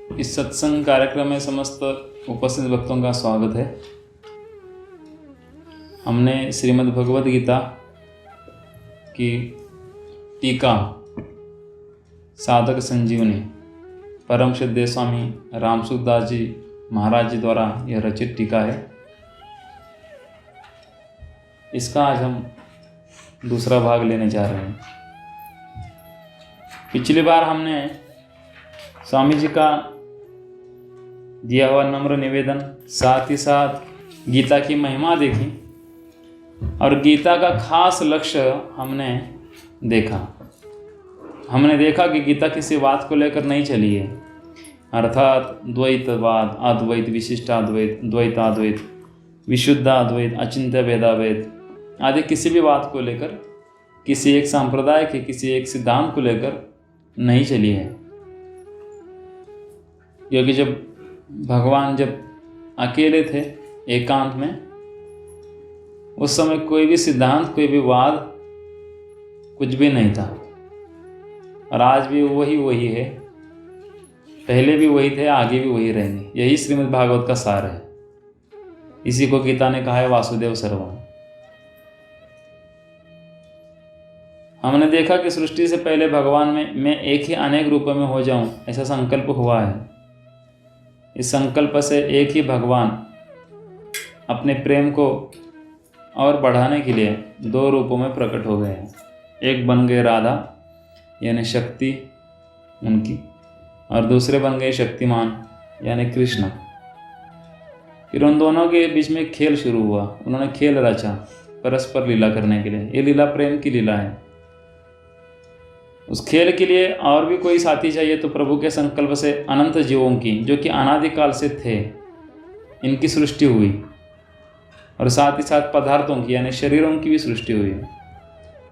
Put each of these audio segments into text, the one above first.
इस सत्संग कार्यक्रम में समस्त उपस्थित भक्तों का स्वागत है। हमने श्रीमद् भगवद गीता की टीका साधक संजीवनी परम श्रद्धेय स्वामी रामसुखदास जी महाराज जी द्वारा यह रचित टीका है। इसका आज हम दूसरा भाग लेने जा रहे हैं। पिछली बार हमने स्वामी जी का दिया हुआ नम्र निवेदन, साथ ही साथ गीता की महिमा देखी और गीता का खास लक्ष्य हमने देखा। हमने देखा कि गीता किसी बात को लेकर नहीं चली है, अर्थात द्वैतवाद, अद्वैत, विशिष्टाद्वैत, द्वैताद्वैत, विशुद्धाद्वैत, अचिंत्य भेदाभेद आदि किसी भी बात को लेकर, किसी एक संप्रदाय के किसी एक सिद्धांत को लेकर नहीं चली है। क्योंकि जब भगवान अकेले थे एकांत में, उस समय कोई भी सिद्धांत, कोई भी वाद, कुछ भी नहीं था। और आज भी वही है, पहले भी वही थे, आगे भी वही रहेंगे। यही श्रीमद् भागवत का सार है। इसी को गीता ने कहा है वासुदेव सर्वम। हमने देखा कि सृष्टि से पहले भगवान में मैं एक ही अनेक रूपों में हो जाऊं, ऐसा संकल्प हुआ है। इस संकल्प से एक ही भगवान अपने प्रेम को और बढ़ाने के लिए दो रूपों में प्रकट हो गए हैं। एक बन गए राधा यानी शक्ति उनकी, और दूसरे बन गए शक्तिमान यानी कृष्ण। फिर उन दोनों के बीच में खेल शुरू हुआ। उन्होंने खेल रचा परस्पर लीला करने के लिए। ये लीला प्रेम की लीला है। उस खेल के लिए और भी कोई साथी चाहिए, तो प्रभु के संकल्प से अनंत जीवों की, जो कि अनादिकाल से थे, इनकी सृष्टि हुई। और साथ ही साथ पदार्थों की यानी शरीरों की भी सृष्टि हुई।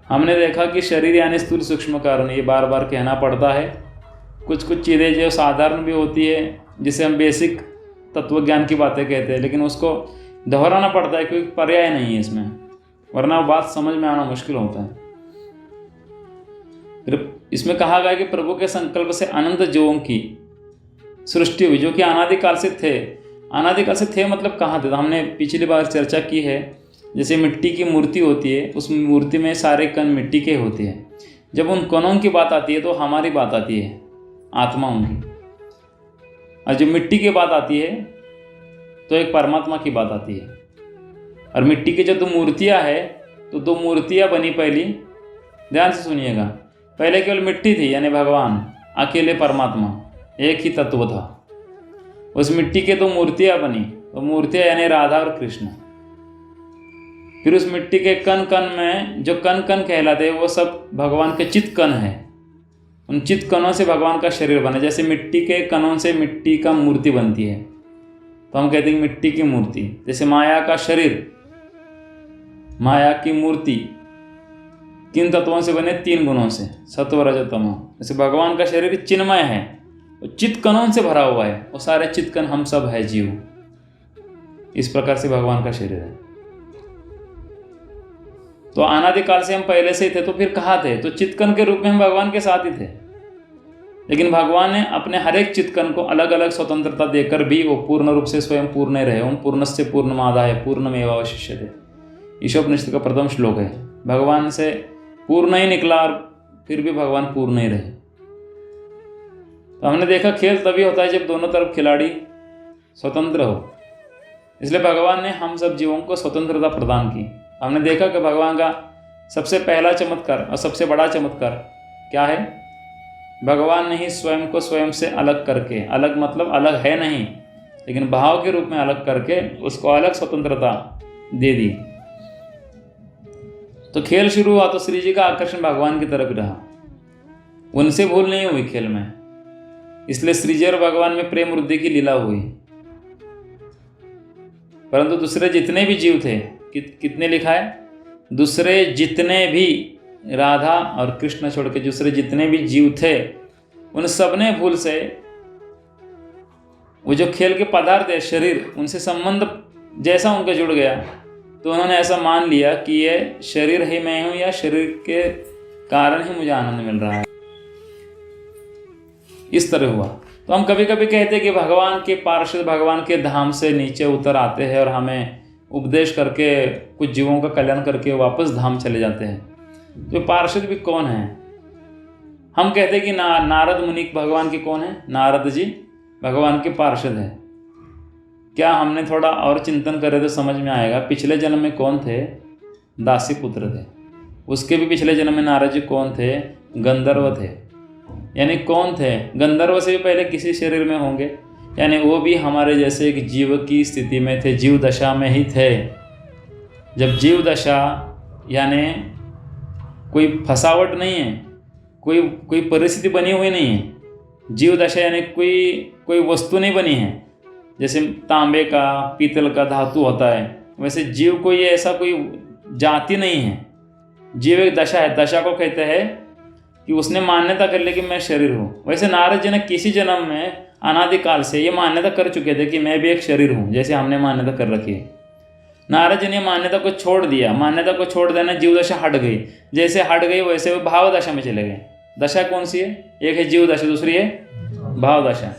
हमने देखा कि शरीर यानी स्थूल सूक्ष्म कारण, ये बार बार कहना पड़ता है। कुछ चीज़ें जो साधारण भी होती है, जिसे हम बेसिक तत्व ज्ञान की बातें कहते हैं, लेकिन उसको दोहराना पड़ता है क्योंकि पर्याय नहीं है इसमें, वरना वो बात समझ में आना मुश्किल होता है। फिर इसमें कहा गया कि प्रभु के संकल्प से अनंत जीवों की सृष्टि हुई, जो कि अनादिकाल से थे। अनादिकाल से थे मतलब कहाँ थे? तो हमने पिछली बार चर्चा की है, जैसे मिट्टी की मूर्ति होती है, उस मूर्ति में सारे कण मिट्टी के होते हैं। जब उन कणों की बात आती है तो हमारी बात आती है, आत्माओं की। और जब मिट्टी की बात आती है तो एक परमात्मा की बात आती है। और मिट्टी की जो दो मूर्तियाँ है, तो दो मूर्तियाँ बनी पहली, ध्यान से सुनिएगा। पहले केवल मिट्टी थी यानी भगवान, अकेले परमात्मा, एक ही तत्व था। उस मिट्टी के दो मूर्तियाँ बनी, वो मूर्तियाँ यानी राधा और कृष्ण। फिर उस मिट्टी के कण कण में जो कण कण कहलाते हैं, वो सब भगवान के चित्त कण हैं। उन चित्त कणों से भगवान का शरीर बना। जैसे मिट्टी के कणों से मिट्टी का मूर्ति बनती है, तो हम कहते हैं मिट्टी की मूर्ति। जैसे माया का शरीर, माया की मूर्ति किन तत्वों से बने? तीन गुणों से, सत्व रज तमो। जैसे भगवान का शरीर चिन्मय है, वो चित्त कणों से भरा हुआ है। वो सारे चित्त कण हम सब है जीव। इस प्रकार से भगवान का शरीर है। तो अनादिकाल से हम पहले से ही थे, तो फिर कहाँ थे? तो चित्तकण के रूप में हम भगवान के साथ ही थे। लेकिन भगवान ने अपने हर एक चित्तकण को अलग अलग स्वतंत्रता देकर भी वो पूर्ण रूप से स्वयं पूर्ण रहे। ओम पूर्णस्य पूर्णमादाय पूर्णमेवावशिष्यते, ईशोपनिषद का प्रथम श्लोक है। भगवान से पूर्ण ही निकला और फिर भी भगवान पूर्ण ही रहे। तो हमने देखा खेल तभी होता है जब दोनों तरफ खिलाड़ी स्वतंत्र हो। इसलिए भगवान ने हम सब जीवों को स्वतंत्रता प्रदान की। हमने देखा कि भगवान का सबसे पहला चमत्कार और सबसे बड़ा चमत्कार क्या है? भगवान ने ही स्वयं को स्वयं से अलग करके, अलग मतलब अलग है नहीं, लेकिन भाव के रूप में अलग करके उसको अलग स्वतंत्रता दे दी। तो खेल शुरू हुआ तो श्री जी का आकर्षण भगवान की तरफ रहा। उनसे भूल नहीं हुई खेल में। इसलिए श्री जी और भगवान में प्रेम वृद्धि की लीला हुई। परंतु दूसरे जितने भी जीव थे, कितने लिखा है? दूसरे जितने भी, राधा और कृष्ण छोड़ के दूसरे जितने भी जीव थे, उन सब ने भूल से वो जो खेल के पदार्थ है, शरीर, उनसे संबंध जैसा उनका जुड़ गया, तो उन्होंने ऐसा मान लिया कि ये शरीर ही मैं हूँ, या शरीर के कारण ही मुझे आनंद मिल रहा है। इस तरह हुआ। तो हम कभी कभी कहते हैं कि भगवान के पार्षद भगवान के धाम से नीचे उतर आते हैं और हमें उपदेश करके कुछ जीवों का कल्याण करके वापस धाम चले जाते हैं। तो पार्षद भी कौन है? हम कहते हैं कि नारद मुनि भगवान के कौन है? नारद जी भगवान के पार्षद है। क्या हमने थोड़ा और चिंतन करे तो समझ में आएगा। पिछले जन्म में कौन थे? दासी पुत्र थे। उसके भी पिछले जन्म में नारद जी कौन थे? गंधर्व थे। यानी कौन थे? गंधर्व से भी पहले किसी शरीर में होंगे, यानी वो भी हमारे जैसे एक जीव की स्थिति में थे, जीव दशा में ही थे। जब जीव दशा यानी कोई फसावट नहीं है, कोई परिस्थिति बनी हुई नहीं है। जीव दशा यानी कोई वस्तु नहीं बनी है। जैसे तांबे का पीतल का धातु होता है, वैसे जीव कोई ऐसा कोई जाति नहीं है। जीव एक दशा है। दशा को कहते हैं कि उसने मान्यता कर ली कि मैं शरीर हूँ। वैसे नारद जी ने किसी जन्म में अनादिकाल से ये मान्यता कर चुके थे कि मैं भी एक शरीर हूँ, जैसे हमने मान्यता कर रखी है। नारद जी ने मान्यता को छोड़ दिया। मान्यता को छोड़ देना, जीव दशा हट गई। जैसे हट गई वैसे वो भाव दशा में चले गए। दशा कौन सी है? एक है जीव दशा, दूसरी है भाव दशा।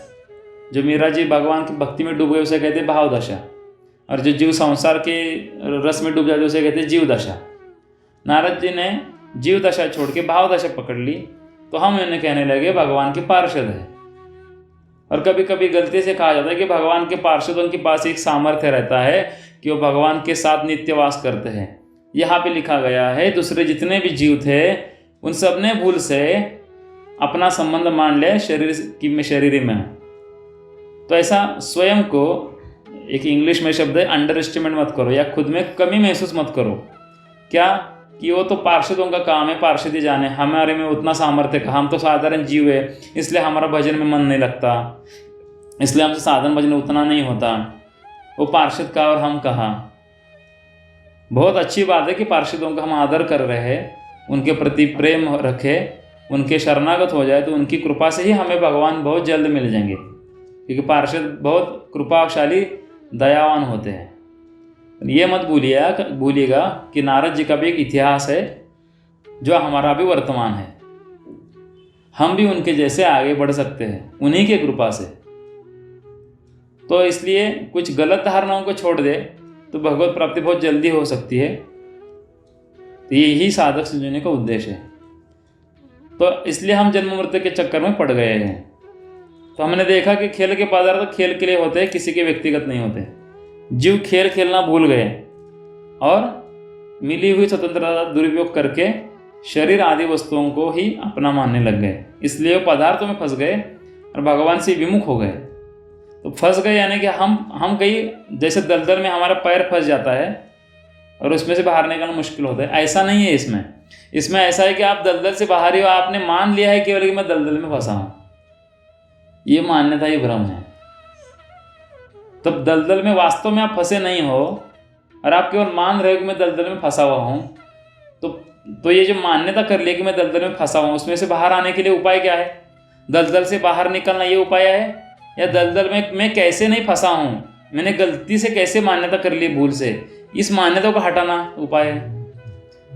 जो मीरा जी भगवान की भक्ति में डूब गए उसे कहते हैं भाव दशा, और जो जीव संसार के रस में डूब जाते उसे कहते हैं जीव दशा। नारद जी ने जीव दशा छोड़ के भाव दशा पकड़ ली, तो हम इन्हें कहने लगे भगवान के पार्षद है। और कभी कभी गलती से कहा जाता है कि भगवान के पार्षदों के पास एक सामर्थ्य रहता है कि वो भगवान के साथ नित्यवास करते हैं। यहाँ पे लिखा गया है दूसरे जितने भी जीव थे उन सब ने भूल से अपना संबंध मान लिया शरीर में। तो ऐसा स्वयं को, एक इंग्लिश में शब्द है अंडर एस्टिमेट मत करो, या खुद में कमी महसूस मत करो। क्या कि वो तो पार्षदों का काम है, पार्षद ही जाने, हमारे में उतना सामर्थ्य का, हम तो साधारण जीव है, इसलिए हमारा भजन में मन नहीं लगता, इसलिए हमसे साधन भजन उतना नहीं होता। वो पार्षद का और हम कहाँ। बहुत अच्छी बात है कि पार्षदों का हम आदर कर रहे हैं, उनके प्रति प्रेम रखे, उनके शरणागत हो जाए तो उनकी कृपा से ही हमें भगवान बहुत जल्द मिल जाएंगे, क्योंकि पार्षद बहुत कृपाशाली दयावान होते हैं। ये मत भूलिएगा कि नारद जी का भी एक इतिहास है जो हमारा भी वर्तमान है। हम भी उनके जैसे आगे बढ़ सकते हैं उन्हीं की कृपा से। तो इसलिए कुछ गलत धारणाओं को छोड़ दे तो भगवत प्राप्ति बहुत जल्दी हो सकती है। तो यही साधक संजीवनी का उद्देश्य है। तो इसलिए हम जन्म मृत्यु के चक्कर में पड़ गए हैं। तो हमने देखा कि खेल के पदार्थ खेल के लिए होते हैं, किसी के व्यक्तिगत नहीं होते। जीव खेल खेलना भूल गए और मिली हुई स्वतंत्रता दुरुपयोग करके शरीर आदि वस्तुओं को ही अपना मानने लग गए, इसलिए वो पदार्थों में फंस गए और भगवान से विमुख हो गए। तो फंस गए यानी कि हम कहीं जैसे दलदल में हमारा पैर फंस जाता है और उसमें से बाहर निकलना मुश्किल होता है, ऐसा नहीं है। इसमें ऐसा है कि आप दलदल से बाहर ही हो, आपने मान लिया है केवल कि मैं दलदल में फंसा हूँ। ये मान्यता ही भ्रम है। तब दलदल में वास्तव में आप फंसे नहीं हो और आप केवल मान रहे हो कि मैं दलदल में फंसा हुआ हूँ, तो ये जो मान्यता कर लिया कि मैं दलदल में फंसा हूँ, उसमें से बाहर आने के लिए उपाय क्या है? दलदल से बाहर निकलना ये उपाय है? या दलदल में मैं कैसे नहीं फंसा हूँ, मैंने गलती से कैसे मान्यता कर ली भूल से, इस मान्यता को हटाना उपाय है।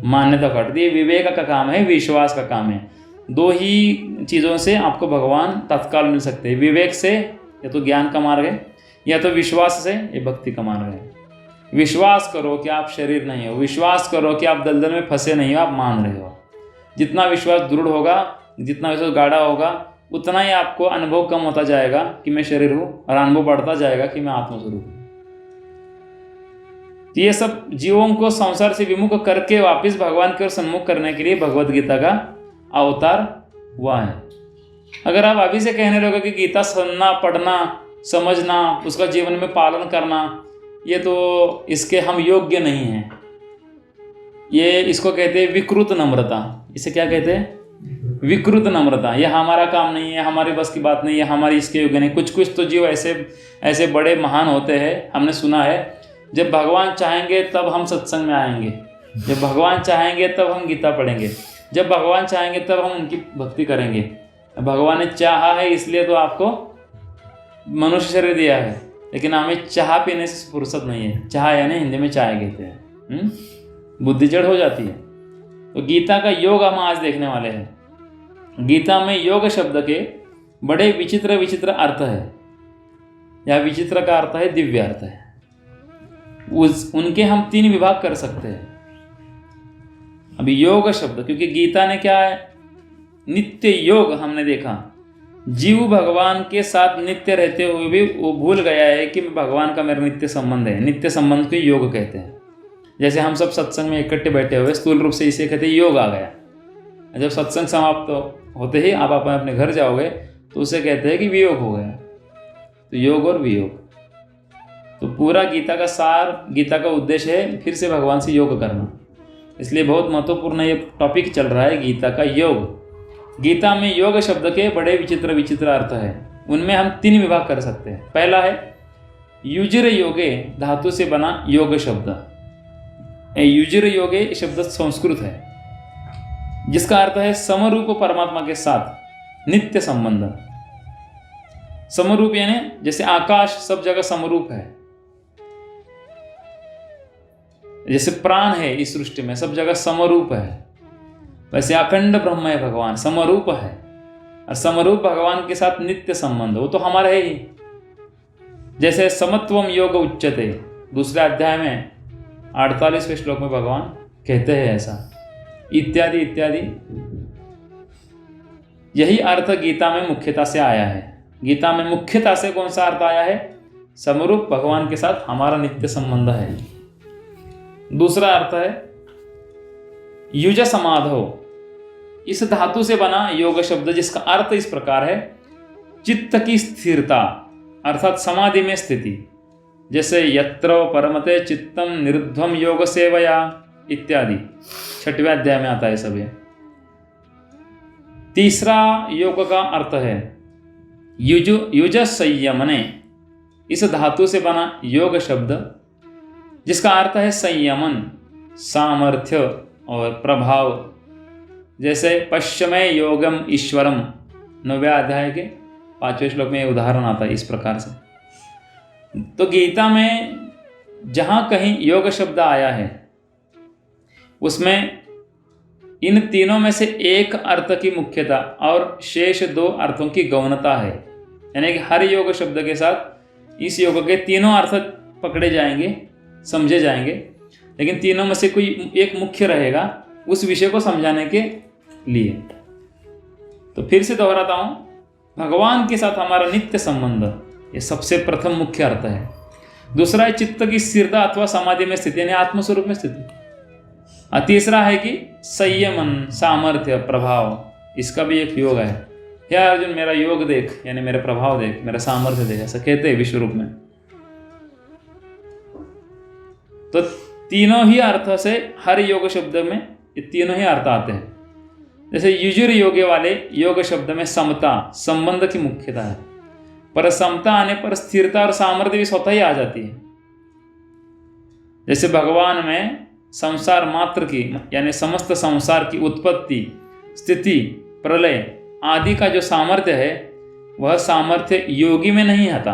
मान्यता को हट दी, विवेक का काम है, विश्वास का काम है। दो ही चीज़ों से आपको भगवान तत्काल मिल सकते हैं। विवेक से या तो ज्ञान का मार्ग है, या तो विश्वास से ये भक्ति का मार्ग है। विश्वास करो कि आप शरीर नहीं हो, विश्वास करो कि आप दलदल में फंसे नहीं हो, आप मान रहे हो। जितना विश्वास दृढ़ होगा, जितना विश्वास गाढ़ा होगा, उतना ही आपको अनुभव कम होता जाएगा कि मैं शरीर हूँ, और अनुभव बढ़ता जाएगा कि मैं आत्मस्वरूप हूँ। तो ये सब जीवों को संसार से विमुख करके वापस भगवान की ओर सन्मुख करने के लिए भगवद गीता का अवतार हुआ है। अगर आप अभी से कहने लगे कि गीता सुनना, पढ़ना, समझना, उसका जीवन में पालन करना, ये तो इसके हम योग्य नहीं हैं, ये इसको कहते हैं विकृत नम्रता। इसे क्या कहते हैं? विकृत नम्रता। ये हमारा काम नहीं है, हमारी बस की बात नहीं है, हमारी इसके योग्य नहीं। कुछ तो जीव ऐसे बड़े महान होते हैं, हमने सुना है, जब भगवान चाहेंगे तब हम सत्संग में आएंगे, जब भगवान चाहेंगे तब हम गीता पढ़ेंगे, जब भगवान चाहेंगे तब हम उनकी भक्ति करेंगे। भगवान ने चाहा है इसलिए तो आपको मनुष्य शरीर दिया है, लेकिन हमें चाह पीने से फुर्सत नहीं है। चाह यानी हिंदी में चाय कहते हैं, बुद्धि जड़ हो जाती है। तो गीता का योग हम आज देखने वाले हैं। गीता में योग शब्द के बड़े विचित्र विचित्र अर्थ है, या विचित्र का अर्थ है दिव्य अर्थ है। उनके हम 3 विभाग कर सकते हैं। अभी योग शब्द, क्योंकि गीता ने क्या है, नित्य योग हमने देखा, जीव भगवान के साथ नित्य रहते हुए भी वो भूल गया है कि भगवान का मेरा नित्य संबंध है। नित्य संबंध को योग कहते हैं। जैसे हम सब सत्संग में इकट्ठे बैठे हुए, स्थूल रूप से इसे कहते हैं योग आ गया। जब सत्संग समाप्त होते ही आप अपने घर जाओगे तो उसे कहते हैं कि वियोग हो गया। तो योग और वियोग, तो पूरा गीता का सार, गीता का उद्देश्य है फिर से भगवान से योग करना। इसलिए बहुत महत्वपूर्ण ये टॉपिक चल रहा है गीता का, योग। गीता में योग शब्द के बड़े विचित्र विचित्र अर्थ है। उनमें हम 3 विभाग कर सकते हैं। पहला है युजिर योगे, धातु से बना योग शब्द। युजिर योगे शब्द संस्कृत है, जिसका अर्थ है समरूप परमात्मा के साथ नित्य संबंध। समरूप यानी जैसे आकाश सब जगह समरूप है, जैसे प्राण है इस सृष्टि में सब जगह समरूप है, वैसे अखंड ब्रह्म है भगवान, समरूप है। और समरूप भगवान के साथ नित्य संबंध, वो तो हमारा है ही। जैसे समत्वम योग उच्चते, दूसरे अध्याय में 48वें श्लोक में भगवान कहते हैं ऐसा, इत्यादि इत्यादि। यही अर्थ गीता में मुख्यता से आया है। गीता में मुख्यता से कौन सा अर्थ आया है? समरूप भगवान के साथ हमारा नित्य संबंध है। दूसरा अर्थ है युज समाधो, इस धातु से बना योग शब्द, जिसका अर्थ इस प्रकार है चित्त की स्थिरता, अर्थात समाधि में स्थिति। जैसे यत्र परमते चित्तम निरुद्धम योग सेवया इत्यादि, 6वें अध्याय में आता है सब ये। तीसरा योग का अर्थ है युज संयमने, इस धातु से बना योग शब्द, जिसका अर्थ है संयमन, सामर्थ्य और प्रभाव। जैसे पश्चिमे योगम ईश्वरम, 9वें अध्याय के 5वें श्लोक में उदाहरण आता है इस प्रकार से। तो गीता में जहाँ कहीं योग शब्द आया है उसमें इन तीनों में से एक अर्थ की मुख्यता और शेष 2 अर्थों की गौणता है। यानी कि हर योग शब्द के साथ इस योग के तीनों अर्थ पकड़े जाएंगे, समझे जाएंगे, लेकिन तीनों में से कोई एक मुख्य रहेगा उस विषय को समझाने के लिए। तो फिर से दोहराता हूं, भगवान के साथ हमारा नित्य संबंध, ये सबसे प्रथम मुख्य अर्थ है। दूसरा है चित्त की स्थिरता अथवा समाधि में स्थिति, यानी आत्मस्वरूप में स्थिति। और तीसरा है कि संयमन, सामर्थ्य, प्रभाव, इसका भी एक योग है। हे अर्जुन मेरा योग देख, यानी मेरा प्रभाव देख, मेरा सामर्थ्य देख, ऐसा कहते हैं विश्व रूप में। तो तीनों ही अर्थ से हर योग शब्द में ये तीनों ही अर्थ आते हैं। जैसे युजुर योगे वाले योग शब्द में समता, संबंध की मुख्यता है, पर समता आने पर स्थिरता और सामर्थ्य भी स्वतः ही आ जाती है। जैसे भगवान में संसार मात्र की, यानी समस्त संसार की उत्पत्ति, स्थिति, प्रलय आदि का जो सामर्थ्य है, वह सामर्थ्य योगी में नहीं आता।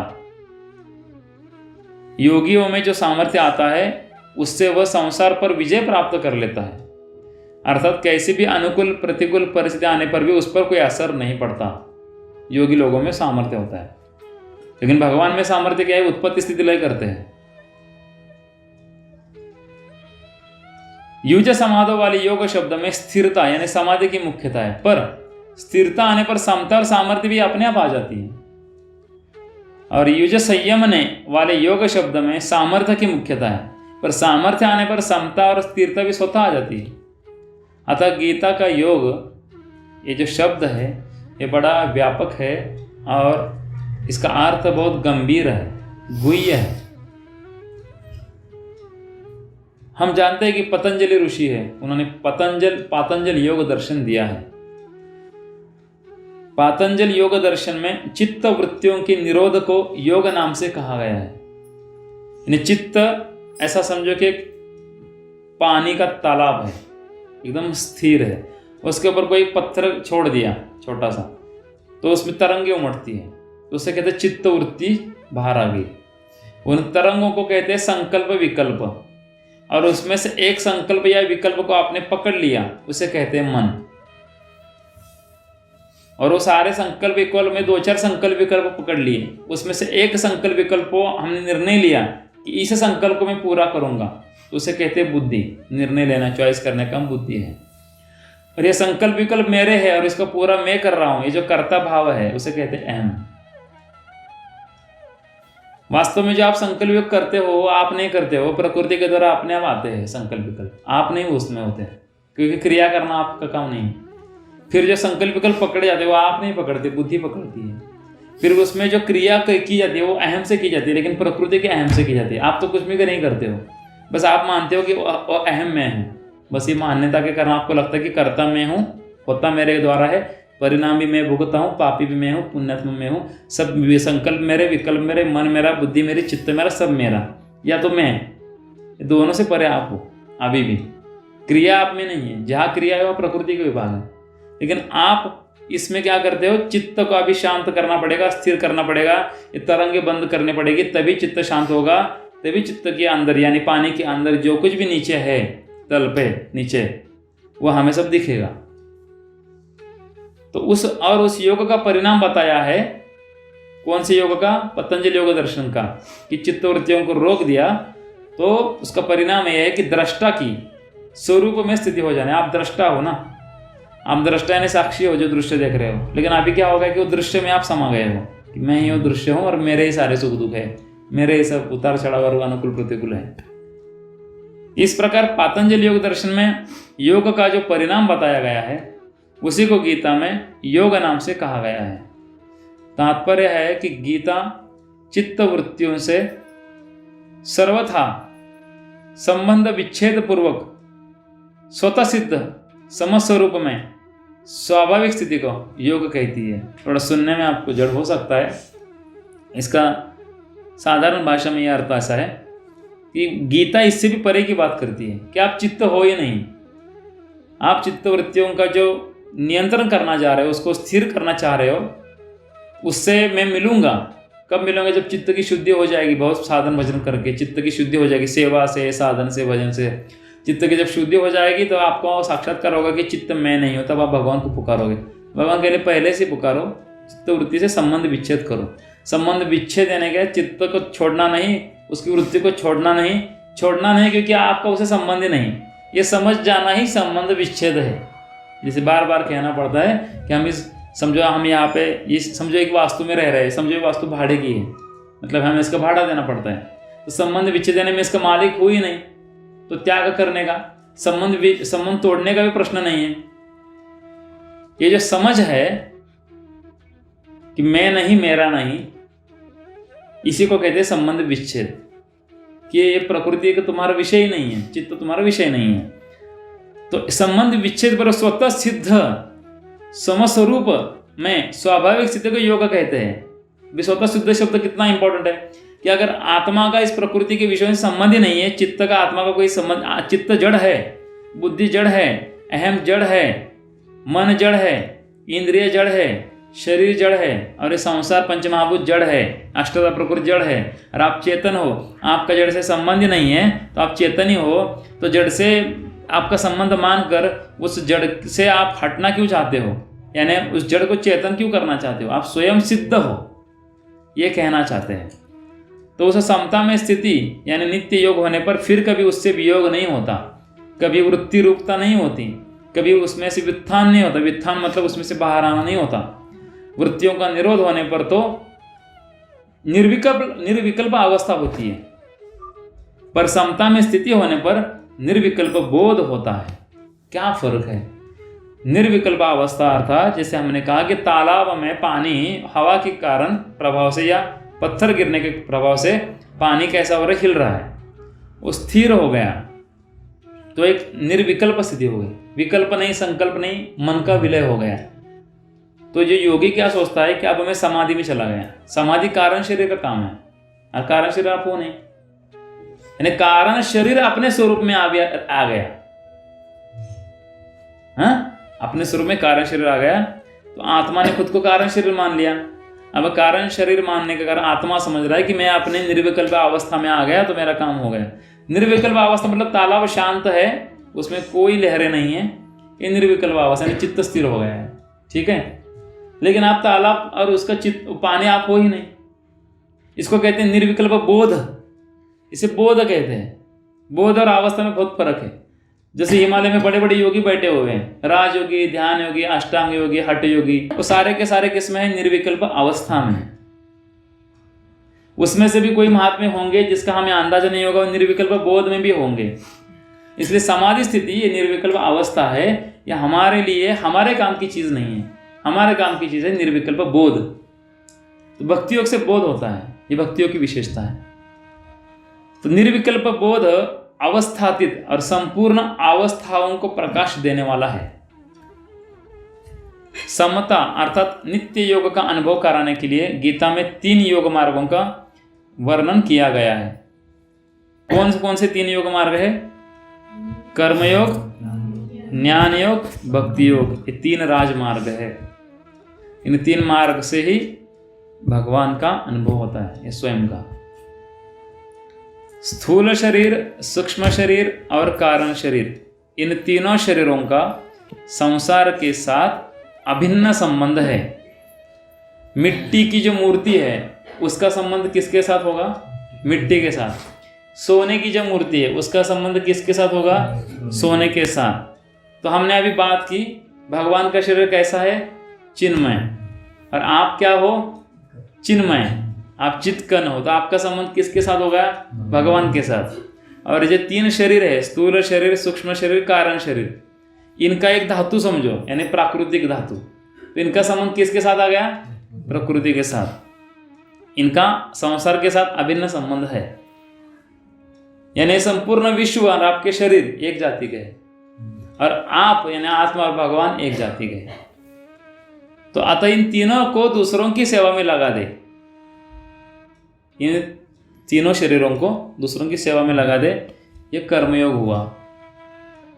योगियों में जो सामर्थ्य आता है उससे वह संसार पर विजय प्राप्त कर लेता है। अर्थात कैसी भी अनुकूल प्रतिकूल परिस्थिति आने पर भी उस पर कोई असर नहीं पड़ता। योगी लोगों में सामर्थ्य होता है, लेकिन भगवान में सामर्थ्य क्या है? उत्पत्ति स्थिति लय करते हैं। युज समाधो वाले योग शब्द में स्थिरता यानी समाधि की मुख्यता है, पर स्थिरता आने पर समता और सामर्थ्य भी अपने आप आ जाती है। और युज संयमने वाले योग शब्द में सामर्थ्य की मुख्यता है, पर सामर्थ्य आने पर समता और स्थिरता भी स्वतः आ जाती है। अतः गीता का योग, ये जो शब्द है, ये बड़ा व्यापक है और इसका अर्थ बहुत गंभीर है, गुह्य है। हम जानते हैं कि पतंजलि ऋषि है, उन्होंने पातंजल योग दर्शन दिया है। पातंजल योग दर्शन में चित्त वृत्तियों के निरोध को योग नाम से कहा गया है। यानी चित्त ऐसा समझो कि पानी का तालाब है, एकदम स्थिर है, उसके ऊपर कोई पत्थर छोड़ दिया छोटा सा, तो उसमें तरंगे उमड़ती है, तो उसे कहते हैं चित्त वृत्ति बाहर आ गई। उन तरंगों को कहते हैं संकल्प विकल्प, और उसमें से एक संकल्प या विकल्प को आपने पकड़ लिया, उसे कहते हैं मन। और वो सारे संकल्प विकल्प में 2-4 संकल्प विकल्प पकड़ लिए, उसमें से एक संकल्प विकल्प को हमने निर्णय लिया कि इस संकल्प को मैं पूरा करूंगा, तो उसे कहते हैं बुद्धि। निर्णय लेना, चॉइस करने का बुद्धि है। और ये संकल्प विकल्प मेरे है और इसको पूरा मैं कर रहा हूं, ये जो कर्ता भाव है उसे कहते हैं अहम। वास्तव में जो आप संकल्प विकल्प करते हो वो आप नहीं करते हो, प्रकृति के द्वारा अपने आप आते हैं संकल्प विकल्प, आप नहीं उसमें होते हैं, क्योंकि क्रिया करना आपका काम नहीं। फिर जो संकल्प विकल्प पकड़े जाते हैं वो आप नहीं पकड़ते, बुद्धि पकड़ती है। फिर उसमें जो क्रिया की जाती है वो अहम से की जाती है, लेकिन प्रकृति के अहम से की जाती है। आप तो कुछ भी नहीं करते हो, बस आप मानते हो कि वो अहम में है। बस ये मान्यता के कारण आपको लगता है कि कर्ता मैं हूँ, होता मेरे द्वारा है, परिणाम भी मैं भुगता हूँ, पापी भी मैं हूँ, पुण्यात्मा मैं हूँ, सब संकल्प मेरे, विकल्प मेरे, मन मेरा, बुद्धि मेरी, चित्त मेरा, सब मेरा, या तो मैं। दोनों से परे आप हो। अभी भी क्रिया आप में नहीं है, जहाँ क्रिया है वह प्रकृति का विभाग है। लेकिन आप इसमें क्या करते हो, चित्त को अभी शांत करना पड़ेगा, स्थिर करना पड़ेगा, ये तरंगे बंद करनी पड़ेगी, तभी चित्त शांत होगा। तभी चित्त के अंदर यानी पानी के अंदर जो कुछ भी नीचे है, तल पे नीचे, वो हमें सब दिखेगा। तो उस योग का परिणाम बताया है। कौन से योग का? पतंजलि योग दर्शन का, कि चित्त वृत्तियों को रोक दिया तो उसका परिणाम यह है कि दृष्टा की स्वरूप में स्थिति हो जाने। आप दृष्टा हो ना, आप दृष्टा यानी साक्षी हो जो दृश्य देख रहे हो। लेकिन अभी क्या होगा कि वो दृश्य में आप समा गए हो कि मैं ही वो दृश्य हूँ और मेरे ही सारे सुख दुख है, मेरे ही सब उतार चढ़ाव और अनुकूल प्रतिकूल है। इस प्रकार पतंजलि योग दर्शन में योग का जो परिणाम बताया गया है उसी को गीता में योग नाम से कहा गया है। तात्पर्य है कि गीता चित्त वृत्तियों से सर्वथा संबंध विच्छेद पूर्वक स्वतः सिद्ध समस्वरूप में स्वाभाविक स्थिति को योग कहती है। थोड़ा सुनने में आपको जड़ हो सकता है, इसका साधारण भाषा में यह अर्थ ऐसा है कि गीता इससे भी परे की बात करती है कि आप चित्त हो या नहीं, आप चित्त वृत्तियों का जो नियंत्रण करना चाह रहे हो, उसको स्थिर करना चाह रहे हो, उससे मैं मिलूंगा। कब मिलूंगा? जब चित्त की शुद्धि हो जाएगी, बहुत साधन भजन करके चित्त की शुद्धि हो जाएगी, सेवा से, साधन से, भजन से। चित्त की जब शुद्धि हो जाएगी तो आपको साक्षात्कार होगा कि चित्त मैं नहीं हूँ, तब आप भगवान को पुकारोगे। भगवान के लिए पहले से पुकारो, चित्त वृत्ति से संबंध विच्छेद करो। संबंध विच्छेद यानी क्या? चित्त को छोड़ना नहीं, उसकी वृत्ति को छोड़ना नहीं, क्योंकि आपका उसे संबंध ही नहीं। ये समझ जाना ही संबंध विच्छेद है। जैसे बार बार कहना पड़ता है कि हम यहाँ पे ये समझो एक वास्तु में रह रहे हैं, समझो वास्तु भाड़े की है, मतलब हमें इसका भाड़ा देना पड़ता है। तो संबंध विच्छेद यानी मैं इसका मालिक हूँ ही नहीं, तो त्याग करने का, संबंध तोड़ने का भी प्रश्न नहीं है। ये जो समझ है कि मैं नहीं, मेरा नहीं, इसी को कहते हैं संबंध विच्छेद, कि ये प्रकृति का तुम्हारा विषय ही नहीं है, चित्त तुम्हारा विषय नहीं है। तो संबंध विच्छेद पर स्वतः सिद्ध समस्वरूप में स्वाभाविक स्थिति को योग कहते हैं। स्वतः सिद्ध शब्द कितना इंपॉर्टेंट है कि अगर आत्मा का इस प्रकृति के विषय में संबंध ही नहीं है, चित्त का आत्मा का कोई संबंध, चित्त जड़ है, बुद्धि जड़ है, अहम जड़ है, मन जड़ है, इंद्रिय जड़ है, शरीर जड़ है, और ये संसार पंचमहाभूत जड़ है, अष्टधा प्रकृति जड़ है, और आप चेतन हो, आपका जड़ से संबंध ही नहीं है, तो आप चेतन ही हो, तो जड़ से आपका संबंध मानकर उस जड़ से आप हटना क्यों चाहते हो? यानी उस जड़ को चेतन क्यों करना चाहते हो? आप स्वयं सिद्ध हो, ये कहना चाहते हैं। तो उस समता में स्थिति यानी नित्य योग होने पर फिर कभी उससे वियोग नहीं होता, कभी वृत्ति रूपता नहीं होती, कभी उसमें से व्युत्थान नहीं होता। व्युत्थान मतलब उसमें से बाहर आना नहीं होता। वृत्तियों का निरोध होने पर तो निर्विकल्प अवस्था होती है, पर समता में स्थिति होने पर निर्विकल्प बोध होता है। क्या फर्क है? निर्विकल्प अवस्था अर्थात जैसे हमने कहा कि तालाब में पानी हवा के कारण प्रभाव से या पत्थर गिरने के प्रभाव से पानी कैसा हो रहा है? हिल रहा है, वो स्थिर हो गया, तो एक निर्विकल्प स्थिति हो गई। विकल्प नहीं, संकल्प नहीं, मन का विलय हो गया। तो जो योगी क्या सोचता है कि अब मैं समाधि में चला गया। समाधि कारण शरीर का काम है, और कारण शरीर आप हो नहीं, यानी कारण शरीर अपने स्वरूप में आ गया। हाँ, अपने स्वरूप में कारण शरीर आ गया, तो आत्मा ने खुद को कारण शरीर मान लिया। अब कारण शरीर मानने के कारण आत्मा समझ रहा है कि मैं अपने निर्विकल्प अवस्था में आ गया, तो मेरा काम हो गया। निर्विकल्प अवस्था मतलब तालाब शांत है, उसमें कोई लहरें नहीं है, ये निर्विकल्प अवस्था यानी चित्त स्थिर हो गया है। ठीक है, लेकिन आप तालाब और उसका पानी आप हो ही नहीं। इसको कहते हैं निर्विकल्प बोध, इसे बोध कहते हैं। बोध और अवस्था में बहुत फर्क है। जैसे हिमालय में बड़े बड़े योगी बैठे हुए हैं, राजयोगी, ध्यान योगी, अष्टांग योगी, हठ योगी, वो सारे के सारे किसमें है? निर्विकल्प अवस्था में है। उसमें से भी कोई महात्मा होंगे जिसका हमें अंदाजा नहीं होगा, वो निर्विकल्प बोध में भी होंगे। इसलिए समाधि स्थिति ये निर्विकल्प अवस्था है, यह हमारे लिए हमारे काम की चीज नहीं है, हमारे काम की चीज है निर्विकल्प बोध। तो भक्ति योग से बोध होता है, ये भक्ति योग की विशेषता है। तो निर्विकल्प बोध अवस्थातीत और संपूर्ण अवस्थाओं को प्रकाश देने वाला है। समता अर्थात नित्य योग का अनुभव कराने के लिए गीता में 3 योग मार्गों का वर्णन किया गया है। कौन कौन से 3 योग मार्ग है? कर्मयोग, ज्ञान योग, भक्ति योग, ये 3 राजमार्ग है। इन 3 मार्ग से ही भगवान का अनुभव होता है, ये स्वयं का। स्थूल शरीर, सूक्ष्म शरीर और कारण शरीर, इन तीनों शरीरों का संसार के साथ अभिन्न संबंध है। मिट्टी की जो मूर्ति है उसका संबंध किसके साथ होगा? मिट्टी के साथ। सोने की जो मूर्ति है उसका संबंध किसके साथ होगा? सोने के साथ। तो हमने अभी बात की भगवान का शरीर कैसा है? चिन्मय। और आप क्या हो? चिन्मय। आप चित्कन हो, तो आपका संबंध किसके साथ होगा? भगवान के साथ। और ये 3 शरीर है, स्थूल शरीर, सूक्ष्म शरीर, कारण शरीर, इनका एक धातु समझो, यानी प्राकृतिक धातु। तो इनका संबंध किसके साथ आ गया? प्रकृति के साथ। इनका संसार के साथ अभिन्न संबंध है, यानी संपूर्ण विश्व और आपके शरीर एक जाति के हैं, और आप यानी आत्मा और भगवान एक जाति के हैं। तो अतः इन तीनों को दूसरों की सेवा में लगा दे, इन तीनों शरीरों को दूसरों की सेवा में लगा दे, ये कर्मयोग हुआ।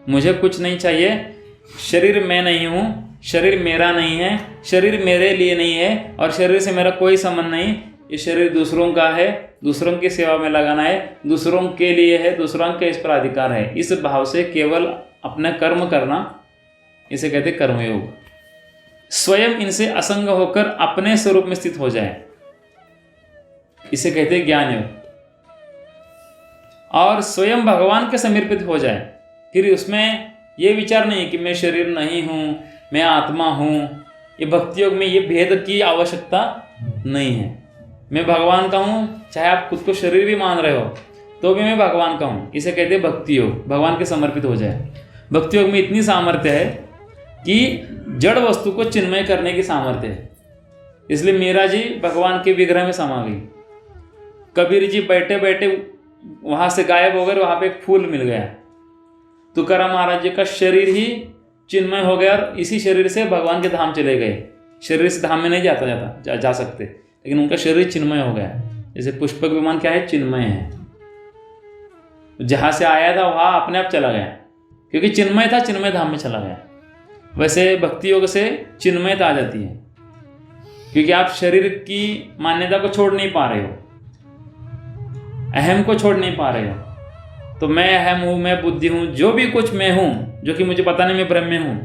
मुझे कुछ नहीं चाहिए, शरीर मैं नहीं हूँ, शरीर मेरा नहीं है, शरीर मेरे लिए नहीं है, और शरीर से मेरा कोई संबंध नहीं। ये शरीर दूसरों का है, दूसरों की सेवा में लगाना है, दूसरों के लिए है, दूसरों के इस पर अधिकार है। इस भाव से केवल अपना कर्म करना, इसे कहते कर्मयोग। स्वयं इनसे असंग होकर अपने स्वरूप में स्थित हो जाए, इसे कहते ज्ञान योग। और स्वयं भगवान के समर्पित हो जाए, फिर उसमें ये विचार नहीं कि मैं शरीर नहीं हूँ, मैं आत्मा हूँ। ये भक्ति योग में ये भेद की आवश्यकता नहीं है। मैं भगवान का हूँ, चाहे आप खुद को शरीर भी मान रहे हो तो भी मैं भगवान का हूँ, इसे कहते हैं भक्ति योग। भगवान के समर्पित हो जाए। भक्ति योग में इतनी सामर्थ्य है कि जड़ वस्तु को चिन्मय करने की सामर्थ्य है। इसलिए मीरा जी भगवान के विग्रह में समा गई। कबीर जी बैठे बैठे वहां से गायब हो गए, वहां पे एक फूल मिल गया। तुकाराम महाराज जी का शरीर ही चिन्मय हो गया और इसी शरीर से भगवान के धाम चले गए। शरीर से धाम में नहीं जा सकते, लेकिन उनका शरीर चिन्मय हो गया। जैसे पुष्पक विमान क्या है? चिन्मय है। जहां से आया था वहां अपने आप चला गया, क्योंकि चिन्मय था, चिन्मय धाम में चला गया। वैसे भक्ति योग से चिन्मयता आ जाती है, क्योंकि आप शरीर की मान्यता को छोड़ नहीं पा रहे हो, अहम को छोड़ नहीं पा रहे हो। तो मैं अहम हूँ, मैं बुद्धि हूँ, जो भी कुछ मैं हूँ, जो कि मुझे पता नहीं मैं ब्रह्म में हूँ,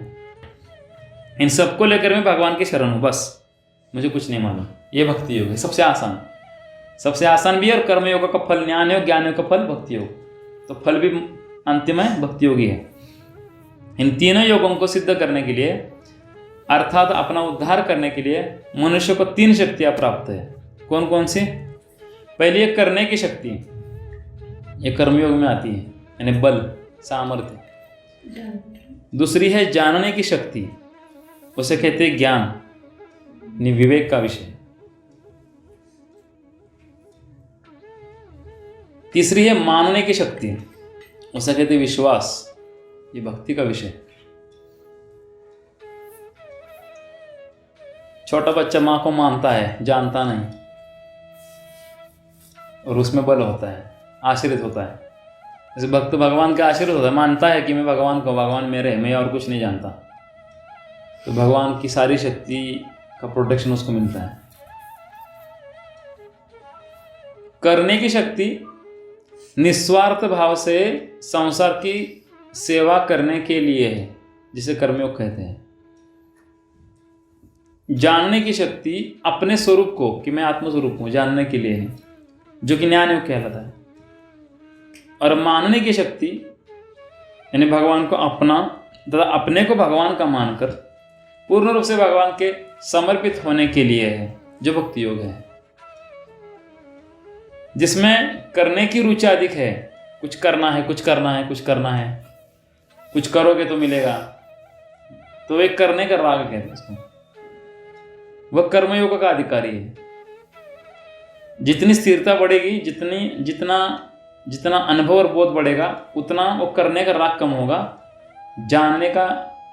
इन सबको लेकर मैं भगवान की शरण हूँ, बस मुझे कुछ नहीं मालूम। ये भक्ति योग है, सबसे आसान भी है। और कर्म योग का फल ज्ञान योग, ज्ञान योग का फल भक्ति योग, तो फल भी अंतिम है भक्ति योगी है। इन तीनों योगों को सिद्ध करने के लिए, अर्थात अपना उद्धार करने के लिए, मनुष्य को 3 शक्तियां प्राप्त है। कौन कौन सी? पहली एक करने की शक्ति, ये कर्मयोग में आती है, यानी बल, सामर्थ्य। दूसरी है जानने की शक्ति, उसे कहते हैं ज्ञान, विवेक का विषय। तीसरी है मानने की शक्ति, उसे कहते हैं विश्वास, ये भक्ति का विषय। छोटा बच्चा माँ को मानता है, जानता नहीं, और उसमें बल होता है, आश्रित होता है। जैसे भक्त भगवान का आश्रित होता है, मानता है कि मैं भगवान को, भगवान मेरे, मैं और कुछ नहीं जानता, तो भगवान की सारी शक्ति का प्रोटेक्शन उसको मिलता है। करने की शक्ति निस्वार्थ भाव से संसार की सेवा करने के लिए है, जिसे कर्मयोग कहते हैं। जानने की शक्ति अपने स्वरूप को, कि मैं आत्मस्वरूप हूँ, जानने के लिए है, जो कि ज्ञान योग कहलाता है। और मानने की शक्ति यानी भगवान को अपना तथा अपने को भगवान का मानकर पूर्ण रूप से भगवान के समर्पित होने के लिए है, जो भक्ति योग है, जिसमें करने की रुचि अधिक है। कुछ करना है, कुछ करना है, कुछ करना है, कुछ करोगे तो मिलेगा, तो एक करने का राग कहते हैं इसको। वह कर्मयोग का अधिकारी है। जितनी स्थिरता बढ़ेगी, जितना अनुभव और बोध बढ़ेगा, उतना वो करने का राग कम होगा, जानने का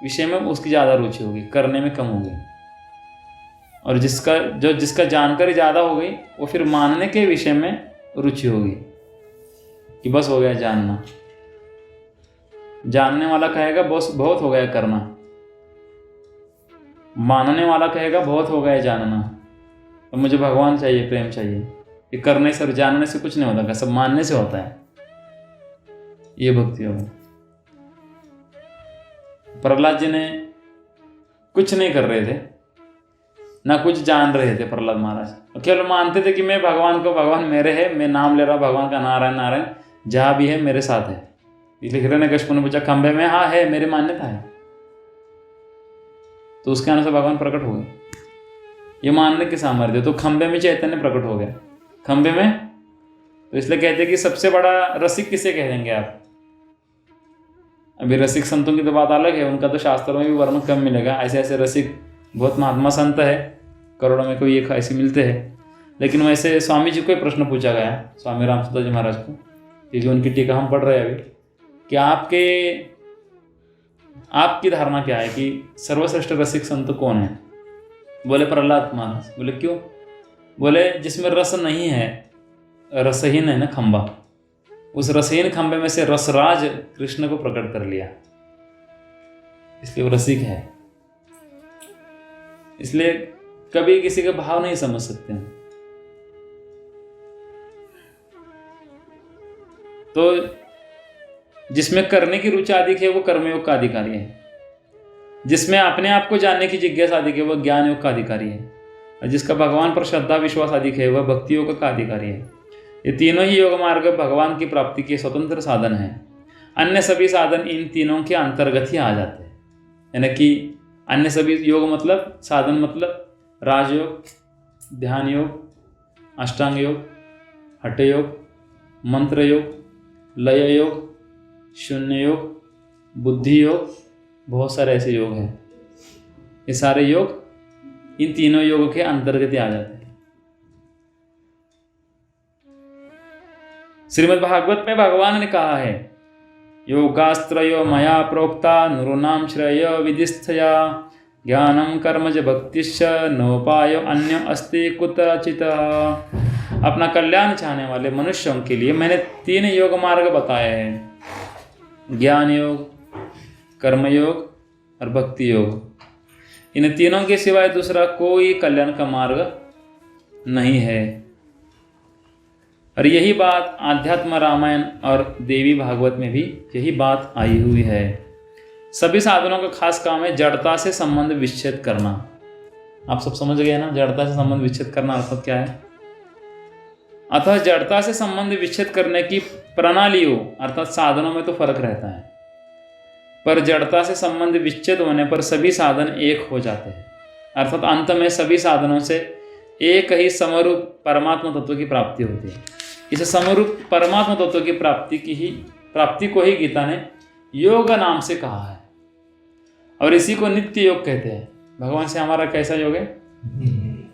विषय में उसकी ज़्यादा रुचि होगी, करने में कम होगी। और जिसका जानकारी ज़्यादा हो गई, वो फिर मानने के विषय में रुचि होगी कि बस हो गया जानना। जानने वाला कहेगा बस बहुत हो गया करना, मानने वाला कहेगा बहुत हो गया जानना, तो मुझे भगवान चाहिए, प्रेम चाहिए। ये करने से और जानने से कुछ नहीं होता, सब मानने से होता है। ये भक्ति योग। प्रहलाद जी ने कुछ नहीं कर रहे थे, ना कुछ जान रहे थे प्रहलाद महाराज, केवल मानते थे कि मैं भगवान को, भगवान मेरे है, मैं नाम ले रहा हूँ भगवान का, नारायण नारायण, जहाँ भी है मेरे साथ है। इसलिए हिरण्यकशिपु ने पूछा खंभे में, हाँ है, मेरी मान्यता है। तो उसके आने से भगवान प्रकट हो गए। ये मानने के सामर्थ्य, तो खंभे में चैतन्य प्रकट हो गया। खंभे में तो इसलिए कहते हैं कि सबसे बड़ा रसिक किसे कह देंगे आप? अभी रसिक संतों की तो बात अलग है, उनका तो शास्त्रों में भी वर्णन कम मिलेगा। ऐसे ऐसे रसिक बहुत महात्मा संत है, करोड़ों में कोई एक ऐसे मिलते हैं। लेकिन वैसे स्वामी जी को प्रश्न पूछा गया, स्वामी रामसूत्र जी महाराज को, क्योंकि उनकी टीका हम पढ़ रहे हैं अभी, कि आपकी धारणा क्या है कि सर्वश्रेष्ठ रसिक संत कौन है? बोले प्रहलाद महाराज। बोले क्यों? बोले जिसमें रस नहीं है, रसहीन है ना खंबा, उस रसहीन खंबे में से रसराज कृष्ण को प्रकट कर लिया, इसलिए वो रसिक है। इसलिए कभी किसी का भाव नहीं समझ सकते हैं। तो जिसमें करने की रुचि अधिक है वो कर्मयोग का अधिकारी है, जिसमें अपने आप को जानने की जिज्ञासा अधिक है वह ज्ञान योग का अधिकारी है, और जिसका भगवान पर श्रद्धा विश्वास अधिक है वह भक्ति योग का अधिकारी है। ये तीनों ही योग मार्ग भगवान की प्राप्ति के स्वतंत्र साधन हैं। अन्य सभी साधन इन तीनों के अंतर्गत ही आ जाते हैं। यानी कि अन्य सभी योग मतलब साधन मतलब राजयोग, ध्यान योग, अष्टांग योग, हठ योग, मंत्र योग, लय योग, शून्य योग, बुद्धि योग, बहुत सारे ऐसे योग हैं। ये सारे योग इन तीनों योगों के अंतर्गत ही आ जाते हैं। श्रीमद् भागवत में भगवान ने कहा है, योगास्त्रयो मया प्रोक्ता नृणां श्रेय विधिस्थया ज्ञानम कर्मज भक्तिश्च नोपाय अन्य अस्ति कुतचित। अपना कल्याण चाहने वाले मनुष्यों के लिए मैंने 3 योग मार्ग बताए हैं, ज्ञान योग, कर्मयोग और भक्ति योग। इन तीनों के सिवाय दूसरा कोई कल्याण का मार्ग नहीं है। और यही बात आध्यात्म रामायण और देवी भागवत में भी यही बात आई हुई है। सभी साधनों का खास काम है जड़ता से संबंध विच्छेद करना। आप सब समझ गए ना, जड़ता से संबंध विच्छेद करना अर्थात क्या है? अतः जड़ता से संबंध विच्छेद करने की प्रणालियों अर्थात साधनों में तो फर्क रहता है, पर जड़ता से संबंध विच्छेद होने पर सभी साधन एक हो जाते हैं। अर्थात अंत में सभी साधनों से एक ही समरूप परमात्मा तत्व की प्राप्ति होती है। इस समरूप परमात्मा तत्व की प्राप्ति को ही गीता ने योग नाम से कहा है, और इसी को नित्य योग कहते हैं। भगवान से हमारा कैसा योग है?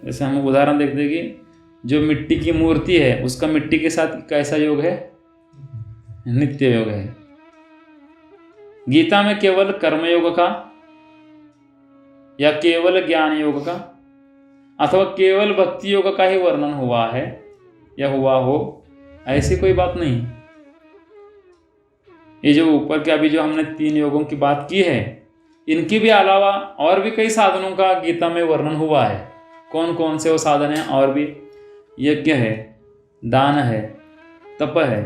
जैसे हम उदाहरण देखते हैं कि जो मिट्टी की मूर्ति है उसका मिट्टी के साथ कैसा योग है? नित्य योग है। गीता में केवल कर्मयोग का या केवल ज्ञान योग का अथवा केवल भक्ति योग का ही वर्णन हुआ है या हुआ हो, ऐसी कोई बात नहीं। ये जो ऊपर के अभी जो हमने 3 योगों की बात की है, इनके भी अलावा और भी कई साधनों का गीता में वर्णन हुआ है। कौन कौन से वो साधन हैं? और भी यज्ञ है, दान है, तप है,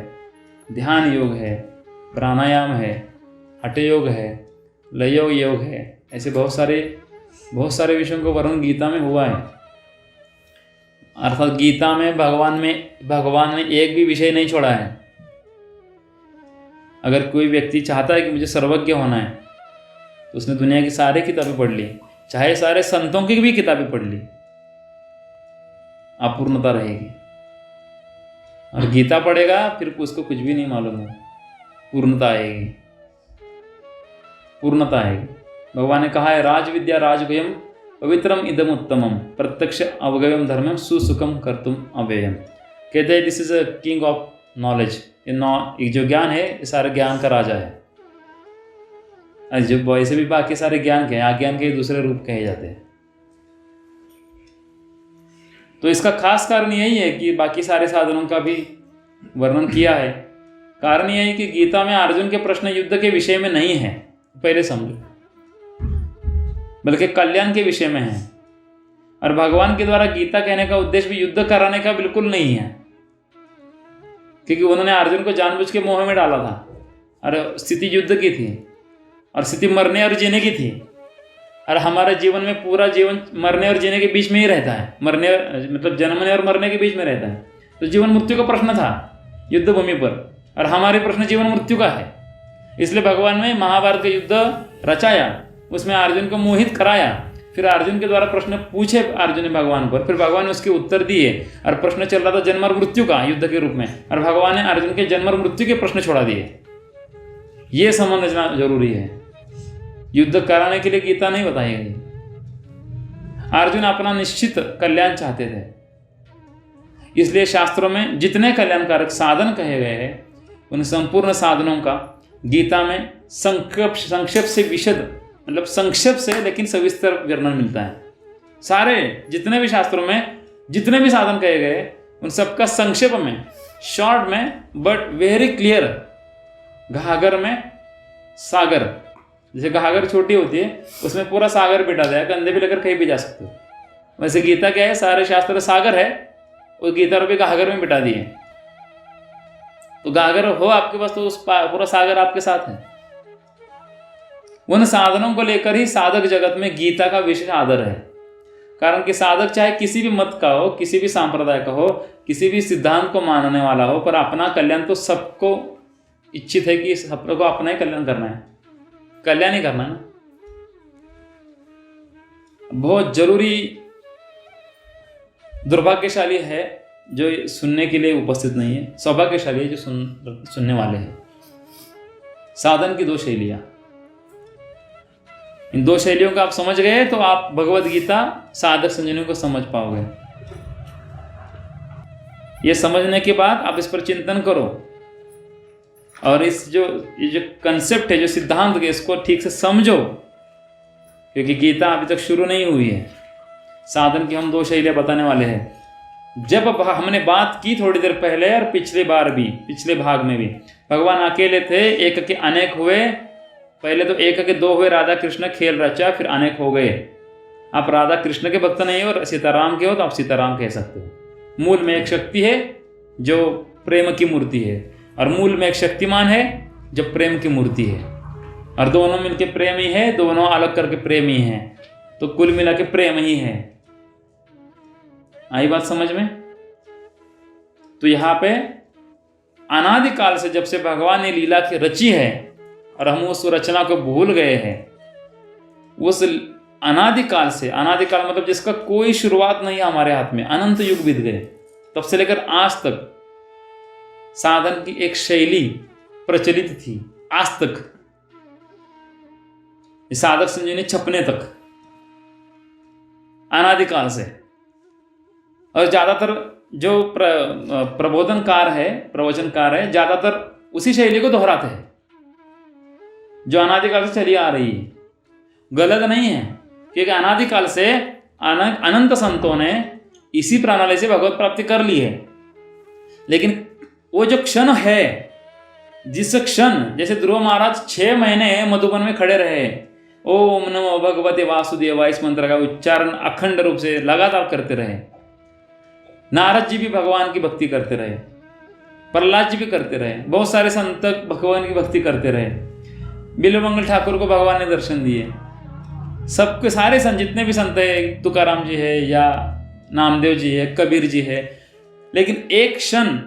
ध्यान योग है, प्राणायाम है, हठ योग है, लय योग है, ऐसे बहुत सारे बहुत सारे विषयों का वर्णन गीता में हुआ है। अर्थात गीता में भगवान ने एक भी विषय नहीं छोड़ा है। अगर कोई व्यक्ति चाहता है कि मुझे सर्वज्ञ होना है तो उसने दुनिया की सारी किताबें पढ़ ली, चाहे सारे संतों की भी किताबें पढ़ ली, अपूर्णता रहेगी। और गीता पढ़ेगा फिर उसको कुछ भी नहीं मालूम है, पूर्णता आएगी, पूर्णता आएगी। भगवान ने कहा है राज विद्या राजगुह्यम पवित्रम इदम उत्तमम प्रत्यक्ष अवगव्यम धर्मम सुसुखम कर्तुम अव्ययम। कहते हैं this is a king of knowledge. ये जो ज्ञान है ये सारे ज्ञान का राजा है। जो वैसे भी बाकी सारे ज्ञान के अज्ञान के दूसरे रूप कहे जाते हैं। तो इसका खास कारण यही है कि बाकी सारे साधनों का भी वर्णन किया है। कारण यही है कि गीता में अर्जुन के प्रश्न युद्ध के विषय में नहीं है, पहले समझो, बल्कि कल्याण के विषय में है। और भगवान के द्वारा गीता कहने का उद्देश्य भी युद्ध कराने का बिल्कुल नहीं है, क्योंकि उन्होंने अर्जुन को जानबूझ के मोह में डाला था। और स्थिति युद्ध की थी और स्थिति मरने और जीने की थी। और हमारे जीवन में पूरा जीवन मरने और जीने के बीच में ही रहता है, मरने मतलब जन्मने और मरने के बीच में रहता है। तो जीवन मृत्यु का प्रश्न था युद्ध भूमि पर, और हमारे प्रश्न जीवन मृत्यु का है। इसलिए भगवान ने महाभारत का युद्ध रचाया, उसमें अर्जुन को मोहित कराया। फिर अर्जुन के द्वारा प्रश्न पूछे अर्जुन ने भगवान पर, फिर भगवान ने उसके उत्तर दिए। और प्रश्न चल रहा था जन्म और मृत्यु का युद्ध के रूप में, और भगवान ने अर्जुन के जन्म और मृत्यु के प्रश्न छोड़ा दिए। ये समझना जरूरी है। युद्ध कराने के लिए गीता नहीं बताई गई। अर्जुन अपना निश्चित कल्याण चाहते थे, इसलिए शास्त्रों में जितने कल्याणकारक साधन कहे गए हैं उन संपूर्ण साधनों का गीता में संक्षेप से विशद, मतलब संक्षेप से लेकिन सविस्तर वर्णन मिलता है। सारे जितने भी शास्त्रों में जितने भी साधन कहे गए उन सबका संक्षेप में, शॉर्ट में, बट वेरी क्लियर। घाघर में सागर, जैसे घाघर छोटी होती है उसमें पूरा सागर बिठा दिया, कंधे भी लेकर कहीं भी जा सकते हो। वैसे गीता क्या है, सारे शास्त्र सागर है, और गीता भी घाघर में बिठा दिए। तो घाघर हो आपके पास तो उस पूरा सागर आपके साथ है। उन साधनों को लेकर ही साधक जगत में गीता का विशेष आदर है। कारण कि साधक चाहे किसी भी मत का हो, किसी भी सांप्रदाय का हो, किसी भी सिद्धांत को मानने वाला हो, पर अपना कल्याण तो सबको इच्छित है कि सबको अपना ही कल्याण करना है, कल्याण ही करना है ना। बहुत जरूरी, दुर्भाग्यशाली है जो सुनने के लिए उपस्थित नहीं है, सौभाग्यशाली है जो सुनने वाले हैं। साधन की दो शैलियां, इन दो शैलियों को आप समझ गए तो आप भगवत गीता साधक संजनियों को समझ पाओगे। ये समझने के बाद आप इस पर चिंतन करो और ये जो कंसेप्ट है, जो सिद्धांत है, इसको ठीक से समझो, क्योंकि गीता अभी तक शुरू नहीं हुई है। साधन की हम दो शैलियां बताने वाले हैं। जब हमने बात की थोड़ी देर पहले और पिछले बार भी, पिछले भाग में भी, भगवान अकेले थे, एक के अनेक हुए। पहले तो एक के दो हुए, राधा कृष्ण खेल रचा, फिर अनेक हो गए। आप राधा कृष्ण के भक्त नहीं हो और सीताराम के हो तो आप सीताराम कह सकते हो। मूल में एक शक्ति है जो प्रेम की मूर्ति है, और मूल में एक शक्तिमान है जो प्रेम की मूर्ति है, और दोनों मिलकर प्रेम ही है, दोनों अलग करके प्रेम ही है, तो कुल मिला के प्रेम ही है। आई बात समझ में? तो यहाँ पे अनादिकाल से, जब से भगवान ने लीला की रची है और हम उस रचना को भूल गए हैं, उस अनादिकाल से, अनादिकाल मतलब जिसका कोई शुरुआत नहीं है हमारे हाथ में, अनंत युग बीत गए, तब से लेकर आज तक साधन की एक शैली प्रचलित थी। आज तक साधक संजीवनी छपने तक, अनादिकाल से। और ज्यादातर जो प्रबोधनकार है, प्रवचनकार है, ज्यादातर उसी शैली को दोहराते हैं जो अनादिकाल से चली आ रही है। गलत नहीं है, क्योंकि अनादिकाल से अनंत संतों ने इसी प्रणाली से भगवत प्राप्ति कर ली है। लेकिन वो जो क्षण है, जिस क्षण, जैसे ध्रुव महाराज 6 महीने मधुबन में खड़े रहे, ओम नमो भगवते वासुदेवाय, इस मंत्र का उच्चारण अखंड रूप से लगातार करते रहे। नारद जी भी भगवान की भक्ति करते रहे, प्रहलाद जी भी करते रहे, बहुत सारे संत भगवान की भक्ति करते रहे। बिल्वमंगल ठाकुर को भगवान ने दर्शन दिए, सबके सारे संत, जितने भी संत है, तुकाराम जी है या नामदेव जी है, कबीर जी है, लेकिन एक क्षण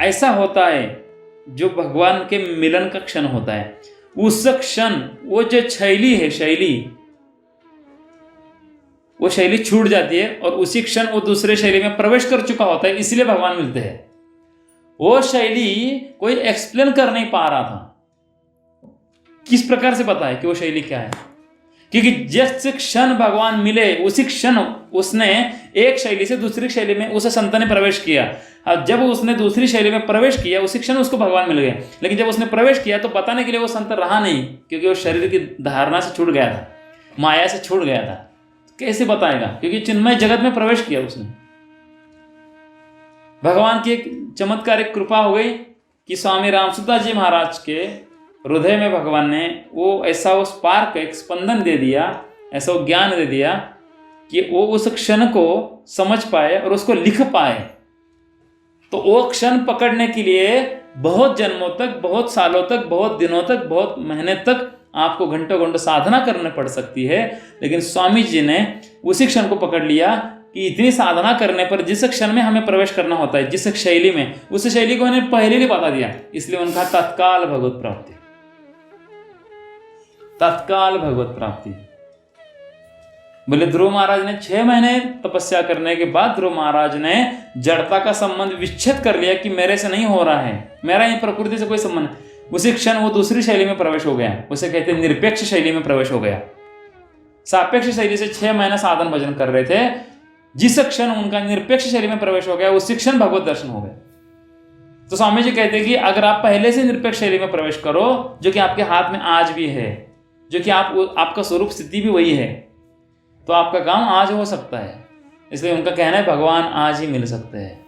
ऐसा होता है जो भगवान के मिलन का क्षण होता है। उस क्षण वो जो शैली है, वो शैली छूट जाती है और उसी क्षण वो दूसरे शैली में प्रवेश कर चुका होता है, इसलिए भगवान मिलते हैं। वो शैली कोई एक्सप्लेन कर नहीं पा रहा था, किस प्रकार से पता है कि वो शैली क्या है, क्योंकि जिस क्षण भगवान मिले उसी क्षण उसने एक शैली से दूसरी शैली में उस संत ने प्रवेश किया। अब जब उसने दूसरी शैली में प्रवेश किया उसी क्षण उसको भगवान मिल गए, लेकिन जब उसने प्रवेश किया तो बताने के लिए वो संत रहा नहीं, क्योंकि वो शरीर की धारणा से छूट गया था, माया से छूट गया था। कैसे बताएगा, क्योंकि चिन्मय जगत में प्रवेश किया उसने। भगवान की एक चमत्कारिक कृपा हो गई कि स्वामी रामसुदास जी महाराज के हृदय में भगवान ने वो ऐसा वो स्पार्क, एक स्पंदन दे दिया, ऐसा वो ज्ञान दे दिया कि वो उस क्षण को समझ पाए और उसको लिख पाए। तो वो क्षण पकड़ने के लिए बहुत जन्मों तक, बहुत सालों तक, बहुत दिनों तक, बहुत महीने तक आपको घंटों घंटों साधना करने पड़ सकती है, लेकिन स्वामी जी ने उसी क्षण को पकड़ लिया कि इतनी साधना करने पर जिस क्षण में हमें प्रवेश करना होता है, जिस शैली में, उस शैली को उन्हें पहले ही बता दिया, इसलिए उनका तत्काल भगवत प्राप्ति, तत्काल भगवत प्राप्ति। बोले ध्रुव महाराज ने 6 महीने तपस्या करने के बाद ध्रुव महाराज ने जड़ता का संबंध विच्छेद कर लिया कि मेरे से नहीं हो रहा है, मेरा ये प्रकृति से कोई संबंध। उसी क्षण वो दूसरी शैली में प्रवेश हो गया, उसे कहते हैं निरपेक्ष शैली में प्रवेश हो गया। सापेक्ष शैली से 6 महीना साधन भजन कर रहे थे, जिस क्षण उनका निरपेक्ष शैली में प्रवेश हो गया उसी क्षण भगवत दर्शन हो गया। तो स्वामी जी कहते हैं कि अगर आप पहले से निरपेक्ष शैली में प्रवेश करो, जो कि आपके हाथ में आज भी है, जो कि आपका स्वरूप स्थिति भी वही है, तो आपका काम आज हो सकता है। इसलिए उनका कहना है भगवान आज ही मिल सकते हैं।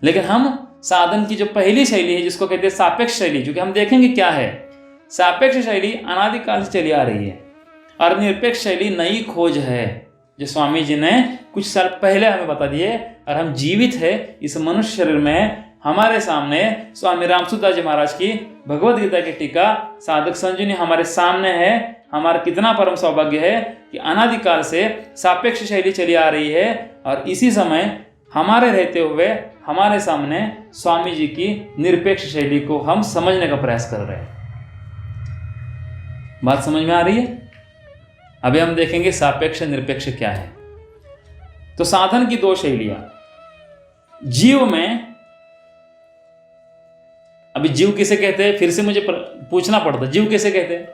लेकिन हम साधन की जो पहली शैली है, जिसको कहते हैं सापेक्ष शैली, जो कि हम देखेंगे क्या है। सापेक्ष शैली अनादिकाल से चली आ रही है और निरपेक्ष शैली नई खोज है, जो स्वामी जी ने कुछ साल पहले हमें बता दिए। और हम जीवित है इस मनुष्य शरीर में, हमारे सामने स्वामी रामसुदास जी महाराज की भगवद गीता की टीका साधक संजीवनी हमारे सामने है। हमारा कितना परम सौभाग्य है कि अनादिकाल से सापेक्ष शैली चली आ रही है और इसी समय हमारे रहते हुए हमारे सामने स्वामी जी की निरपेक्ष शैली को हम समझने का प्रयास कर रहे हैं। बात समझ में आ रही है? अभी हम देखेंगे सापेक्ष निरपेक्ष क्या है। तो साधन की 2 शैलियां जीव में। अभी जीव किसे कहते हैं, फिर से मुझे पूछना पड़ता, जीव किसे कहते हैं?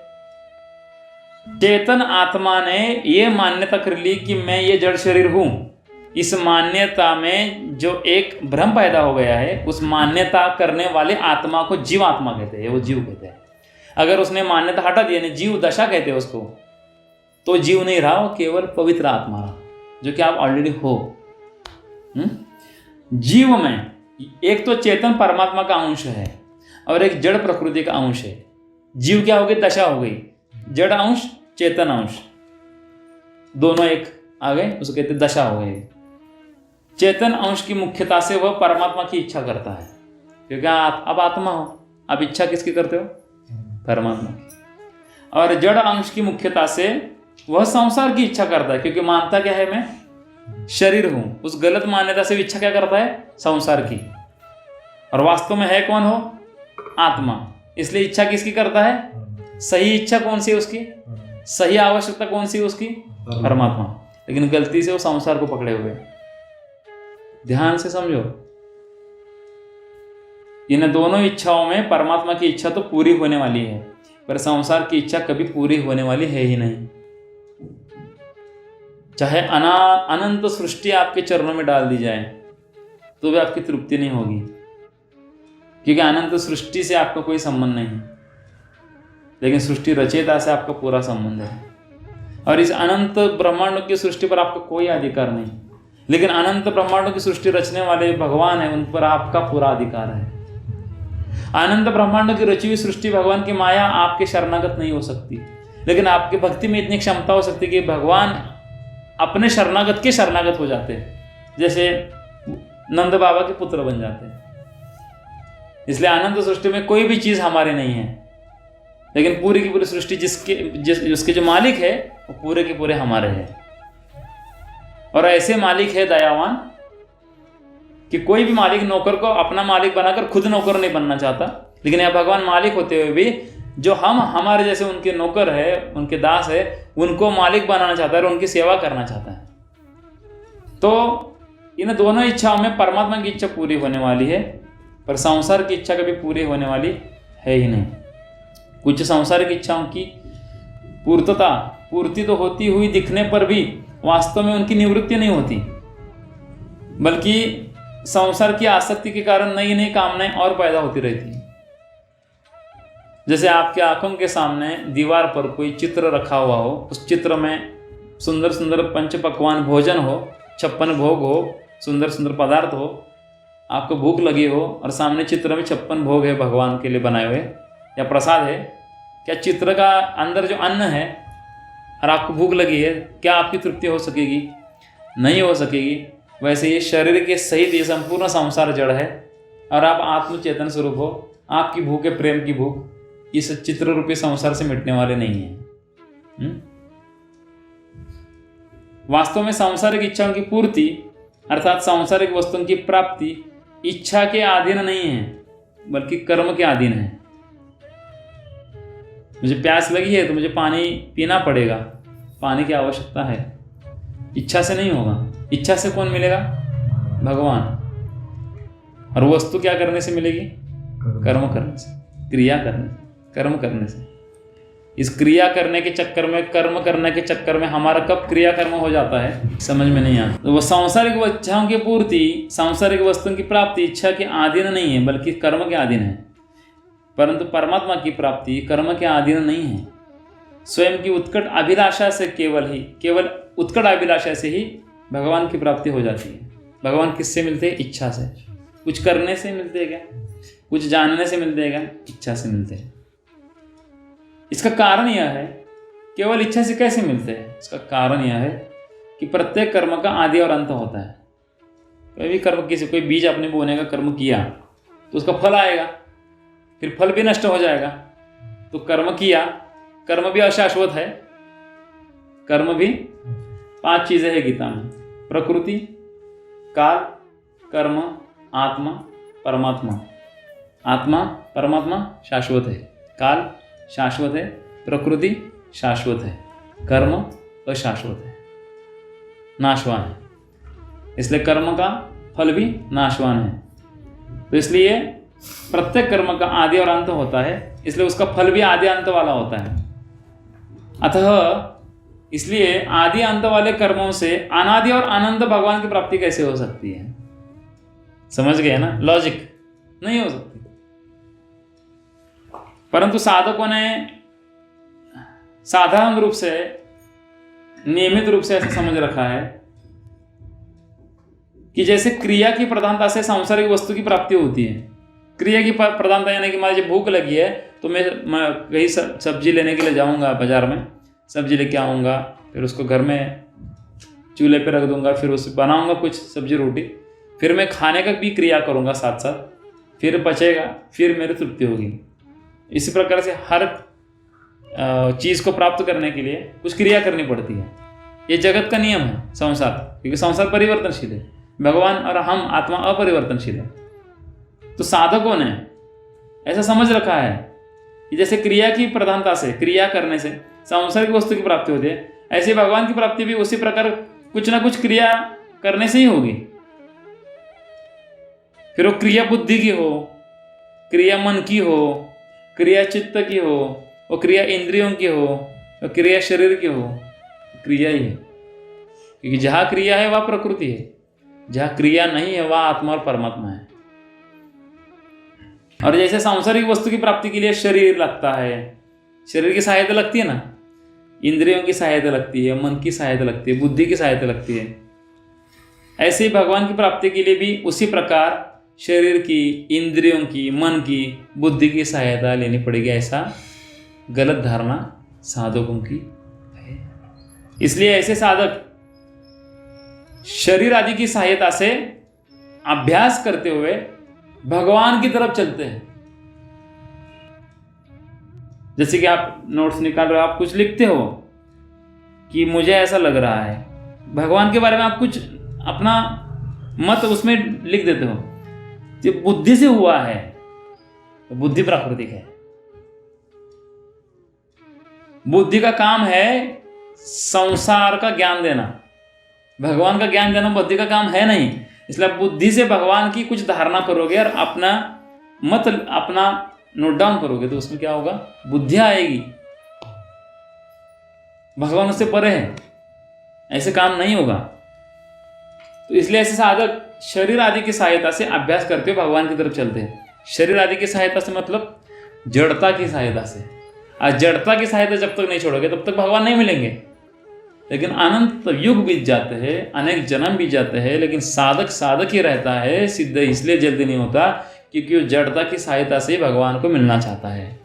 चेतन आत्मा ने यह मान्यता कर ली कि मैं ये जड़ शरीर हूं। इस मान्यता में जो एक भ्रम पैदा हो गया है, उस मान्यता करने वाले आत्मा को जीव आत्मा कहते हैं, वो जीव कहते हैं। अगर उसने मान्यता हटा दी, यानी जीव दशा कहते हैं उसको, तो जीव नहीं रहा, वो केवल पवित्र आत्मा रहा, जो कि आप ऑलरेडी हो। जीव में एक तो चेतन परमात्मा का अंश है और एक जड़ प्रकृति का अंश है। जीव क्या हो गई? दशा हो गई, जड़ अंश चेतन अंश दोनों एक आ गए, उसको कहते हैं दशा हो गई। चेतन अंश की मुख्यता से वह परमात्मा की इच्छा करता है, क्योंकि अब आत्मा हो, अब इच्छा किसकी करते हो? परमात्मा की। और जड़ अंश की मुख्यता से वह संसार की इच्छा करता है, क्योंकि मानता क्या है? मैं शरीर हूं। उस गलत मान्यता से इच्छा क्या करता है? संसार की। और वास्तव में है कौन हो? आत्मा। इसलिए इच्छा किसकी करता है? सही इच्छा कौन सी है उसकी? सही आवश्यकता कौन सी है उसकी? परमात्मा। लेकिन गलती से वो संसार को पकड़े हुए। ध्यान से समझो, इन दोनों इच्छाओं में परमात्मा की इच्छा तो पूरी होने वाली है, पर संसार की इच्छा कभी पूरी होने वाली है ही नहीं। चाहे अनंत सृष्टि आपके चरणों में डाल दी जाए तो भी आपकी तृप्ति नहीं होगी, क्योंकि अनंत सृष्टि से आपका कोई संबंध नहीं, लेकिन सृष्टि रचयिता से आपका पूरा संबंध है। और इस अनंत ब्रह्मांडों की सृष्टि पर आपका कोई अधिकार नहीं, लेकिन अनंत ब्रह्मांडों की सृष्टि रचने वाले भगवान है, उन पर आपका पूरा अधिकार है। अनंत ब्रह्मांडों की रची हुई सृष्टि भगवान की माया आपके शरणागत नहीं हो सकती, लेकिन आपकी भक्ति में इतनी क्षमता हो सकती है कि भगवान अपने शरणागत के शरणागत हो जाते हैं, जैसे नंद बाबा के पुत्र बन जाते हैं। इसलिए अनंत सृष्टि में कोई भी चीज हमारी नहीं है, लेकिन पूरी की पूरी सृष्टि जिसके जो मालिक है वो पूरे के पूरे हमारे हैं। और ऐसे मालिक है दयावान कि कोई भी मालिक नौकर को अपना मालिक बनाकर खुद नौकर नहीं बनना चाहता, लेकिन यह भगवान मालिक होते हुए भी जो हमारे जैसे उनके नौकर है, उनके दास है, उनको मालिक बनाना चाहता है और उनकी सेवा करना चाहता है। तो इन दोनों इच्छाओं में परमात्मा की इच्छा पूरी होने वाली है, पर संसार की इच्छा कभी पूरी होने वाली है ही नहीं। कुछ सांसारिक इच्छाओं की पूर्ति तो होती हुई दिखने पर भी वास्तव में उनकी निवृत्ति नहीं होती, बल्कि संसार की आसक्ति के कारण नई नई कामनाएं और पैदा होती रहती हैं। जैसे आपके आंखों के सामने दीवार पर कोई चित्र रखा हुआ हो, उस चित्र में सुंदर सुंदर पंच पकवान भोजन हो, 56 भोग हो, सुंदर सुंदर पदार्थ हो, आपको भूख लगी हो और सामने चित्र में 56 भोग है भगवान के लिए बनाए हुए या प्रसाद है। क्या चित्र का अंदर जो अन्न है और आपको भूख लगी है, क्या आपकी तृप्ति हो सकेगी? नहीं हो सकेगी। वैसे ये शरीर के सहित ये संपूर्ण संसार जड़ है और आप आत्मचेतन स्वरूप हो। आपकी भूख है प्रेम की भूख, इस चित्र रूपी संसार से मिटने वाले नहीं है। वास्तव में सांसारिक इच्छाओं की पूर्ति अर्थात सांसारिक वस्तुओं की प्राप्ति इच्छा के अधीन नहीं है, बल्कि कर्म के अधीन है। मुझे प्यास लगी है तो मुझे पानी पीना पड़ेगा, पानी की आवश्यकता है, इच्छा से नहीं होगा। इच्छा से कौन मिलेगा? भगवान। और वस्तु क्या करने से मिलेगी? कर्म करने से, क्रिया करने से, कर्म करने से। इस क्रिया करने के चक्कर में, कर्म करने के चक्कर में हमारा कब क्रिया कर्म हो जाता है समझ में नहीं आता। तो वो सांसारिक इच्छाओं की पूर्ति, सांसारिक वस्तुओं की प्राप्ति इच्छा के अधीन नहीं है, बल्कि कर्म के अधीन है। परंतु परमात्मा की प्राप्ति कर्म के अधीन नहीं है। स्वयं की उत्कट अभिलाषा से केवल उत्कट अभिलाषा से ही भगवान की प्राप्ति हो जाती है। भगवान किससे मिलते हैं? इच्छा से। कुछ करने से मिलते हैं क्या? कुछ जानने से मिलते हैं क्या? इच्छा से मिलते हैं। इसका कारण यह है, केवल इच्छा से कैसे मिलते हैं? इसका कारण यह है कि प्रत्येक कर्म का आदि और अंत होता है। कोई भी कर्म, कोई बीज आपने बोने का कर्म किया तो उसका फल आएगा, फिर फल भी नष्ट हो जाएगा। तो कर्म किया, कर्म भी अशाश्वत है। कर्म भी 5 चीजें हैं गीता में: प्रकृति, काल, कर्म, आत्मा, परमात्मा। आत्मा परमात्मा शाश्वत है, काल शाश्वत है, प्रकृति शाश्वत है, कर्म अशाश्वत है, नाशवान है। इसलिए कर्म का फल भी नाशवान है। तो इसलिए प्रत्येक कर्म का आदि और अंत होता है, इसलिए उसका फल भी आदि अंत वाला होता है। अतः इसलिए आदि अंत वाले कर्मों से अनादि और अनंत भगवान की प्राप्ति कैसे हो सकती है? समझ गए ना लॉजिक? नहीं हो सकती। परंतु साधकों ने साधारण रूप से, नियमित रूप से ऐसा समझ रखा है कि जैसे क्रिया की प्रधानता से सांसारिक वस्तु की प्राप्ति होती है। क्रिया की प्रधानता यानी कि मुझे भूख लगी है तो मैं कहीं सब्जी लेने के लिए जाऊंगा, बाजार में सब्जी लेके आऊँगा, फिर उसको घर में चूल्हे पे रख दूंगा, फिर उससे बनाऊंगा कुछ सब्जी रोटी, फिर मैं खाने का भी क्रिया करूंगा साथ साथ, फिर बचेगा, फिर मेरी तृप्ति होगी। इसी प्रकार से हर चीज़ को प्राप्त करने के लिए कुछ क्रिया करनी पड़ती है। ये जगत का नियम है संसार, क्योंकि संसार परिवर्तनशील है, भगवान और हम आत्मा अपरिवर्तनशील है। तो साधकों ने ऐसा समझ रखा है कि जैसे क्रिया की प्रधानता से, क्रिया करने से सांसारिक वस्तु की प्राप्ति होती है, ऐसे भगवान की प्राप्ति भी उसी प्रकार कुछ ना कुछ क्रिया करने से ही होगी। फिर वो क्रिया बुद्धि की हो, क्रिया मन की हो, क्रिया चित्त की हो, वो क्रिया इंद्रियों की हो, वो क्रिया शरीर की हो, क्रिया ही है। क्योंकि जहाँ क्रिया है वह प्रकृति है, जहाँ क्रिया नहीं है वह आत्मा और परमात्मा है। और जैसे सांसारिक वस्तु की प्राप्ति के लिए शरीर लगता है, शरीर की सहायता लगती है ना, इंद्रियों की सहायता लगती है, मन की सहायता लगती है, बुद्धि की सहायता लगती है, ऐसे ही भगवान की प्राप्ति के लिए भी उसी प्रकार शरीर की, इंद्रियों की, मन की, बुद्धि की सहायता लेनी पड़ेगी। ऐसा गलत धारणा साधकों की है। इसलिए ऐसे साधक शरीर आदि की सहायता से अभ्यास करते हुए भगवान की तरफ चलते हैं। जैसे कि आप नोट्स निकाल रहे हो, आप कुछ लिखते हो कि मुझे ऐसा लग रहा है, भगवान के बारे में आप कुछ अपना मत उसमें लिख देते हो, जो बुद्धि से हुआ है तो बुद्धि प्राकृतिक है। बुद्धि का काम है संसार का ज्ञान देना, भगवान का ज्ञान देना बुद्धि का काम है नहीं। इसलिए बुद्धि से भगवान की कुछ धारणा करोगे और अपना मत अपना नोट डाउन करोगे तो उसमें क्या होगा, बुद्धि आएगी। भगवान उससे परे है, ऐसे काम नहीं होगा। तो इसलिए ऐसे साधक शरीर आदि की सहायता से अभ्यास करते हुए भगवान की तरफ चलते हैं। शरीर आदि की सहायता से मतलब जड़ता की सहायता से। आज जड़ता की सहायता जब तक नहीं छोड़ोगे तब तक भगवान नहीं मिलेंगे। लेकिन अनंत युग बीत जाते हैं, अनेक जन्म बीत जाते हैं, लेकिन साधक साधक ही रहता है। सिद्ध इसलिए जल्दी नहीं होता क्योंकि वो जड़ता की सहायता से भगवान को मिलना चाहता है।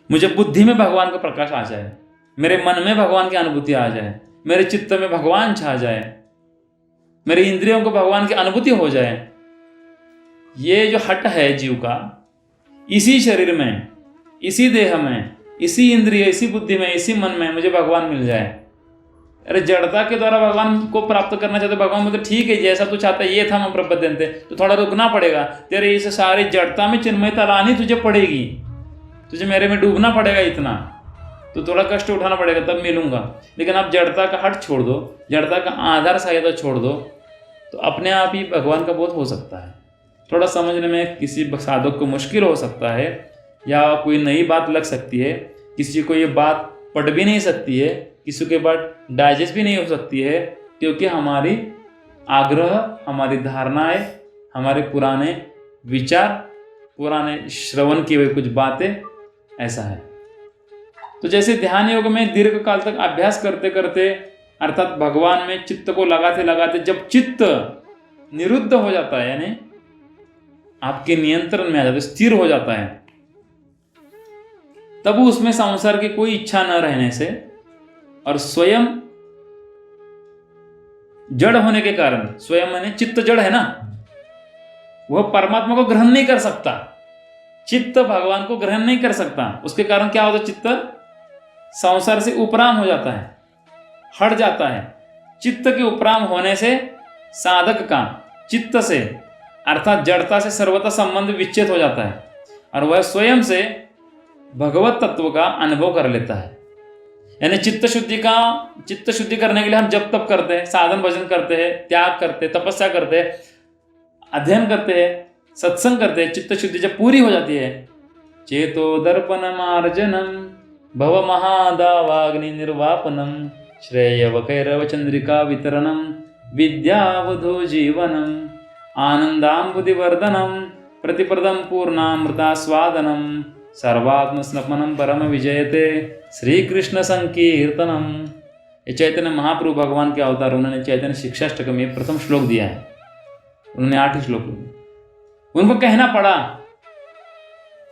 मुझे बुद्धि में भगवान का प्रकाश आ जाए, मेरे मन में भगवान की अनुभूति आ जाए, मेरे चित्त में भगवान छा जाए, मेरी इंद्रियों को भगवान की अनुभूति हो जाए। ये जो हट है जीव का, इसी शरीर में, इसी देह में, इसी इंद्रिय, इसी बुद्धि में, इसी मन में मुझे भगवान मिल जाए। अरे जड़ता के द्वारा भगवान को प्राप्त करना चाहते, भगवान बोलते ठीक है जैसा तू चाहता है ये था मैं प्रपद्यन्ते, तो थोड़ा रुकना पड़ेगा, तेरे इस सारी जड़ता में चिन्मयता लानी तुझे पड़ेगी, तुझे मेरे में डूबना पड़ेगा इतना, तो थोड़ा कष्ट उठाना पड़ेगा तब मिलूंगा। लेकिन आप जड़ता का हट छोड़ दो, जड़ता का आधार सहायता छोड़ दो, तो अपने आप ही भगवान का बोध हो सकता है। थोड़ा समझने में किसी साधक को मुश्किल हो सकता है, या कोई नई बात लग सकती है, किसी को ये बात पढ़ भी नहीं सकती है, किसी के बाद डाइजेस्ट भी नहीं हो सकती है, क्योंकि हमारी आग्रह, हमारी धारणाएं, हमारे पुराने विचार, पुराने श्रवण की हुई कुछ बातें, ऐसा है। तो जैसे ध्यान योग में दीर्घ काल तक अभ्यास करते करते, अर्थात भगवान में चित्त को लगाते लगाते जब चित्त निरुद्ध हो जाता है, यानी आपके नियंत्रण में आ जाता है, स्थिर हो जाता है, तब उसमें संसार की कोई इच्छा न रहने से और स्वयं जड़ होने के कारण, स्वयं माने चित्त जड़ है ना, वह परमात्मा को ग्रहण नहीं कर सकता, चित्त भगवान को ग्रहण नहीं कर सकता। उसके कारण क्या होता है, चित्त संसार से उपराम हो जाता है, हट जाता है। चित्त के उपराम होने से साधक का चित्त से अर्थात जड़ता से सर्वथा संबंध विच्छेद हो जाता है और वह स्वयं से भगवत तत्व का अनुभव कर लेता है। यानी चित्त शुद्धि करने के लिए हम जप तप करते हैं, साधन भजन करते हैं, त्याग करते हैं, तपस्या करते हैं, अध्ययन करते हैं, सत्संग करते हैं। चित्त शुद्धि जब पूरी हो जाती है, चेतो दर्पण मार्जनम भव महादावाग्नि निर्वापनम श्रेय वकैरव चंद्रिका वितरणम विद्यावधो जीवनम आनंदाम्बुधिवर्धनम प्रतिप्रदम पूर्णामृतास्वादनम सर्वात्म स्नपनम परम विजयते श्री कृष्ण संकीर्तनम। ये चैतन्य महाप्रभु भगवान के अवतार, उन्होंने चैतन्य शिक्षाष्टक में प्रथम श्लोक दिया है। उन्होंने 8 श्लोक दिए। उनको कहना पड़ा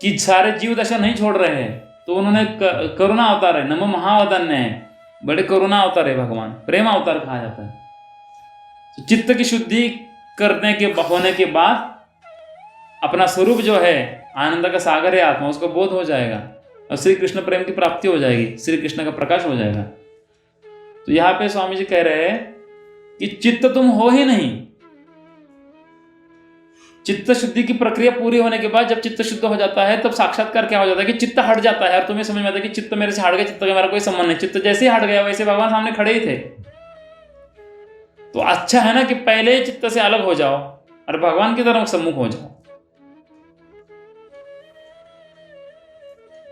कि सारे जीव दशा नहीं छोड़ रहे हैं, तो उन्होंने करुणा अवतार है, नमो महावदन्य है, बड़े करुणा अवतार है भगवान, प्रेम अवतार कहा जाता है। तो चित्त की शुद्धि करने के होने के बाद अपना स्वरूप जो है आनंद का सागर है आत्मा, उसको बोध हो जाएगा और श्री कृष्ण प्रेम की प्राप्ति हो जाएगी, श्री कृष्ण का प्रकाश हो जाएगा। तो यहाँ पे स्वामी जी कह रहे हैं कि चित्त तुम हो ही नहीं। चित्त शुद्धि की प्रक्रिया पूरी होने के बाद जब चित्त शुद्ध हो जाता है तब साक्षात्कार क्या हो जाता है कि चित्त हट जाता है और तुम्हें समझ में आता है कि चित्त मेरे से हट गया, चित्त का मेरा कोई संबंध नहीं। चित्त जैसे ही हट गया वैसे भगवान सामने खड़े ही थे। तो अच्छा है ना कि पहले ही चित्त से अलग हो जाओ और भगवान की तरफ सम्मुख हो जाओ।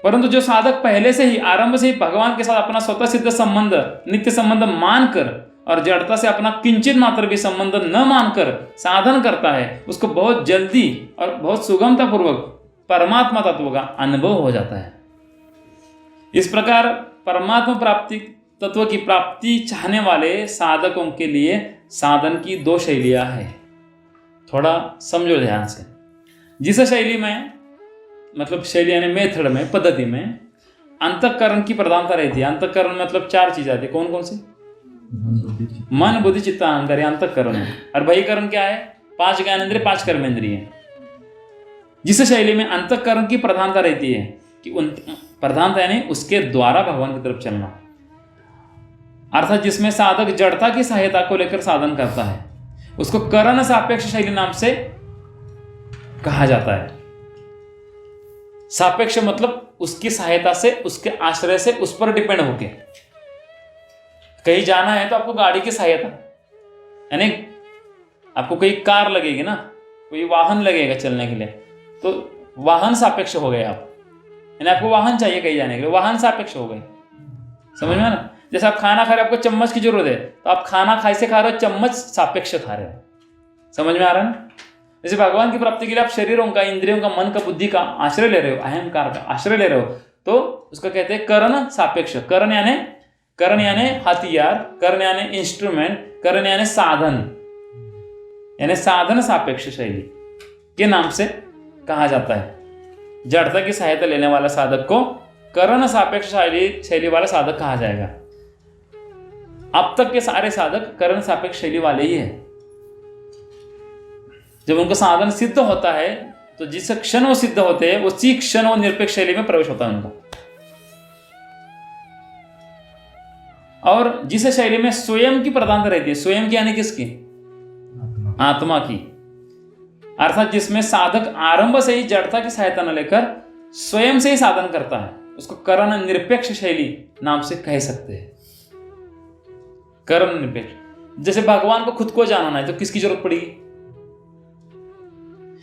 परंतु जो साधक पहले से ही आरंभ से ही भगवान के साथ अपना स्वतः सिद्ध संबंध, नित्य संबंध मानकर और जड़ता से अपना किंचित मात्र भी संबंध न मानकर साधन करता है, उसको बहुत जल्दी और बहुत सुगमता पूर्वक परमात्मा तत्व का अनुभव हो जाता है। इस प्रकार परमात्मा प्राप्ति तत्व की प्राप्ति चाहने वाले साधकों के लिए साधन की 2 शैलियां हैं। थोड़ा समझो ध्यान से। जिस शैली में मतलब शैली यानी मेथड में, पद्धति में अंतःकरण की प्रधानता रहती है। अंतःकरण मतलब 4 चीजें आती है। कौन कौन सी? मन बुद्धि चित्त अहंकार, अंतःकरण है। और बहिकरण क्या है? 5 ज्ञानेंद्रिय 5 कर्मेंद्रिय। जिस शैली में अंतःकरण की प्रधानता रहती है कि उन प्रधानता यानी उसके द्वारा भगवान की तरफ चलना, अर्थात जिसमें साधक जड़ता की सहायता को लेकर साधन करता है उसको करण सापेक्ष शैली नाम से कहा जाता है। सापेक्ष मतलब उसकी सहायता से, उसके आश्रय से, उस पर डिपेंड होके। कहीं जाना है तो आपको गाड़ी की सहायता, यानी आपको कोई कार लगेगी ना, कोई वाहन लगेगा चलने के लिए, तो वाहन सापेक्ष हो गए आप, यानी आपको वाहन चाहिए कहीं जाने के लिए, वाहन सापेक्ष हो गए। समझ में ना? जैसे आप खाना खा रहे हो, आपको चम्मच की जरूरत है, तो आप खाना कैसे खा रहे हो? चम्मच सापेक्ष खा रहे हो। समझ में आ रहा है ना? जैसे भगवान की प्राप्ति के लिए आप शरीरों का, इंद्रियों का, मन का, बुद्धि का आश्रय ले रहे हो, अहंकार का आश्रय ले रहे हो, तो उसका कहते हैं करण सापेक्ष। करण यानी हथियार, करण यानी इंस्ट्रूमेंट, करण यानी साधन, यानी साधन सापेक्ष शैली के नाम से कहा जाता है। जड़ता की सहायता लेने वाला साधक को करण सापेक्ष शैली वाला साधक कहा जाएगा। अब तक के सारे साधक करण सापेक्ष शैली वाले ही है। जब उनका साधन सिद्ध होता है तो जिस क्षण वो सिद्ध होते हैं उसी क्षण वो निरपेक्ष शैली में प्रवेश होता है उनका। और जिस शैली में स्वयं की प्रधानता रहती है, स्वयं की यानी किसकी? आत्मा की। अर्थात जिसमें साधक आरंभ से ही जड़ता की सहायता न लेकर स्वयं से ही साधन करता है, उसको करण निरपेक्ष शैली नाम से कह सकते हैं। करण निरपेक्ष। जैसे भगवान को खुद को जानना है तो किसकी जरूरत पड़ेगी?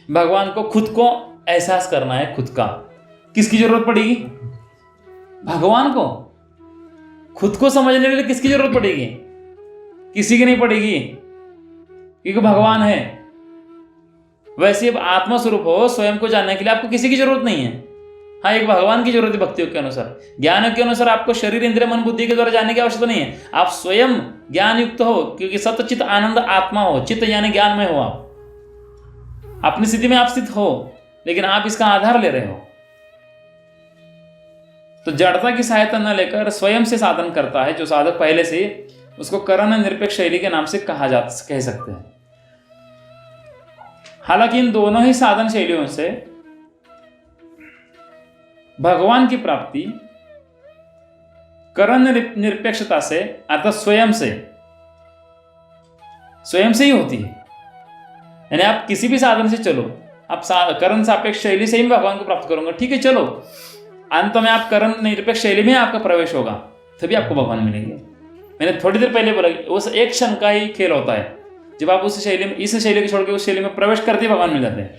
भगवान को खुद को एहसास करना है, खुद का, किसकी जरूरत पड़ेगी? भगवान को खुद को समझने के लिए किसकी जरूरत पड़ेगी? किसी की नहीं पड़ेगी, क्योंकि भगवान है। वैसे अब आत्मा स्वरूप हो, स्वयं को जानने के लिए आपको किसी की जरूरत नहीं है। हाँ, एक भगवान की जरूरत है भक्तियों के अनुसार। ज्ञान के अनुसार आपको शरीर, इंद्रिय, मन, बुद्धि के द्वारा जानने की आवश्यकता नहीं है। आप स्वयं ज्ञान युक्त हो, क्योंकि सत चित आनंद आत्मा हो, चित्त यानी ज्ञान में हो। आप अपनी स्थिति में आप स्थित हो, लेकिन आप इसका आधार ले रहे हो। तो जड़ता की सहायता न लेकर स्वयं से साधन करता है जो साधक पहले से, उसको करण निरपेक्ष शैली के नाम से कह सकते हैं। हालांकि इन दोनों ही साधन शैलियों से भगवान की प्राप्ति करण निरपेक्षता से, अर्थात स्वयं से ही होती है। यानी आप किसी भी साधन से चलो, आप करण सापेक्ष शैली से ही भगवान को प्राप्त करूंगा, ठीक है, चलो, अंत में आप करण निरपेक्ष शैली में आपका प्रवेश होगा, तभी आपको भगवान मिलेंगे। मैंने थोड़ी देर पहले बोला, उस एक क्षण का ही खेल होता है। जब आप उस शैली में, इस शैली को छोड़ के उस शैली में प्रवेश करते ही भगवान मिल जाते हैं।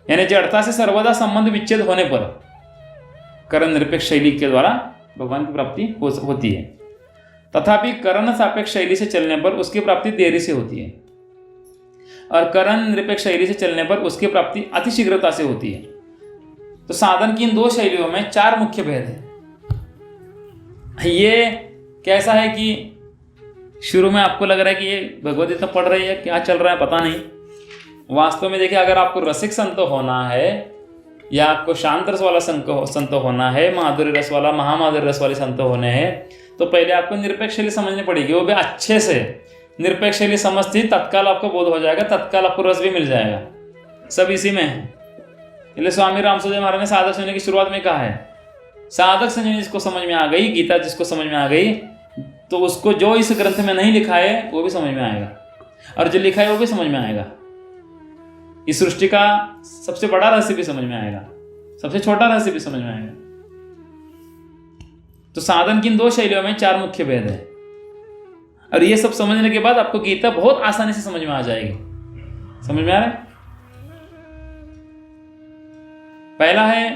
यानी जड़ता से सर्वदा संबंध विच्छेद होने पर करण निरपेक्ष शैली के द्वारा भगवान की प्राप्ति होती है। तथापि करण सापेक्ष शैली से चलने पर उसकी प्राप्ति देरी से होती है, और करण निरपेक्ष शैली से चलने पर उसकी प्राप्ति अतिशीघ्रता से होती है। तो साधन की इन दो शैलियों में 4 मुख्य भेद हैं। ये कैसा है कि शुरू में आपको लग रहा है कि ये भगवद गीता पढ़ रही है, क्या चल रहा है पता नहीं। वास्तव में देखिए, अगर आपको रसिक संत होना है या आपको शांत रस वाला संत होना है, माधुर्य रस वाला, महामाधुर्य रस वाले संत होने हैं, तो पहले आपको निरपेक्ष शैली समझनी पड़ेगी। वो भी अच्छे से निरपेक्ष शैली समझती, तत्काल आपको बोध हो जाएगा, तत्काल आपको रस भी मिल जाएगा। सब इसी में है। इसलिए स्वामी रामसूदेव महाराज ने साधक संजनी की शुरुआत में कहा है, साधक संजनी जिसको समझ में आ गई, गीता जिसको समझ में आ गई, तो उसको जो इस ग्रंथ में नहीं लिखा है वो भी समझ में आएगा, और जो लिखा है वो भी समझ में आएगा। इस सृष्टि का सबसे बड़ा रहस्य भी समझ में आएगा, सबसे छोटा रहस्य भी समझ में आएगा। तो साधन की इन 2 शैलियों में 4 मुख्य भेद है, और ये सब समझने के बाद आपको गीता बहुत आसानी से समझ में आ जाएगी। समझ में आ रहा है? पहला है,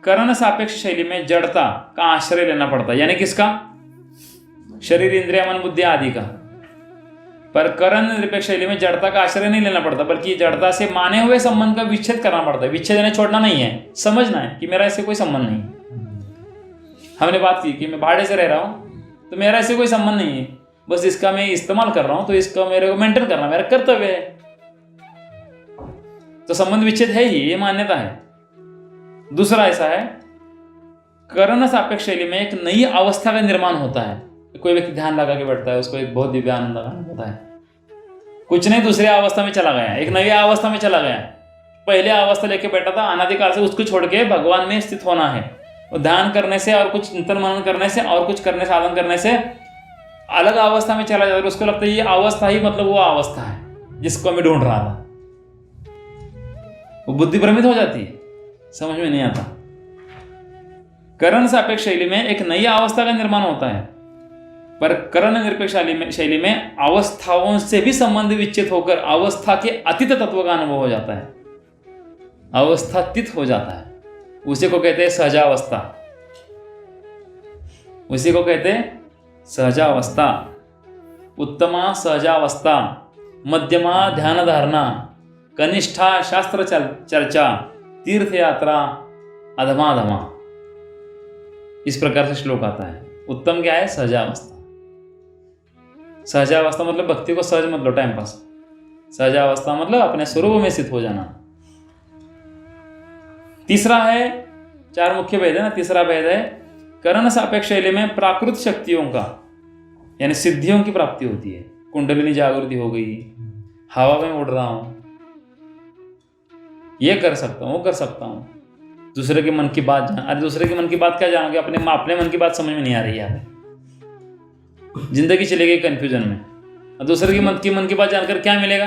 करण सापेक्ष शैली में जड़ता का आश्रय लेना पड़ता है, यानी किसका? शरीर, इंद्रिय, मन, बुद्धि आदि का। पर करण निरपेक्ष शैली में जड़ता का आश्रय नहीं लेना पड़ता, बल्कि जड़ता से माने हुए संबंध का विच्छेद करना पड़ता है। विच्छेद यानी छोड़ना नहीं है, समझना है कि मेरा इससे कोई संबंध नहीं है। हमने बात की कि मैं भाड़े से रह रहा हूं तो मेरा इससे कोई संबंध नहीं है, बस इसका मैं इस्तेमाल कर रहा हूं, तो इसका मेरे को मेंटेन करना मेरा कर्तव्य है। तो संबंध विच्छेद है ही, ये मान्यता है। दूसरा ऐसा है, करण सापेक्ष शैली में एक नई अवस्था का निर्माण होता है। कोई व्यक्ति ध्यान लगा के बैठता है, उसको एक बहुत दिव्य आनंद होता है, कुछ नहीं दूसरी अवस्था में चला गया, एक नई अवस्था में चला गया, पहले अवस्था लेके बैठा था अनादिकाल से, उसको छोड़ के भगवान में स्थित होना है। और ध्यान करने से और कुछ चिंतन मनन करने से और कुछ करने साधन करने से अलग अवस्था में चला जाता है। उसको लगता है ये अवस्था ही मतलब वो अवस्था है जिसको मैं ढूंढ रहा था। वो बुद्धि भ्रमित हो जाती है, समझ में नहीं आता। करण सापेक्ष शैली में एक नई अवस्था का निर्माण होता है, पर करण निरपेक्ष शैली में अवस्थाओं से भी संबंध विच्छेद होकर अवस्था के अतीत तत्व का अनुभव हो जाता है। अवस्थातीत हो जाता है, उसी को कहते हैं सहजावस्था। उसी को कहते हैं सहजावस्था। उत्तमा सहजावस्था, मध्यमा ध्यान धारणा, कनिष्ठा शास्त्र चर्चा, तीर्थ यात्रा, अधमा। इस प्रकार से श्लोक आता है। उत्तम क्या है? सहजावस्था। सहजावस्था मतलब भक्ति को सहज मतलब टाइम पास। सहजावस्था मतलब अपने स्वरूप में स्थित हो जाना। तीसरा है, 4 मुख्य भेद है ना, तीसरा भेद है करण सापेक्ष शैली में प्राकृत शक्तियों का यानी सिद्धियों की प्राप्ति होती है। कुंडलिनी जागृति हो गई, हवा में उड़ रहा हूं, ये कर सकता हूं, वो कर सकता हूं, दूसरे के मन की बात जान। अरे दूसरे के मन की बात क्या जानोगे? अपने मन की बात समझ में नहीं आ रही है। जिंदगी चली गई कंफ्यूजन में। और दूसरे की मन की बात जानकर क्या मिलेगा?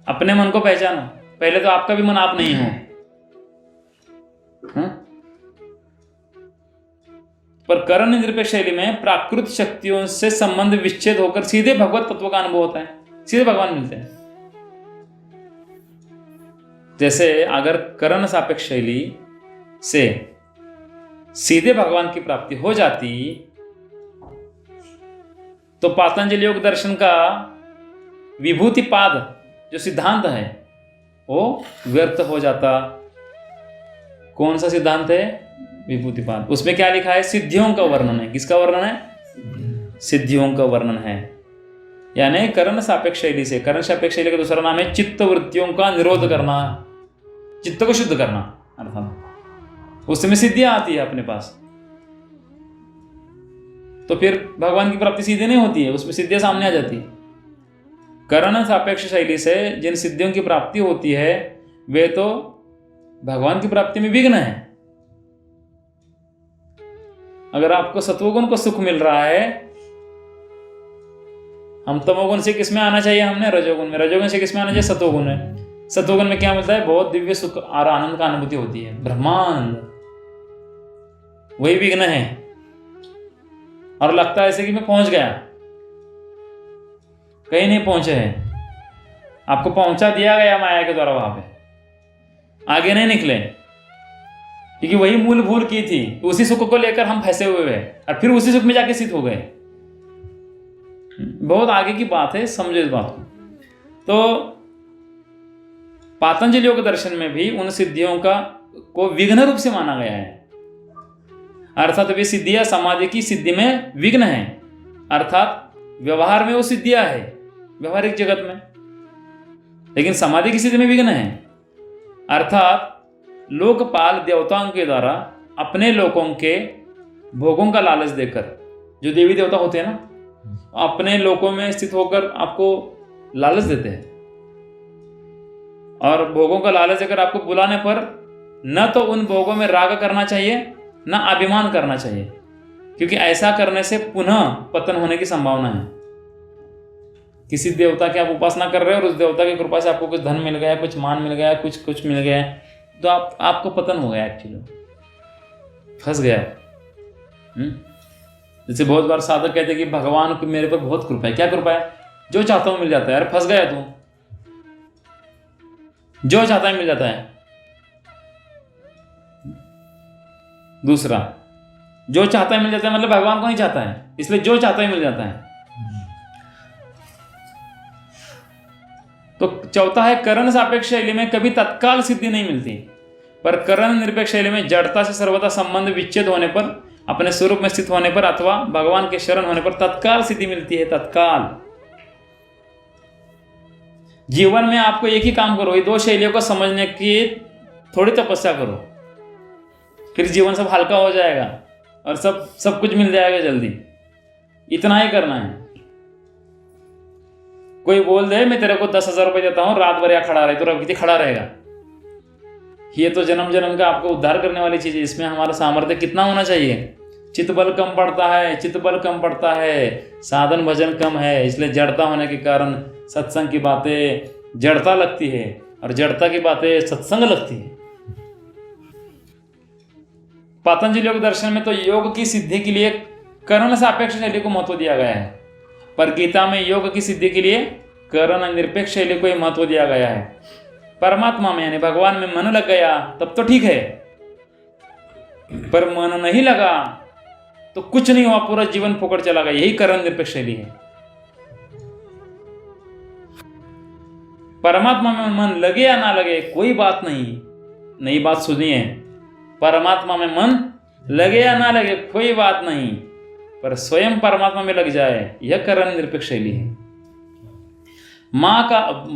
अपने मन को पहचानो। पहले तो आपका भी मन आप नहीं हो। पर करण निरपेक्ष शैली में प्राकृत शक्तियों से संबंध विच्छेद होकर सीधे भगवत तत्व का अनुभव होता है, सीधे भगवान मिलते हैं। जैसे अगर करण सापेक्ष शैली से सीधे भगवान की प्राप्ति हो जाती तो पातंजलि योग दर्शन का विभूतिपाद जो सिद्धांत है वो व्यर्थ हो जाता। कौन सा सिद्धांत है? विभूतिपाद। उसमें क्या लिखा है? सिद्धियों का वर्णन है। किसका वर्णन है? सिद्धियों का वर्णन है। यानी करण सापेक्ष शैली से, करण सापेक्ष शैली का दूसरा नाम है चित्त वृत्तियों का निरोध करना, चित्त को शुद्ध करना। अर्थात उसमें सिद्धियां आती है अपने पास, तो फिर भगवान की प्राप्ति सीधे नहीं होती है, उसमें सिद्धियां सामने आ जाती है। करण सापेक्ष शैली से जिन सिद्धियों की प्राप्ति होती है वे तो भगवान की प्राप्ति में विघ्न है। अगर आपको सत्वगुण को सुख मिल रहा है, हम तमोगुण से किसमें आना चाहिए? हमने रजोगुण में। रजोगुण से किसमें आना चाहिए? सत्वगुण में। सत्वगुण में क्या मिलता है? बहुत दिव्य सुख और आनंद का अनुभूति होती है, ब्रह्मानंद। वही विघ्न है और लगता है ऐसे कि मैं पहुंच गया, कहीं नहीं पहुंचे हैं। आपको पहुंचा दिया गया माया के द्वारा, वहां पे आगे नहीं निकले, क्योंकि वही मूल भूल की थी। उसी सुख को लेकर हम फंसे हुए हैं और फिर उसी सुख में जाके स्थित हो गए। बहुत आगे की बात है, समझो इस बात को। तो पातंजलि योग दर्शन में भी उन सिद्धियों को विघ्न रूप से माना गया है। अर्थात वे सिद्धियां समाधि की सिद्धि में विघ्न है, अर्थात व्यवहार में वो सिद्धियां है व्यवहारिक जगत में, लेकिन समाधि की सिद्धि में विघ्न है। अर्थात लोकपाल देवताओं के द्वारा अपने लोगों के भोगों का लालच देकर, जो देवी देवता होते हैं ना, अपने लोकों में स्थित होकर आपको लालच देते हैं, और भोगों का लालच देकर आपको बुलाने पर न तो उन भोगों में राग करना चाहिए न अभिमान करना चाहिए, क्योंकि ऐसा करने से पुनः पतन होने की संभावना है। किसी देवता की आप उपासना कर रहे हो और उस देवता की कृपा से आपको कुछ धन मिल गया, कुछ मान मिल गया, कुछ मिल गया, तो आपको पतन हो गया, एक्चुअली फंस गया। जैसे बहुत बार साधक कहते हैं कि भगवान को मेरे पर बहुत कृपा है। क्या कृपा है? जो चाहता हूं मिल जाता है। अरे फंस गया तू, जो चाहता है मिल जाता है। दूसरा, जो चाहता है मिल जाता है मतलब भगवान को नहीं चाहता है, इसलिए जो चाहता है मिल जाता है। तो चौथा है करण सापेक्ष शैली में कभी तत्काल सिद्धि नहीं मिलती, पर करण निरपेक्ष शैली में जड़ता से सर्वथा संबंध विच्छेद होने पर, अपने स्वरूप में स्थित होने पर अथवा भगवान के शरण होने पर तत्काल सिद्धि मिलती है। तत्काल। जीवन में आपको एक ही काम करो, ये 2 शैलियों को समझने की थोड़ी तपस्या करो, फिर जीवन सब हल्का हो जाएगा और सब कुछ मिल जाएगा जल्दी। इतना ही करना है। कोई बोल दे मैं तेरे को 10,000 रुपए देता हूं, रात भर यहाँ खड़ा रहे, तो रब कितनी खड़ा रहेगा? ये तो जन्म जन्म का आपको उद्धार करने वाली चीज़ है। इसमें हमारा सामर्थ्य कितना होना चाहिए? चित्तबल कम पड़ता है, चित्तबल कम पड़ता है, साधन भजन कम है, इसलिए जड़ता होने के कारण सत्संग की बातें जड़ता लगती है और जड़ता की बातें सत्संग लगती है। पतंजलि योग दर्शन में तो योग की सिद्धि के लिए करण सापेक्ष शैली को महत्व दिया गया है, पर गीता में योग की सिद्धि के लिए करण निरपेक्ष शैली को ही महत्व दिया गया है। परमात्मा में यानी भगवान में मन लग गया तब तो ठीक है, पर मन नहीं लगा तो कुछ नहीं हुआ, पूरा जीवन फोकट चला गया। यही करण निरपेक्ष शैली है। परमात्मा में मन लगे या ना लगे कोई बात नहीं, नई बात सुनिए। परमात्मा में मन लगे या ना लगे कोई बात नहीं, पर स्वयं परमात्मा में लग जाए, यह करण निरपेक्ष शैली है।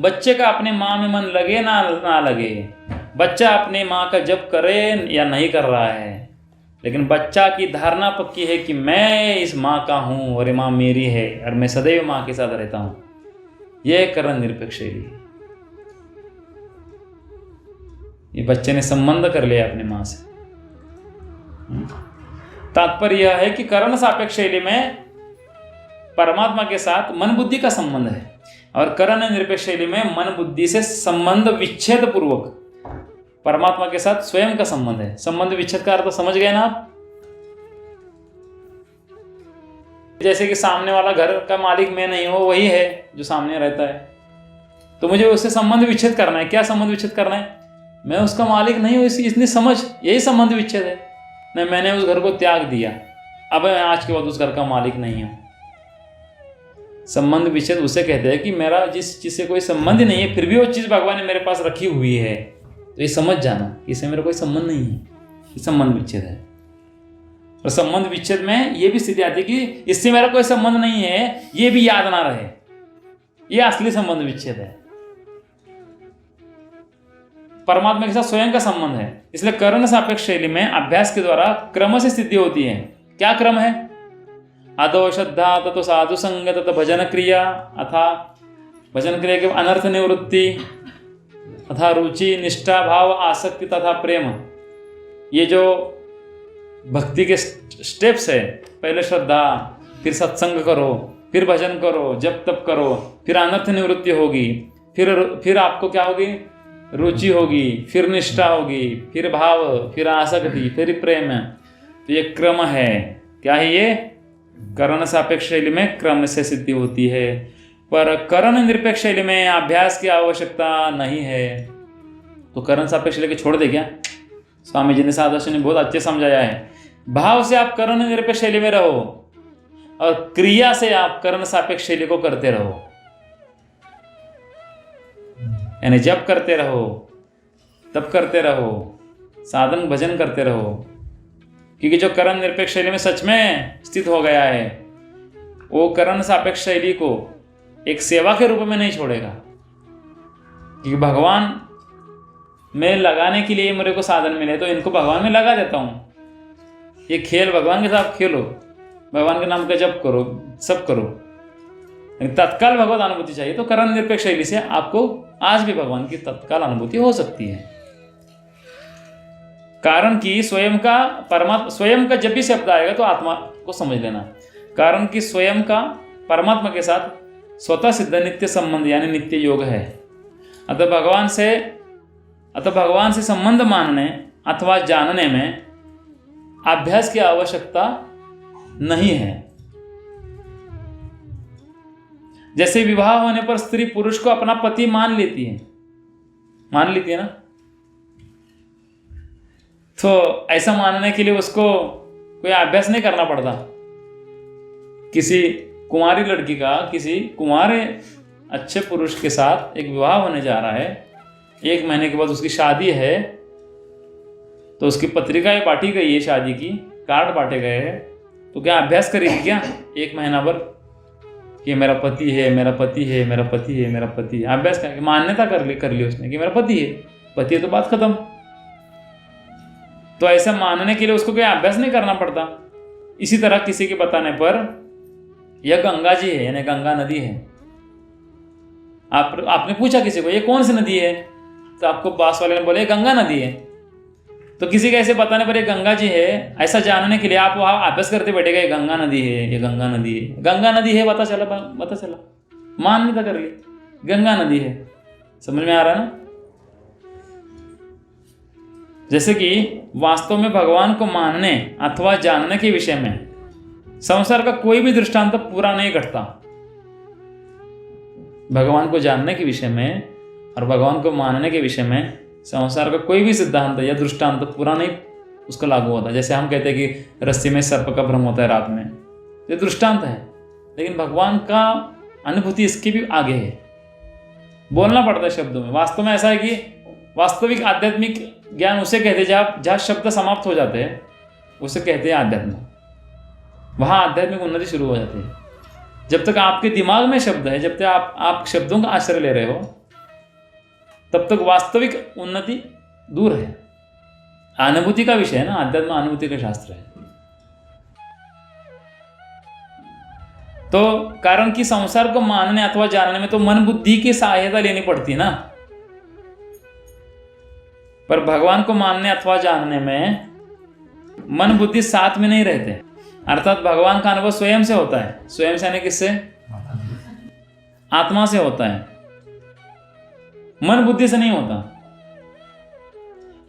बच्चे का अपने माँ में मन लगे ना लगे, बच्चा अपने माँ का जप करे या नहीं कर रहा है, लेकिन बच्चा की धारणा पक्की है कि मैं इस माँ का हूँ और ये माँ मेरी है और मैं सदैव माँ के साथ रहता हूँ, यह करण निरपेक्ष शैली है। ये बच्चे ने संबंध कर लिया अपने माँ से। तात्पर्य यह है कि करण सापेक्ष शैली में परमात्मा के साथ मन बुद्धि का संबंध है, और करण निरपेक्ष शैली में मन बुद्धि से संबंध विच्छेद पूर्वक परमात्मा के साथ स्वयं का संबंध है। संबंध विच्छेद का अर्थ समझ गए ना आप? जैसे कि सामने वाला घर का मालिक मैं नहीं हूं, वही है जो सामने रहता है, तो मुझे उससे संबंध विच्छेद करना है। क्या संबंध विच्छेद करना है? मैं उसका मालिक नहीं हूं, इसने समझ, यही संबंध विच्छेद है। नहीं, मैंने उस घर को त्याग दिया, अब मैं आज के बाद उस घर का मालिक नहीं हूं। संबंध विच्छेद उसे कहते हैं कि मेरा जिस चीज से कोई संबंध नहीं है, फिर भी वो चीज भगवान ने मेरे पास रखी हुई है, तो ये समझ जाना इससे मेरा कोई संबंध नहीं है, ये संबंध विच्छेद है। और संबंध विच्छेद में ये भी स्थिति आती है कि इससे मेरा कोई संबंध नहीं है, ये भी याद ना रहे, ये असली संबंध विच्छेद है। परमात्मा के साथ स्वयं का संबंध है। इसलिए करण सापेक्ष शैली में अभ्यास के द्वारा क्रम से सिद्धि होती है। क्या क्रम है? अतो श्रद्धा, ततो साधु संग, ततो भजन क्रिया, अथा भजन क्रिया के अनर्थ निवृत्ति, अथा रुचि, निष्ठा, भाव, आसक्ति तथा प्रेम। ये जो भक्ति के स्टेप्स है, पहले श्रद्धा, फिर सत्संग करो, फिर भजन करो, जप तप करो, फिर अनर्थ निवृत्ति होगी, फिर आपको क्या होगी? रुचि होगी, फिर निष्ठा होगी, फिर भाव, फिर आसक्ति, फिर प्रेम। तो ये क्रम है। क्या है ये? करण सापेक्ष शैली में क्रम से सिद्धि होती है, पर करण निरपेक्ष शैली में अभ्यास की आवश्यकता नहीं है। तो करण सापेक्ष शैली को छोड़ दे क्या? स्वामी जी ने साधु ने बहुत अच्छे समझाया है। भाव से आप करण निरपेक्ष शैली में रहो और क्रिया से आप करण सापेक्ष शैली को करते रहो, यानी जप करते रहो, तप करते रहो, साधन भजन करते रहो। क्योंकि जो करण निरपेक्ष शैली में सच में स्थित हो गया है, वो करण सापेक्ष शैली को एक सेवा के रूप में नहीं छोड़ेगा। क्योंकि भगवान में लगाने के लिए मेरे को साधन मिले तो इनको भगवान में लगा देता हूँ। ये खेल भगवान के साथ खेलो, भगवान के नाम का जप करो, सब करो, तत्काल भगवत अनुभूति चाहिए। तो करण निरपेक्ष शैली से आपको आज भी भगवान की तत्काल अनुभूति हो सकती है। कारण कि स्वयं का जब भी शब्द आएगा तो आत्मा को समझ लेना। कारण कि स्वयं का परमात्मा के साथ स्वतः सिद्ध नित्य संबंध यानी नित्य योग है। अतः भगवान से संबंध मानने अथवा जानने में अभ्यास की आवश्यकता नहीं है। जैसे विवाह होने पर स्त्री पुरुष को अपना पति मान लेती है ना, तो ऐसा मानने के लिए उसको कोई अभ्यास नहीं करना पड़ता। किसी कुंवारी लड़की का किसी कुंवारे अच्छे पुरुष के साथ एक विवाह होने जा रहा है, 1 महीने के बाद उसकी शादी है, तो उसकी पत्रिकाएं बांटी गई है, शादी की कार्ड बांटे गए हैं, तो क्या अभ्यास करेगी क्या 1 महीना भर कि मेरा पति है, मेरा पति है, मेरा पति है, मेरा पति है? अभ्यास करके मान्यता कर ली उसने कि मेरा पति है तो बात खत्म। तो ऐसा मानने के लिए उसको कोई अभ्यास नहीं करना पड़ता। इसी तरह किसी के बताने पर यह गंगा जी है यानी गंगा नदी है, आपने पूछा किसी को ये कौन सी नदी है, तो आपको पास वाले ने बोले गंगा नदी है। तो किसी का ऐसे बताने पर ये गंगा जी है ऐसा जानने के लिए आप वहाँ अभ्यास करते बैठेगा, ये गंगा नदी है, ये गंगा नदी है, गंगा नदी है, पता चला, मान्यता कर ली गंगा नदी है। समझ में आ रहा है ना? जैसे कि वास्तव में भगवान को मानने अथवा जानने के विषय में संसार का कोई भी दृष्टांत पूरा नहीं घटता। भगवान को जानने के विषय में और भगवान को मानने के विषय में संसार का कोई भी सिद्धांत या दृष्टांत पूरा नहीं उसको लागू होता। जैसे हम कहते हैं कि रस्सी में सर्प का भ्रम होता है रात में, ये दृष्टांत है, लेकिन भगवान का अनुभूति इसके भी आगे है। बोलना पड़ता है शब्दों में। वास्तव में ऐसा है कि वास्तविक आध्यात्मिक ज्ञान उसे कहते हैं जहाँ शब्द समाप्त हो जाते हैं, उसे कहते हैं आध्यात्म। वहाँ आध्यात्मिक उन्नति शुरू हो जाती है। जब तक आपके दिमाग में शब्द है, जब तक आप शब्दों का आश्रय ले रहे हो, तब तक वास्तविक उन्नति दूर है। अनुभूति का विषय है ना, आध्यात्म अनुभूति का शास्त्र है। तो कारण कि संसार को मानने अथवा जानने में तो मन बुद्धि की सहायता लेनी पड़ती है ना, पर भगवान को मानने अथवा जानने में मन बुद्धि साथ में नहीं रहते। अर्थात भगवान का अनुभव स्वयं से होता है। स्वयं से यानी किससे? आत्मा से होता है, मन बुद्धि से नहीं होता।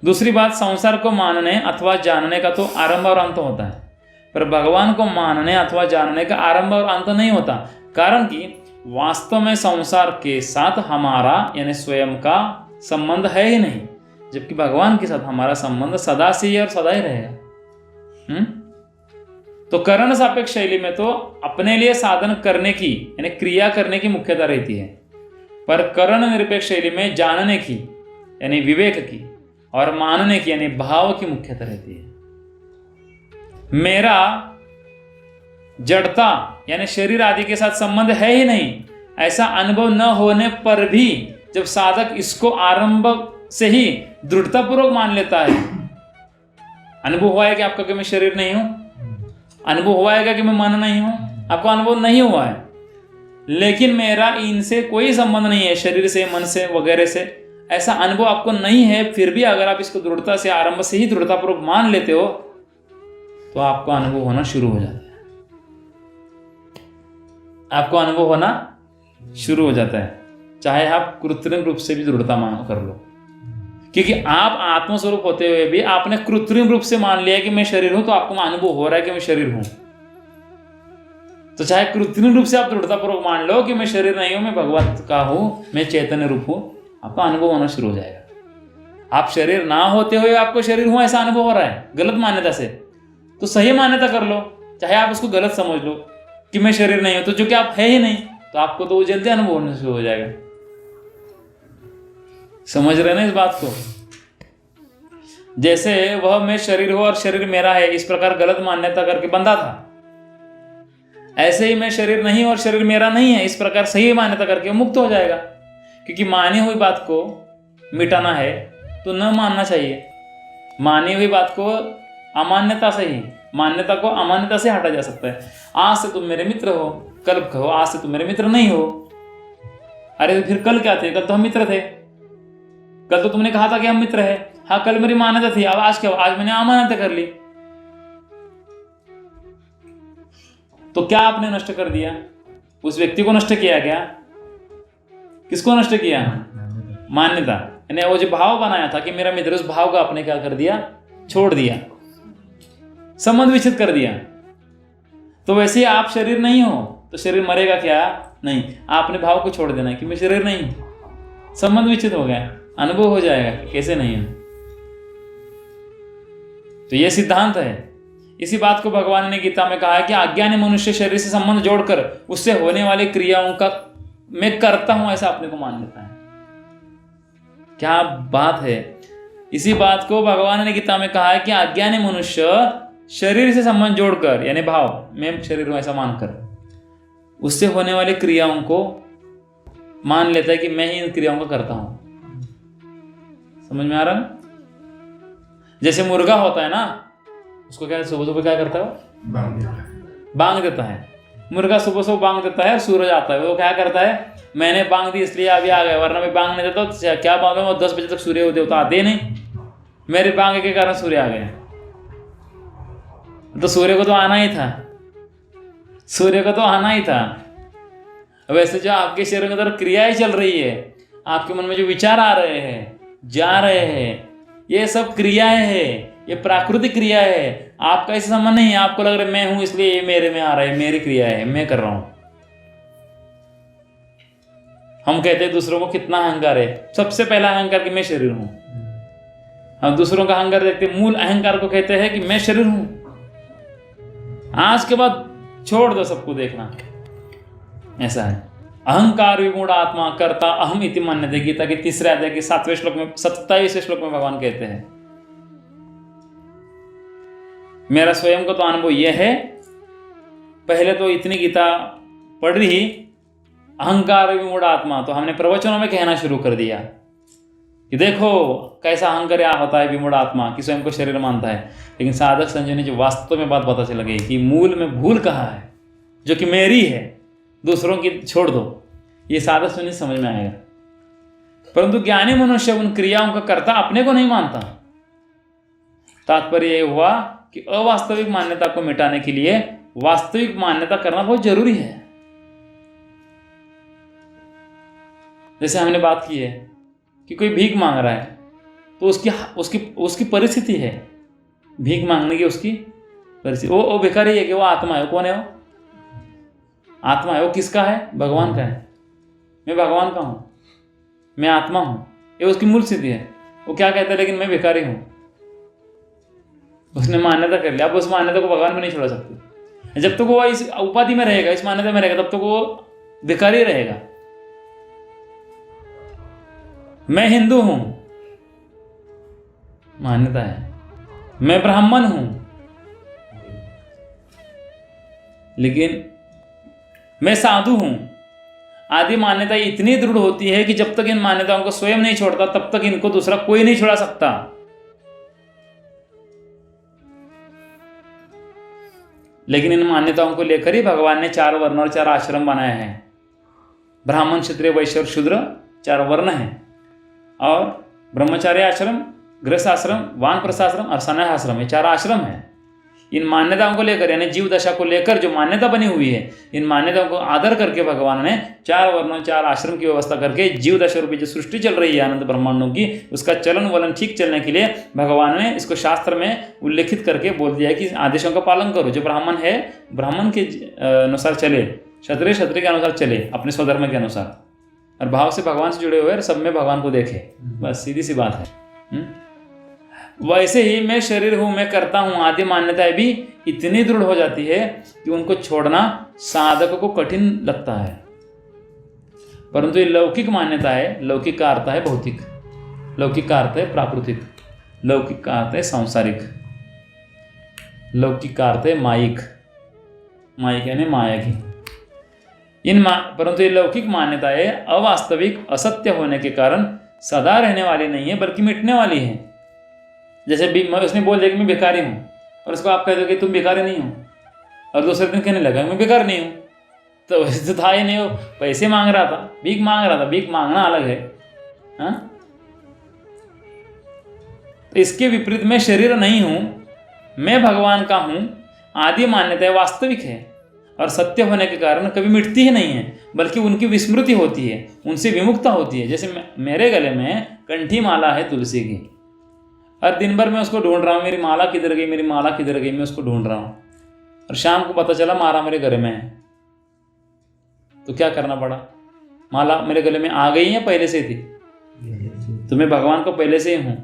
दूसरी बात, संसार को मानने अथवा जानने का तो आरंभ और अंत होता है, पर भगवान को मानने अथवा जानने का आरंभ और अंत नहीं होता। कारण कि वास्तव में संसार के साथ हमारा यानी स्वयं का संबंध है ही नहीं, जबकि भगवान के साथ हमारा संबंध सदा से ही और सदा ही रहेगा। तो करण सापेक्ष शैली में तो अपने लिए साधन करने की यानी क्रिया करने की मुख्यता रहती है, पर करण निरपेक्ष शैली में जानने की यानी विवेक की और मानने की यानी भाव की मुख्यता रहती है। मेरा जड़ता यानी शरीर आदि के साथ संबंध है ही नहीं, ऐसा अनुभव न होने पर भी जब साधक इसको आरंभ से ही दृढ़तापूर्वक मान लेता है, अनुभव हुआ है कि आपका कि मैं शरीर नहीं हूं, अनुभव हुआ है कि मैं मन नहीं हूं, आपको अनुभव नहीं हुआ है, लेकिन मेरा इनसे कोई संबंध नहीं है, शरीर से, मन से वगैरह से, ऐसा अनुभव आपको नहीं है, फिर भी अगर आप इसको दृढ़ता से आरंभ से ही दृढ़तापूर्वक मान लेते हो तो आपको अनुभव होना शुरू हो जाता है। आपको अनुभव होना शुरू हो जाता है, चाहे आप कृत्रिम रूप से भी दृढ़ता मान कर लो, क्योंकि आप आत्मस्वरूप होते हुए भी आपने कृत्रिम रूप से मान लिया कि मैं शरीर हूं, तो आपको अनुभव हो रहा है कि मैं शरीर हूं। तो चाहे कृत्रिम रूप से आप दृढ़तापूर्वक मान लो कि मैं शरीर नहीं हूं, मैं भगवान का हूं, मैं चैतन्य रूप हूं, आपका अनुभव होना शुरू हो जाएगा। आप शरीर ना होते हुए आपको शरीर हूं ऐसा अनुभव हो रहा है गलत मान्यता से, तो सही मान्यता कर लो, चाहे आप उसको गलत समझ लो कि मैं शरीर नहीं हूं, तो जो कि आप है ही नहीं, तो आपको तो जल्दी अनुभव होना शुरू हो जाएगा। समझ रहे ना इस बात को? जैसे वह मैं शरीर हूं और शरीर मेरा है, इस प्रकार गलत मान्यता करके बंधा था, ऐसे ही मैं शरीर नहीं और शरीर मेरा नहीं है, इस प्रकार सही मान्यता करके मुक्त हो जाएगा। क्योंकि मानी हुई बात को मिटाना है तो न मानना चाहिए। मानी हुई बात को अमान्यता से ही, मान्यता को अमान्यता से हटा जा सकता है। आज से तुम मेरे मित्र हो, कल कहो आज से तुम मेरे मित्र नहीं हो। अरे फिर कल क्या थे? कल तो हम मित्र थे, कल तो तुमने कहा था कि हम मित्र है। हाँ, कल मेरी मान्यता थी, अब आज क्या? आज मैंने अमान्यता कर ली, तो क्या आपने नष्ट कर दिया? उस व्यक्ति को नष्ट किया क्या? किसको नष्ट किया? मान्यता, यानी वो जो भाव बनाया था कि मेरा मित्र, उस भाव का आपने क्या कर दिया? छोड़ दिया, संबंध विच्छेद कर दिया। तो वैसे आप शरीर नहीं हो तो शरीर मरेगा क्या? नहीं, आपने भाव को छोड़ देना कि मैं शरीर नहीं हूं, संबंध विच्छेद हो गया, अनुभव हो जाएगा कैसे नहीं है। तो यह सिद्धांत है। इसी बात को भगवान ने गीता में कहा है कि अज्ञानी मनुष्य शरीर से संबंध जोड़कर उससे होने वाली क्रियाओं का मैं करता हूं ऐसा अपने को मान लेता है। क्या बात है! इसी बात को भगवान ने गीता में कहा है कि अज्ञानी मनुष्य शरीर से संबंध जोड़कर यानी भाव मैं शरीर हूं ऐसा मानकर उससे होने वाली क्रियाओं को मान लेता है कि मैं ही इन क्रियाओं को करता हूं। समझ में आ रहा है? जैसे मुर्गा होता है ना, उसको क्या सुबह सुबह क्या करता है? बांग देता है। मुर्गा सुबह सुबह बांग देता है, सूरज आता है, वो क्या करता है? मैंने बांग दी इसलिए अभी आ गया, वरना मैं बांग नहीं देता तो क्या बांग, 10 बजे तक सूर्य उदय होता, आते नहीं। मेरे भाग्य के कारण सूर्य आ गया, तो सूर्य को तो आना ही था, सूर्य को तो आना ही था। वैसे जो आपके शरीर के अंदर क्रियाएं चल रही है, आपके मन में जो विचार आ रहे हैं, जा रहे हैं, ये सब क्रियाएं हैं, ये प्राकृतिक क्रिया है। आपका इससे संबंध नहीं है। आपको लग रहा है मैं हूं इसलिए ये मेरे में आ रहा है, मेरी क्रिया है, मैं कर रहा हूं। हम कहते हैं दूसरों को कितना अहंकार है, सबसे पहला अहंकार कि मैं शरीर हूं। हम दूसरों का अहंकार देखते, मूल अहंकार को कहते हैं कि मैं शरीर हूं। आज के बाद छोड़ दो सबको देखना, ऐसा है। अहंकार विमूढ़ आत्मा कर्ता अहम इति मान्यते, गीता के तीसरे अध्याय के 7वें श्लोक में 27वें श्लोक में भगवान कहते हैं, मेरा स्वयं का तो अनुभव यह है। पहले तो इतनी गीता पढ़ रही, अहंकार विमूढ़ आत्मा, तो हमने प्रवचनों में कहना शुरू कर दिया कि देखो कैसा अहंकार होता है विमूढ़ आत्मा, कि स्वयं को शरीर मानता है। लेकिन साधक संजय ने जो वास्तव में बात पता चल गई कि मूल में भूल कहाँ है, जो कि मेरी है, दूसरों की छोड़ दो, ये साधक सुनी समझ में आएगा। परंतु ज्ञानी मनुष्य उन क्रियाओं का कर्ता अपने को नहीं मानता। तात्पर्य यह हुआ कि अवास्तविक मान्यता को मिटाने के लिए वास्तविक मान्यता करना बहुत जरूरी है। जैसे हमने बात की है कि कोई भीख मांग रहा है, तो उसकी परिस्थिति है, भीख मांगने की उसकी परिस्थिति। वो भिखारी है कि वो आत्मा है? वो कौन है? वो आत्मा है। वो किसका है? भगवान का है। मैं भगवान का हूं, मैं आत्मा हूं, ये उसकी मूल स्थिति है। वो क्या कहता है? लेकिन मैं भिखारी हूं। उसने मान्यता कर लिया। अब उस मान्यता को भगवान में नहीं छोड़ सकते। जब तक वो इस उपाधि में रहेगा, इस मान्यता में रहेगा, तब तक वो भिखारी रहेगा। मैं हिंदू हूं, मान्यता है। मैं ब्राह्मण हूं, लेकिन मैं साधु हूं, आदि मान्यता इतनी दृढ़ होती है कि जब तक इन मान्यताओं को स्वयं नहीं छोड़ता, तब तक इनको दूसरा कोई नहीं छोड़ा सकता। लेकिन इन मान्यताओं को लेकर ही भगवान ने 4 वर्ण और 4 आश्रम बनाए हैं। ब्राह्मण, क्षत्रिय, वैश्य और शूद्र 4 वर्ण हैं, और ब्रह्मचार्य आश्रम, गृहस्थ आश्रम, वानप्रस्थ आश्रम और सन्यास आश्रम, ये 4 आश्रम हैं। इन मान्यताओं को लेकर, यानी जीव दशा को लेकर जो मान्यता बनी हुई है, इन मान्यताओं को आदर करके भगवान ने 4 वर्णों 4 आश्रम की व्यवस्था करके जीव दशा रूपी जो सृष्टि चल रही है अनंत ब्रह्मांडों की, उसका चलन वलन ठीक चलने के लिए भगवान ने इसको शास्त्र में उल्लेखित करके बोल दिया है कि आदेशों का पालन करो। जो ब्राह्मण है, ब्राह्मण के अनुसार चले, क्षत्रिय क्षत्रिय के अनुसार चले, अपने स्वधर्म के अनुसार, और भाव से भगवान से जुड़े हुए और सब में भगवान को देखे। बस सीधी सी बात है। वैसे ही मैं शरीर हूं, मैं करता हूं, आदि मान्यताएं भी इतनी दृढ़ हो जाती है कि उनको छोड़ना साधक को कठिन लगता है। परंतु ये लौकिक मान्यता है। लौकिक का अर्थ है भौतिक, लौकिक का अर्थ है प्राकृतिक, लौकिक का अर्थ है सांसारिक, लौकिक का अर्थ है मायिक, मायिक यानी माया की। परंतु ये लौकिक मान्यताएं अवास्तविक, असत्य होने के कारण सदा रहने वाली नहीं है, बल्कि मिटने वाली है। जैसे उसने बोल दिया कि मैं भिखारी हूं, और उसको आप कह दो कि तुम भिखारी नहीं हो, और दूसरे दिन कहने लगा मैं भिखारी नहीं हूं, तो वैसे तो था ही नहीं। हो पैसे मांग रहा था, भीख मांग रहा था। भीख मांगना अलग है। हाँ, तो इसके विपरीत मैं शरीर नहीं हूं, मैं भगवान का हूं, आदि मान्यताएं वास्तविक है और सत्य होने के कारण कभी मिटती ही नहीं है, बल्कि उनकी विस्मृति होती है, उनसे विमुक्ता होती है। जैसे मेरे गले में कंठी माला है तुलसी की, और दिन भर मैं उसको ढूंढ रहा हूँ, मेरी माला किधर गई, मेरी माला किधर गई, मैं उसको ढूंढ रहा हूँ, और शाम को पता चला माला मेरे गले में है। तो क्या करना पड़ा? माला मेरे गले में आ गई या पहले से थी? तो मैं भगवान को पहले से ही हूँ।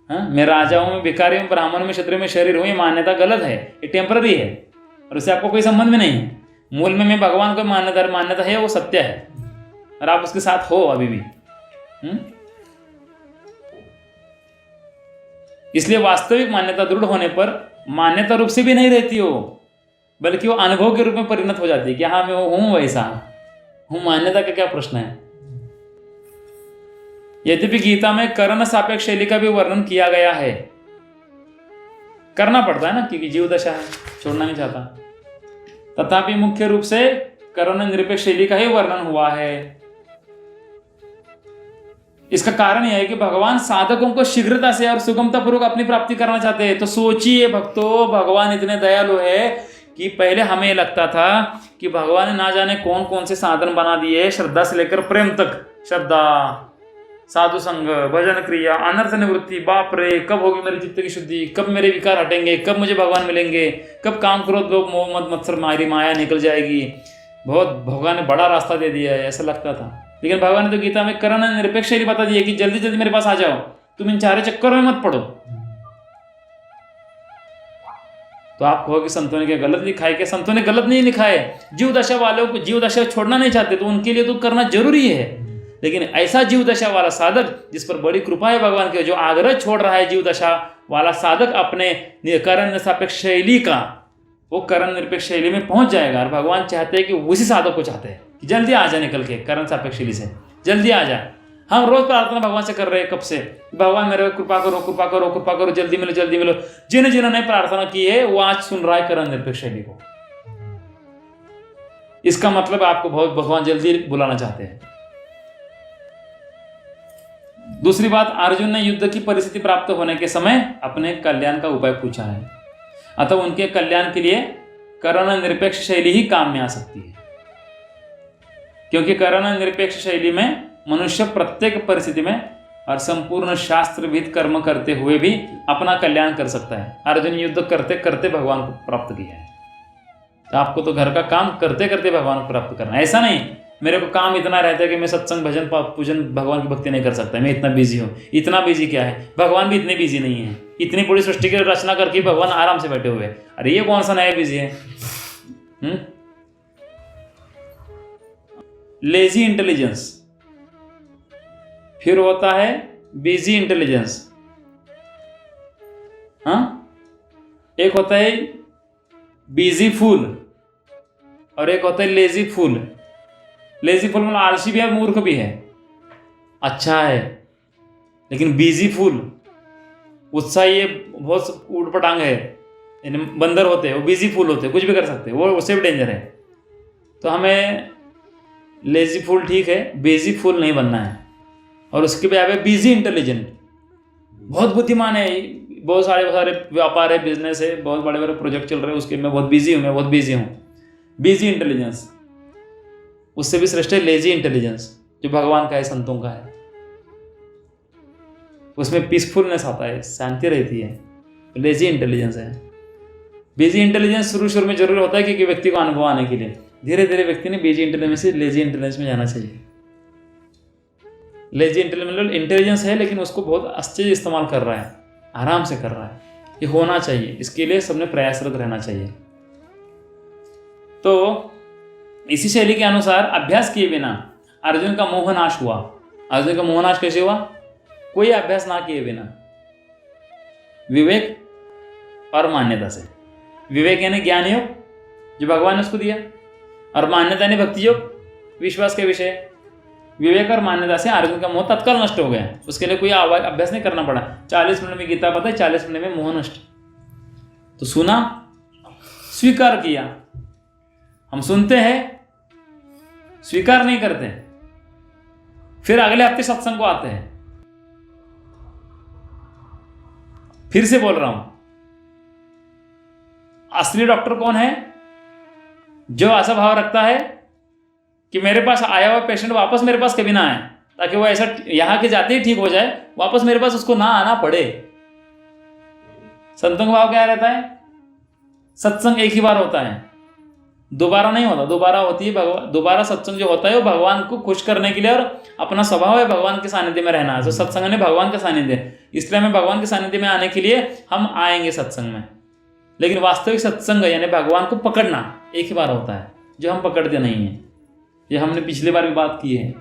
हाँ, मैं राजा हूँ, मैं भिखारी हूँ, ब्राह्मण में, क्षत्रिय में शरीर हूँ, ये मान्यता गलत है, ये टेम्पररी है, और उससे आपको कोई संबंध में नहीं है। मूल में मैं भगवान को मान्यता है, वो सत्य है, और आप उसके साथ हो अभी भी। इसलिए वास्तविक मान्यता दृढ़ होने पर मान्यता रूप से भी नहीं रहती हो, बल्कि वो अनुभव के रूप में परिणत हो जाती है कि हाँ मैं वो हूं, वैसा हूं। मान्यता का क्या प्रश्न है? यद्यपि गीता में करण सापेक्ष शैली का भी वर्णन किया गया है, करना पड़ता है ना, क्योंकि जीव दशा है, छोड़ना नहीं चाहता, तथापि मुख्य रूप से करण निरपेक्ष शैली का ही वर्णन हुआ है। इसका कारण यह है कि भगवान साधकों को शीघ्रता से और सुगमतापूर्वक अपनी प्राप्ति करना चाहते हैं। तो सोचिए भक्तों, भगवान इतने दयालु है कि पहले हमें लगता था कि भगवान ने ना जाने कौन कौन से साधन बना दिए, श्रद्धा से लेकर प्रेम तक। श्रद्धा, साधु संग, भजन क्रिया, अनर्थ निवृत्ति, बाप रे कब होगी मेरी चित्त की शुद्धि, कब मेरे विकार हटेंगे, कब मुझे भगवान मिलेंगे, कब काम क्रोध लोभ मोह मद मत्सर मारी माया निकल जाएगी। बहुत भगवान ने बड़ा रास्ता दे दिया है ऐसा लगता था। लेकिन भगवान ने तो गीता में करण निरपेक्ष शैली बता दी है कि जल्दी जल्दी मेरे पास आ जाओ, तुम इन चारे चक्करों में मत पड़ो। तो आप कहो कि संतों ने क्या गलत लिखा है? क्या संतों ने गलत नहीं लिखा है? जीव दशा वालों को जीव दशा छोड़ना नहीं चाहते तो उनके लिए तो करना जरूरी है। लेकिन ऐसा जीव दशा वाला साधक जिस पर बड़ी कृपा है भगवान की, जो आग्रह छोड़ रहा है जीव दशा वाला साधक अपने करण सापेक्ष शैली का, वो करण निरपेक्ष शैली में पहुंच जाएगा। और भगवान चाहते हैं कि उसी साधक को चाहते हैं कि जल्दी आ जा, निकल के करण सापेक्ष शैली से जल्दी आ जा। हम रोज प्रार्थना भगवान से कर रहे हैं कब से, भगवान मेरे को कृपा करो कृपा करो कृपा करो, जल्दी मिलो जल्दी मिलो। जिन्होंने प्रार्थना की है वो आज सुन रहा है करण निरपेक्ष शैली को। इसका मतलब आपको बहुत भगवान जल्दी बुलाना चाहते हैं। दूसरी बात, अर्जुन ने युद्ध की परिस्थिति प्राप्त होने के समय अपने कल्याण का उपाय पूछा है, अतः उनके कल्याण के लिए करण निरपेक्ष शैली ही काम में आ सकती है। क्योंकि करण निरपेक्ष शैली में मनुष्य प्रत्येक परिस्थिति में और संपूर्ण शास्त्र विहित कर्म करते हुए भी अपना कल्याण कर सकता है। अर्जुन युद्ध करते करते भगवान को प्राप्त किया है। तो आपको तो घर का काम करते करते भगवान को प्राप्त करना है। ऐसा नहीं मेरे को काम इतना रहता है कि मैं सत्संग भजन पूजन भगवान की भक्ति नहीं कर सकता, मैं इतना बिजी हूँ। इतना बिजी क्या है, भगवान भी इतने बिजी नहीं है। इतनी बड़ी सृष्टि की रचना करके भगवान आराम से बैठे हुए। अरे ये कौन सा नया बिजी है? लेजी इंटेलिजेंस, फिर होता है बिजी इंटेलिजेंस। हाँ, एक होता है बिजी फूल और एक होता है लेजी फूल। लेजी फूल मतलब आलसी भी है, मूर्ख भी है, अच्छा है। लेकिन बिजी फूल उत्साही है, बहुत ऊटपटांग है, यानी बंदर होते हैं, वो बिजी फूल होते हैं, कुछ भी कर सकते हैं, वो उससे भी डेंजर है। तो हमें लेजी फूल ठीक है, बिजी फूल नहीं बनना है। और उसके बाद है बिजी इंटेलिजेंट, बहुत बुद्धिमान है, बहुत सारे व्यापार है, बिजनेस है, बहुत बड़े बड़े प्रोजेक्ट चल रहे हैं, उसके मैं बहुत बिजी हूँ। बिजी इंटेलिजेंस, उससे भी श्रेष्ठ है लेजी इंटेलिजेंस, जो भगवान का है, संतों का है। उसमें पीसफुलनेस आता है, शांति रहती है, लेजी इंटेलिजेंस है। बिजी इंटेलिजेंस शुरू में जरूर होता है क्योंकि व्यक्ति को अनुभव आने के लिए। धीरे धीरे व्यक्ति ने बिजी इंटेलिजेंस से लेजी इंटेलिजेंस में जाना चाहिए। लेजी इंटेलिजेंस मतलब इंटेलिजेंस है लेकिन उसको बहुत अच्छे से इस्तेमाल कर रहा है, आराम से कर रहा है, ये होना चाहिए। इसके लिए सबने प्रयासरत रहना चाहिए। तो इसी शैली के अनुसार अभ्यास किए बिना अर्जुन का मोह नाश हुआ। अर्जुन का मोह नाश कैसे हुआ? कोई अभ्यास ना किए बिना, विवेक और मान्यता से। विवेक यानी ज्ञान योग जो भगवान ने उसको दिया, और मान्यता यानी भक्ति योग, विश्वास के विषय। विवेक और मान्यता से अर्जुन का मोह तत्काल नष्ट हो गया। उसके लिए कोई अभ्यास नहीं करना पड़ा। 40 मिनट में गीता पता है, 40 मिनट में मोह नष्ट। तो सुना, स्वीकार किया। हम सुनते हैं, स्वीकार नहीं करते, फिर अगले हफ्ते सत्संग को आते हैं। फिर से बोल रहा हूं, असली डॉक्टर कौन है? जो ऐसा भाव रखता है कि मेरे पास आया हुआ पेशेंट वापस मेरे पास कभी ना आए, ताकि वो ऐसा यहां के जाते ही ठीक हो जाए, वापस मेरे पास उसको ना आना पड़े। संतों का भाव क्या रहता है? सत्संग एक ही बार होता है, दोबारा नहीं होता। दोबारा होती है दोबारा सत्संग जो होता है वो भगवान को खुश करने के लिए, और अपना स्वभाव है भगवान के सानिध्य में रहना है। तो सत्संग ने भगवान का सानिध्य, इसलिए हमें भगवान के सानिध्य में आने के लिए हम आएंगे सत्संग में। लेकिन वास्तविक सत्संग यानी भगवान को पकड़ना एक ही बार होता है, जो हम पकड़ते नहीं है। ये हमने पिछली बार भी बात की है।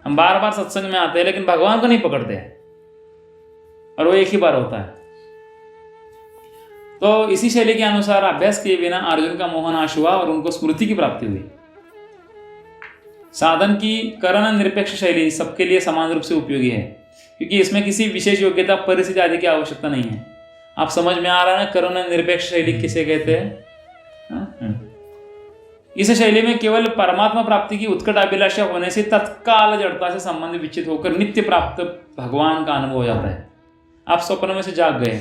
हम बार बार सत्संग में आते हैं लेकिन भगवान को नहीं पकड़ते हैं, और वो एक ही बार होता है। तो इसी शैली के अनुसार अभ्यास किए बिना अर्जुन का मोह नाश हुआ और उनको स्मृति की प्राप्ति हुई। साधन की करण निरपेक्ष शैली सबके लिए समान रूप से उपयोगी है, क्योंकि इसमें किसी विशेष योग्यता परिस्थिति आदि की आवश्यकता नहीं है। आप समझ में आ रहा है ना, करण निरपेक्ष शैली किसे कहते हैं? इस शैली में केवल परमात्मा प्राप्ति की उत्कट अभिलाषा होने से तत्काल जड़ता से संबंध विच्छेद होकर नित्य प्राप्त भगवान का अनुभव हो जाता है। आप स्वप्न में से जाग गए,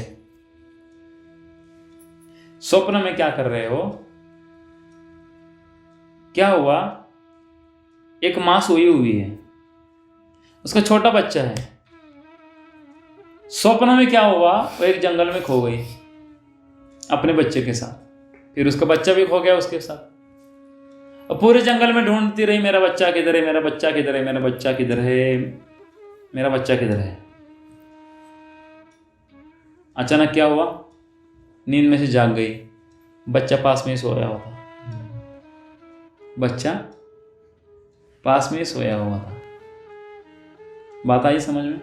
स्वप्न में क्या कर रहे हो, क्या हुआ, एक मां सोई हुई है, उसका छोटा बच्चा है। स्वप्न में क्या हुआ, वो एक जंगल में खो गई अपने बच्चे के साथ, फिर उसका बच्चा भी खो गया उसके साथ, और पूरे जंगल में ढूंढती रही, मेरा बच्चा किधर है, मेरा बच्चा किधर है, मेरा बच्चा किधर है, मेरा बच्चा किधर है। अचानक क्या हुआ, नींद में से जाग गई, बच्चा पास में ही सोया हुआ था, बच्चा पास में ही सोया हुआ था। बात आई समझ में?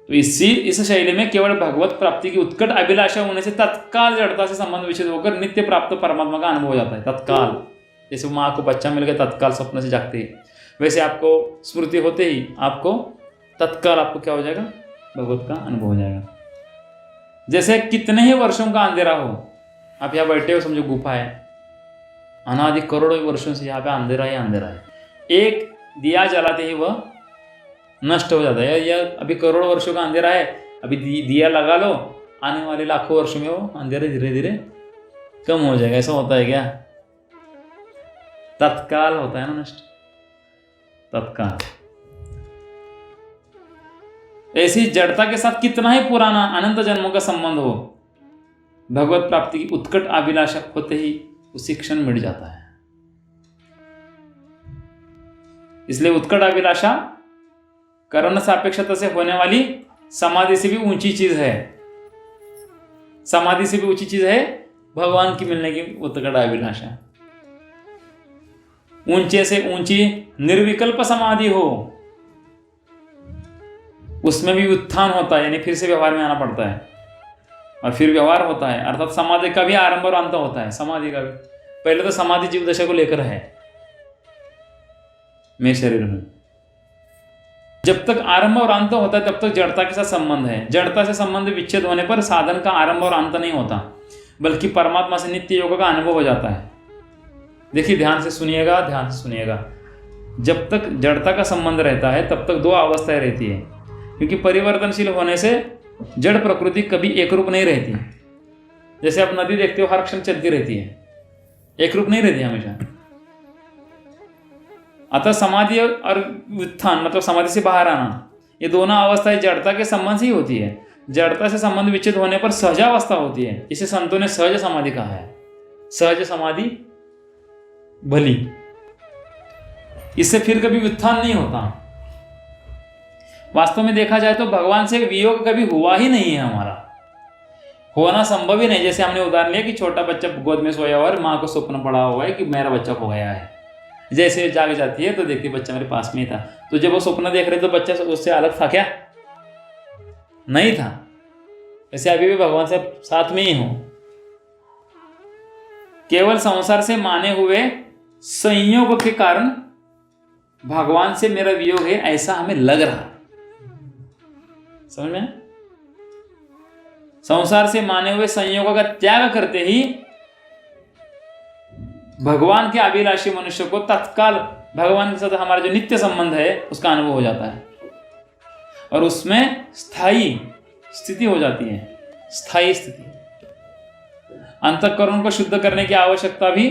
तो इस शैली में केवल भगवत प्राप्ति की उत्कट अभिलाषा होने से तत्काल जड़ता से संबंध विच्छेद होकर नित्य प्राप्त परमात्मा का अनुभव हो जाता है। तत्काल, जैसे माँ को बच्चा मिल गया, तत्काल स्वप्न से जागते ही, वैसे आपको स्मृति होते ही आपको तत्काल आपको क्या हो जाएगा, भगवत का अनुभव हो जाएगा। जैसे कितने ही वर्षों का अंधेरा हो, आप यहाँ बैठे हो, समझो गुफा है, अनादि करोड़ों वर्षों से यहाँ पे अंधेरा ही अंधेरा है, एक दिया जलाते ही वह नष्ट हो जाता है। या अभी करोड़ों वर्षों का अंधेरा है, अभी दिया लगा लो, आने वाले लाखों वर्षों में वो अंधेरा धीरे धीरे कम हो जाएगा। ऐसा होता है क्या? तत्काल होता है ना नष्ट, तत्काल। ऐसी जड़ता के साथ कितना ही पुराना अनंत जन्मों का संबंध हो, भगवत प्राप्ति की उत्कट अभिलाषा होते ही उसी क्षण मिट जाता है। इसलिए उत्कट अभिलाषा करण सापेक्षता से होने वाली समाधि से भी ऊंची चीज है। समाधि से भी ऊंची चीज है भगवान की मिलने की उत्कट अभिलाषा। ऊंचे से ऊंची निर्विकल्प समाधि हो, उसमें भी उत्थान होता है, यानी फिर से व्यवहार में आना पड़ता है और फिर व्यवहार होता है, अर्थात समाधि का भी आरंभ और अंत होता है। समाधि का भी पहले तो समाधि जीव दशा को लेकर है, मैं शरीर में जब तक आरंभ और अंत होता है तब तक जड़ता के साथ संबंध है। जड़ता से संबंध विच्छेद होने पर साधन का आरंभ और अंत नहीं होता, बल्कि परमात्मा से नित्य योग का अनुभव हो जाता है। देखिए, ध्यान से सुनिएगा, ध्यान से सुनिएगा। जब तक जड़ता का संबंध रहता है तब तक दो अवस्थाएं रहती है, क्योंकि परिवर्तनशील होने से जड़ प्रकृति कभी एक रूप नहीं रहती। जैसे आप नदी देखते हो, हर क्षण चलती रहती है, एक रूप नहीं रहती हमेशा। अतः समाधि और उत्थान मतलब समाधि से बाहर आना, ये दोनों अवस्थाएं जड़ता के संबंध से ही होती है। जड़ता से संबंध विच्छेद होने पर सहजावस्था होती है, इसे संतों ने सहज समाधि कहा है। सहज समाधि भली, इससे फिर कभी उत्थान नहीं होता। वास्तव में देखा जाए तो भगवान से वियोग कभी हुआ ही नहीं है, हमारा होना संभव ही नहीं। जैसे हमने उदाहरण लिया कि छोटा बच्चा गोद में सोया हुआ और माँ को स्वप्न पड़ा हुआ है कि मेरा बच्चा खो गया है, जैसे जाग जाती है तो देखती बच्चा मेरे पास में ही था। तो जब वो स्वप्न देख रहे तो बच्चा उससे अलग था क्या? नहीं था। वैसे अभी भी भगवान से साथ में ही हो, केवल संसार से माने हुए संयोग के कारण भगवान से मेरा वियोग है ऐसा हमें लग रहा है। समझ में? संसार से माने हुए संयोगों का त्याग करते ही भगवान के अभिलाषी मनुष्य को तत्काल भगवान के साथ हमारा जो नित्य संबंध है उसका अनुभव हो जाता है और उसमें स्थायी स्थिति हो जाती है। स्थायी स्थिति। अंतःकरण को शुद्ध करने की आवश्यकता भी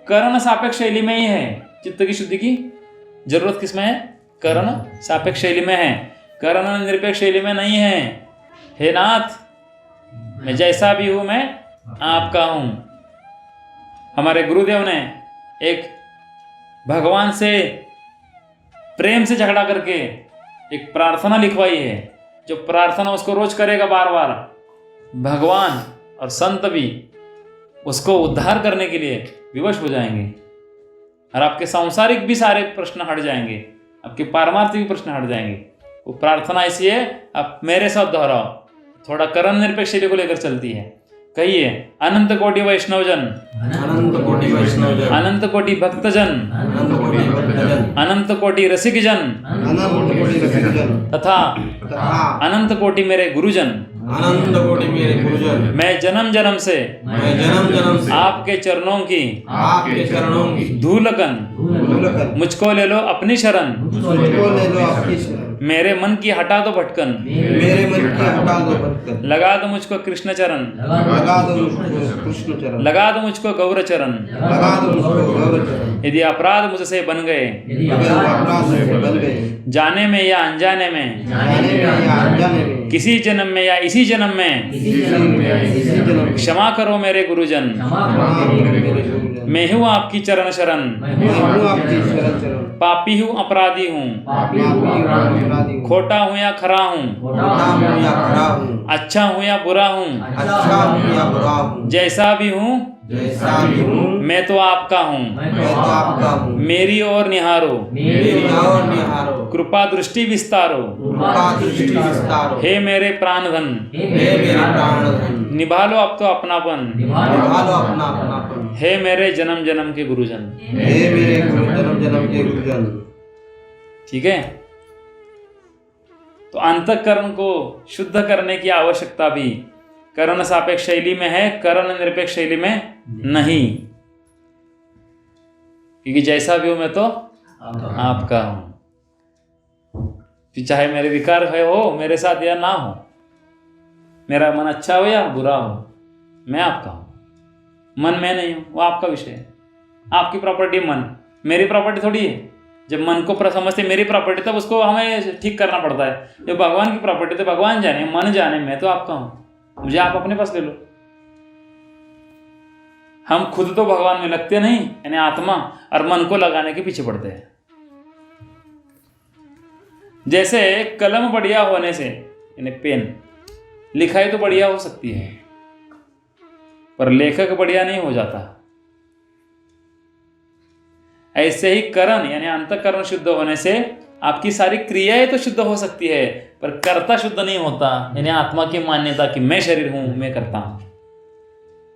करण सापेक्ष शैली में ही है। चित्त की शुद्धि की जरूरत किसमें है? करण सापेक्ष शैली में है, करण निरपेक्ष शैली में नहीं है। हे नाथ, मैं जैसा भी हूं मैं आपका हूं। हमारे गुरुदेव ने एक भगवान से प्रेम से झगड़ा करके एक प्रार्थना लिखवाई है, जो प्रार्थना उसको रोज करेगा बार बार, भगवान और संत भी उसको उद्धार करने के लिए विवश हो जाएंगे और आपके सांसारिक भी सारे प्रश्न हट जाएंगे, आपके पारमार्थिक भी प्रश्न हट जाएंगे। वो प्रार्थना ऐसी है, आप मेरे साथ दोहराओ, थोड़ा करण निरपेक्ष शैली को लेकर चलती है। कहिए, अनंत कोटि वैष्णवजन, अनंत कोटि वैष्णवजन, अनंत कोटि भक्तजन, अनंत कोटि भक्तजन, अनंत कोटि रसिकजन अनंत कोटि रसिकजन तथा अनंत कोटि मेरे गुरुजन अनंत कोटि मेरे गुरुजन, मैं जन्म जन्म से मैं जन्म जन्म से आपके चरणों की आपके चरणों की धूलकन धूलकन मुझको ले लो अपनी शरण, मुझको ले लो आपकी शरण, मेरे मन की हटा दो भटकन, मेरे मन की हटा दो भटकन, लगा दो मुझको कृष्ण चरण, लगा दो मुझको कृष्ण चरण, लगा दो मुझको गौर चरण। लगा दो मुझको गौर चरण, यदि अपराध मुझसे बन गए अगर अपराध से बन गए, जाने में या अनजाने में, जाने में या अनजाने में, किसी जन्म में या इसी जन्म में, किसी जन्म में या इसी जन्म में, क्षमा करो मेरे गुरुजन, क्षमा करो मेरे गुरुजन, मैं हूँ आपकी चरण शरण, मैं हूँ आपकी शरण शरण, पापी हूँ अपराधी हूँ, पापी हूँ अपराधी हूँ, खोटा हूँ या खरा हूँ, खोटा हूँ या खरा हूँ, अच्छा हूँ या बुरा हूँ, अच्छा हूँ या बुरा हूँ, जैसा भी हूँ जैसा भी हूँ मैं तो आपका हूँ, मैं तो आपका हूँ, मेरी ओर निहारो, मेरी ओर निहारो, कृपा दृष्टि विस्तारो, कृपा दृष्टि विस्तारो, हे मेरे प्राण धन, हे मेरे प्राण धन, निभा लो अब तो अपनापन, निभा लो अपना अपनापन, हे मेरे जन्म जन्म के गुरुजन। हे मेरे गुरु जन्म जन्म के गुरुजन। ठीक है, तो अंतःकरण को शुद्ध करने की आवश्यकता भी करण सापेक्ष शैली में है, करण निरपेक्ष शैली में नहीं, क्योंकि जैसा भी हूं मैं तो आपका हूं। फिर चाहे मेरे विकार है हो मेरे साथ या ना हो, मेरा मन अच्छा हो या बुरा हो, मैं आपका हूं। मन मैं नहीं हूं, वो आपका विषय है, आपकी प्रॉपर्टी मन, मेरी प्रॉपर्टी थोड़ी है। जब मन को समझते मेरी प्रॉपर्टी तब उसको हमें ठीक करना पड़ता है। जब भगवान की प्रॉपर्टी तो भगवान जाने, मन जाने, मैं तो आपका हूं, मुझे आप अपने पास ले लो। हम खुद तो भगवान में लगते नहीं, यानी आत्मा और मन को लगाने के पीछे पड़ते हैं। जैसे कलम बढ़िया होने से, यानी पेन, लिखाई तो बढ़िया हो सकती है पर लेखक बढ़िया नहीं हो जाता। ऐसे ही करण यानी अंतःकरण शुद्ध होने से आपकी सारी क्रियाएं तो शुद्ध हो सकती है पर कर्ता शुद्ध नहीं होता, यानी आत्मा की मान्यता कि मैं शरीर हूं, मैं करता हूं।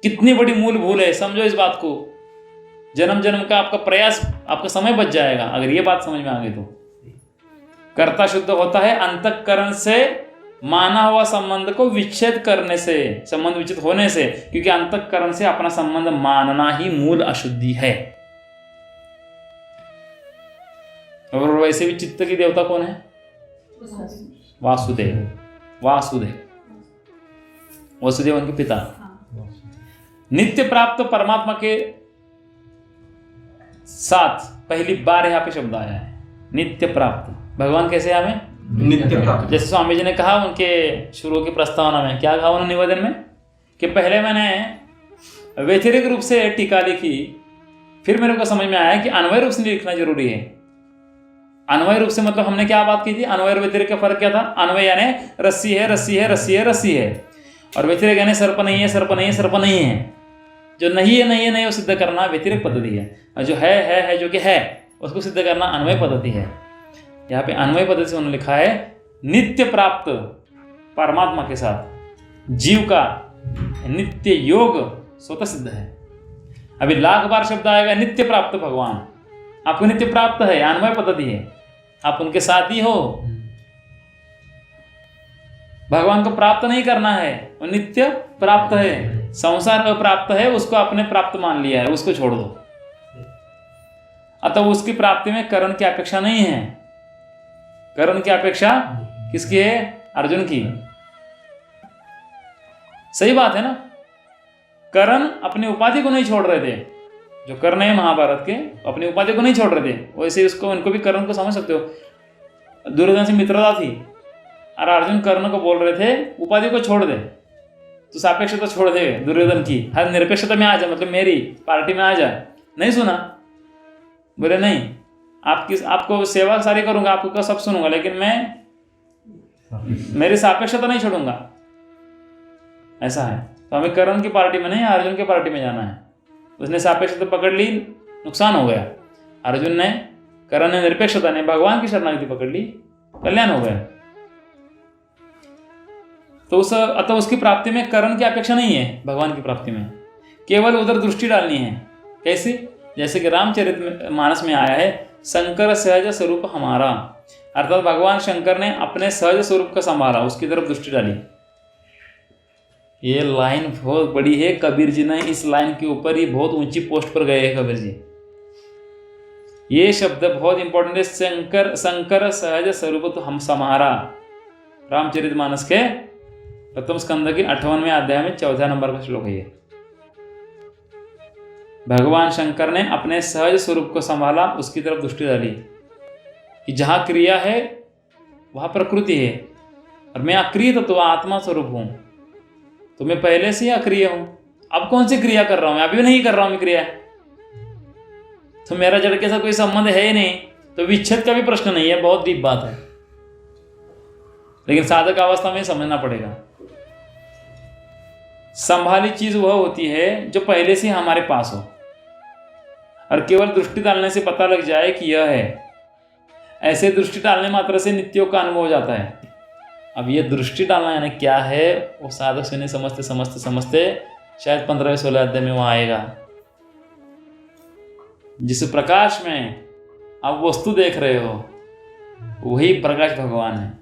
कितनी बड़ी मूल भूल है, समझो इस बात को। जन्म जन्म का आपका प्रयास, आपका समय बच जाएगा अगर ये बात समझ में आ गई तो। कर्ता शुद्ध होता है अंतःकरण से माना हुआ संबंध को विच्छेद करने से, संबंध विच्छेद होने से, क्योंकि अंतःकरण से अपना संबंध मानना ही मूल अशुद्धि है। और वैसे भी चित्त की देवता कौन है? वासुदेव। वासुदेव वसुदेव उनके पिता। नित्य प्राप्त परमात्मा के साथ पहली बार यहाँ पे शब्द आया है, नित्य प्राप्त। भगवान कैसे हमें नित्य प्राप्त। जैसे स्वामी जी ने कहा उनके शुरू की प्रस्तावना में, क्या कहा उन्होंने निवेदन में, कि पहले मैंने वैचारिक रूप से टीका लिखी, फिर मेरे को समझ में आया कि अन्वय रूप से लिखना जरूरी है। अन्वय रूप से मतलब हमने क्या बात की थी, अन्वय और व्यतिरेक का फर्क क्या था? अन्वय यानी रस्सी है, रस्सी है, रस्सी है, रस्सी है, और व्यतिरेक यानी सर्प नहीं है, सर्प नहीं है, सर्प नहीं है। जो नहीं है, नहीं है, नहीं वो सिद्ध करना व्यतिरेक पद्धति है, और जो है जो कि है उसको सिद्ध करना अन्वय पद्धति है। यहाँ पे अन्वय पद्धति से उन्होंने लिखा है नित्य प्राप्त परमात्मा के साथ जीव का नित्य योग स्वतः सिद्ध है। अभी लाख बार शब्द आएगा नित्य प्राप्त भगवान, आपको नित्य प्राप्त है, अन्वय पद्धति है, आप उनके साथ ही हो। भगवान को प्राप्त नहीं करना है, वो नित्य प्राप्त है। संसार अप्राप्त है, उसको आपने प्राप्त मान लिया है, उसको छोड़ दो। अतः उसकी प्राप्ति में करण की अपेक्षा नहीं है। करण की अपेक्षा किसकी है? अर्जुन की। सही बात है ना? करण अपनी उपाधि को नहीं छोड़ रहे थे, जो कर्ण है महाभारत के अपनी उपाधि को नहीं छोड़ रहे थे, वैसे उसको उनको भी कर्ण को समझ सकते हो। दुर्योधन से मित्रता थी और अर्जुन कर्ण को बोल रहे थे उपाधि को छोड़ दे, तो सापेक्षता छोड़ दे दुर्योधन की, हर निरपेक्षता में आ जा, मतलब मेरी पार्टी में आ जा। नहीं सुना, बोले नहीं, आपको सेवा सारी करूंगा, आपको सब सुनूंगा, लेकिन मैं मेरी सापेक्षता नहीं छोड़ूंगा। ऐसा है, तो हमें कर्ण की पार्टी में नहीं, अर्जुन की पार्टी में जाना है। उसने सापेक्षता पकड़ ली, नुकसान हो गया। अर्जुन ने, कर्ण ने निरपेक्षता ने भगवान की शरणागति पकड़ ली, कल्याण हो गया। तो अतः उसकी प्राप्ति में कर्ण की अपेक्षा नहीं है। भगवान की प्राप्ति में केवल उधर दृष्टि डालनी है। कैसे? जैसे कि रामचरितमानस में आया है, शंकर सहज स्वरूप हमारा, अर्थात भगवान शंकर ने अपने सहज स्वरूप का संभाला, उसकी तरफ दृष्टि डाली। ये लाइन बहुत बड़ी है। कबीर जी ने इस लाइन के ऊपर ही बहुत ऊंची पोस्ट पर गए हैं कबीर जी। ये शब्द बहुत इंपॉर्टेंट है। शंकर शंकर सहज स्वरूप तो हम समारा, रामचरितमानस के प्रथम स्कंद के 58वें अध्याय में 14 नंबर का श्लोक है ये। भगवान शंकर ने अपने सहज स्वरूप को संभाला, उसकी तरफ दृष्टि डाली कि जहां क्रिया है वहां प्रकृति है और मैं अक्रिय तत्व आत्मा स्वरूप हूं, तो मैं पहले से ही अक्रिय हूं। अब कौन सी क्रिया कर रहा हूं मैं? अभी नहीं कर रहा हूं मैं क्रिया, तो मेरा जड़ के साथ कोई संबंध है ही नहीं, तो विच्छेद का भी प्रश्न नहीं है। बहुत डीप बात है, लेकिन साधक अवस्था में समझना पड़ेगा। संभाली चीज वह होती है जो पहले से हमारे पास हो और केवल दृष्टि डालने से पता लग जाए कि यह है। ऐसे दृष्टि डालने मात्र से नित्यों का अनुभव हो जाता है। अब ये दृष्टि डालना यानी क्या है, वो साधक सुने समझते समझते समझते शायद 15-16 अध्याय में वहां आएगा। जिस प्रकाश में आप वस्तु देख रहे हो वही प्रकाश भगवान है।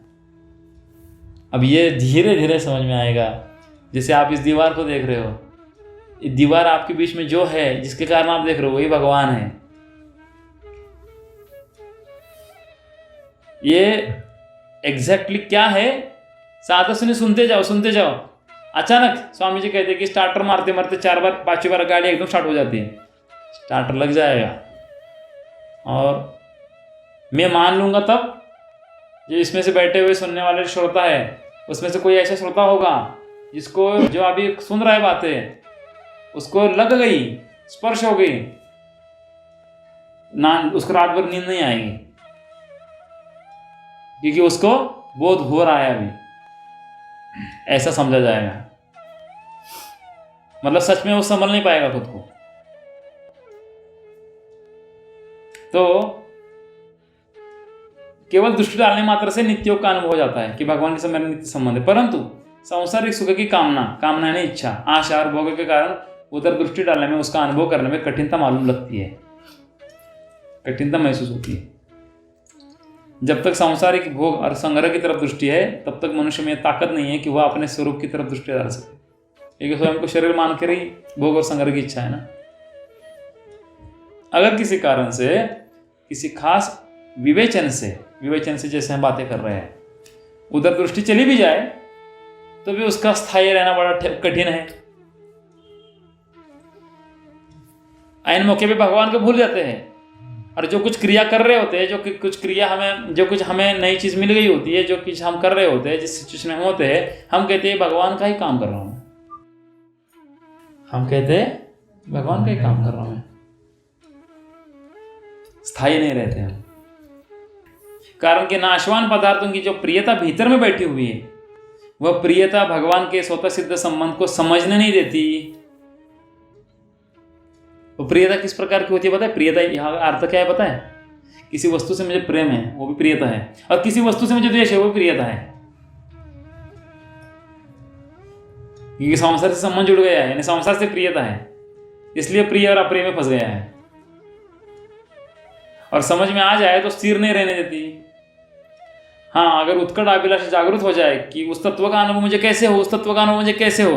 अब ये धीरे धीरे समझ में आएगा। जैसे आप इस दीवार को देख रहे हो, ये दीवार आपके बीच में जो है जिसके कारण आप देख रहे हो वही भगवान है। ये एग्जैक्टली क्या है, साधक सुने सुनते जाओ सुनते जाओ। अचानक स्वामी जी कहते हैं कि स्टार्टर मारते मारते 4 बार 5वीं बार गाड़ी एकदम स्टार्ट हो जाती है। स्टार्टर लग जाएगा और मैं मान लूंगा तब जो इसमें से बैठे हुए सुनने वाले श्रोता है उसमें से कोई ऐसा श्रोता होगा जिसको जो अभी सुन रहा है बातें उसको लग गई, स्पर्श हो गई ना, उसको रात भर नींद नहीं आएगी क्योंकि उसको बोध हो रहा है अभी, ऐसा समझा जाएगा। मतलब सच में वो संभल नहीं पाएगा खुद को। तो केवल दृष्टि डालने मात्र से नित्यों का अनुभव हो जाता है कि भगवान के साथ मेरा नित्य संबंध है, परंतु सांसारिक सुख की कामना यानी इच्छा, आशा और भोग के कारण उधर दृष्टि डालने में, उसका अनुभव करने में कठिनता मालूम लगती है, कठिनता महसूस होती है। जब तक सांसारिक भोग और संग्रह की तरफ दृष्टि है तब तक मनुष्य में ताकत नहीं है कि वह अपने स्वरूप की तरफ दृष्टि डाल सके, क्योंकि स्वयं को शरीर मान कर ही भोग और संग्रह की इच्छा है ना। अगर किसी कारण से, किसी खास विवेचन से जैसे हम बातें कर रहे हैं उधर दृष्टि चली भी जाए तो भी उसका स्थायी रहना बड़ा कठिन है। ऐन मौके पे भगवान को भूल जाते हैं और जो कुछ क्रिया कर रहे होते हैं, जो कुछ हमें नई चीज मिल गई होती है, जो कुछ हम कर रहे होते हैं, जिस सिचुएशन में हम होते हैं, हम कहते हैं भगवान का ही काम कर रहा हूं, हम कहते हैं भगवान का ही काम कर रहा हूं। स्थायी नहीं रहते हम, कारण कि नाशवान पदार्थों की जो प्रियता भीतर में बैठी हुई है वह प्रियता भगवान के स्वतः सिद्ध संबंध को समझने नहीं देती। वो प्रियता किस प्रकार की होती है पता है? प्रियता यहाँ अर्थ क्या है पता है? किसी वस्तु से मुझे प्रेम है वो भी प्रियता है, और किसी वस्तु से मुझे द्वेष है वो भी प्रियता है, क्योंकि संसार से संबंध जुड़ गया है, यानी संसार से प्रियता है, इसलिए प्रिय और अप्रिय में फंस गया है। और समझ में आ जाए तो स्थिर नहीं रहने देती। हाँ, अगर उत्कट अभिलाषा जागृत हो जाए कि उस तत्व का अनुभव मुझे कैसे हो, उस तत्व का अनुभव मुझे कैसे हो,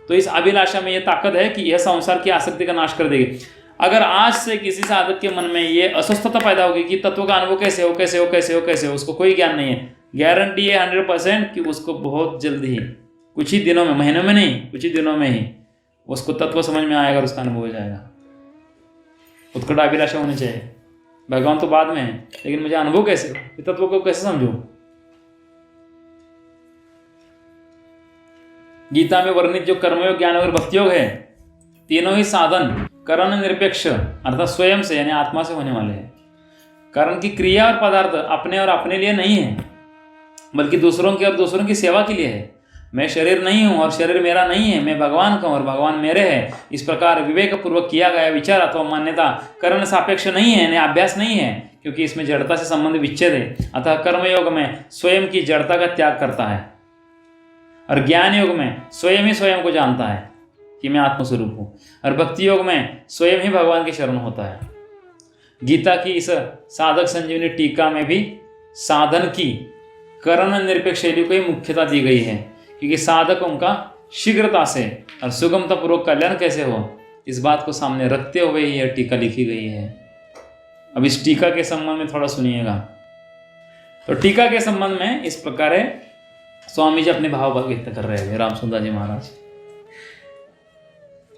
तो इस अभिलाषा में यह ताकत है कि यह संसार की आसक्ति का नाश कर देगी। अगर आज से किसी साधक के मन में ये अस्वस्थता पैदा होगी कि तत्व का अनुभव कैसे हो कैसे हो कैसे हो कैसे हो, उसको कोई ज्ञान नहीं है, गारंटी है 100% कि उसको बहुत जल्द ही, कुछ ही दिनों में, महीनों में नहीं, कुछ ही दिनों में ही उसको तत्व समझ में आएगा और उसका अनुभव हो जाएगा। उत्कट अभिलाषा होनी चाहिए। भगवान तो बाद में है, लेकिन मुझे अनुभव कैसे हो, तत्व को कैसे समझूं? गीता में वर्णित जो कर्मयोग, ज्ञान और भक्ति योग है, तीनों ही साधन करण निरपेक्ष अर्थात स्वयं से यानी आत्मा से होने वाले हैं। कारण की क्रिया और पदार्थ अपने और अपने लिए नहीं है, बल्कि दूसरों की और दूसरों की सेवा के लिए है। मैं शरीर नहीं हूं और शरीर मेरा नहीं है, मैं भगवान का हूं और भगवान मेरे है। इस प्रकार विवेक पूर्वक किया गया विचार अथवा मान्यता कर्ण सापेक्ष नहीं है, यानी अभ्यास नहीं है, क्योंकि इसमें जड़ता से संबंध विच्छेद है। अतः कर्मयोग में स्वयं की जड़ता का त्याग करता है और ज्ञान योग में स्वयं ही स्वयं को जानता है कि मैं आत्मस्वरूप हूं, और भक्ति योग में स्वयं ही भगवान की शरण होता है। गीता की इस साधक संजीवनी टीका में भी साधन की करण निरपेक्ष शैली को ही मुख्यता दी गई है, क्योंकि साधकों का शीघ्रता से और सुगमता पूर्वक कल्याण कैसे हो, इस बात को सामने रखते हुए ही यह टीका लिखी गई है। अब इस टीका के संबंध में थोड़ा सुनिएगा। तो टीका के संबंध में इस प्रकार स्वामी जी अपने भाव व्यक्त कर रहे हैं, रामसुंदर जी महाराज।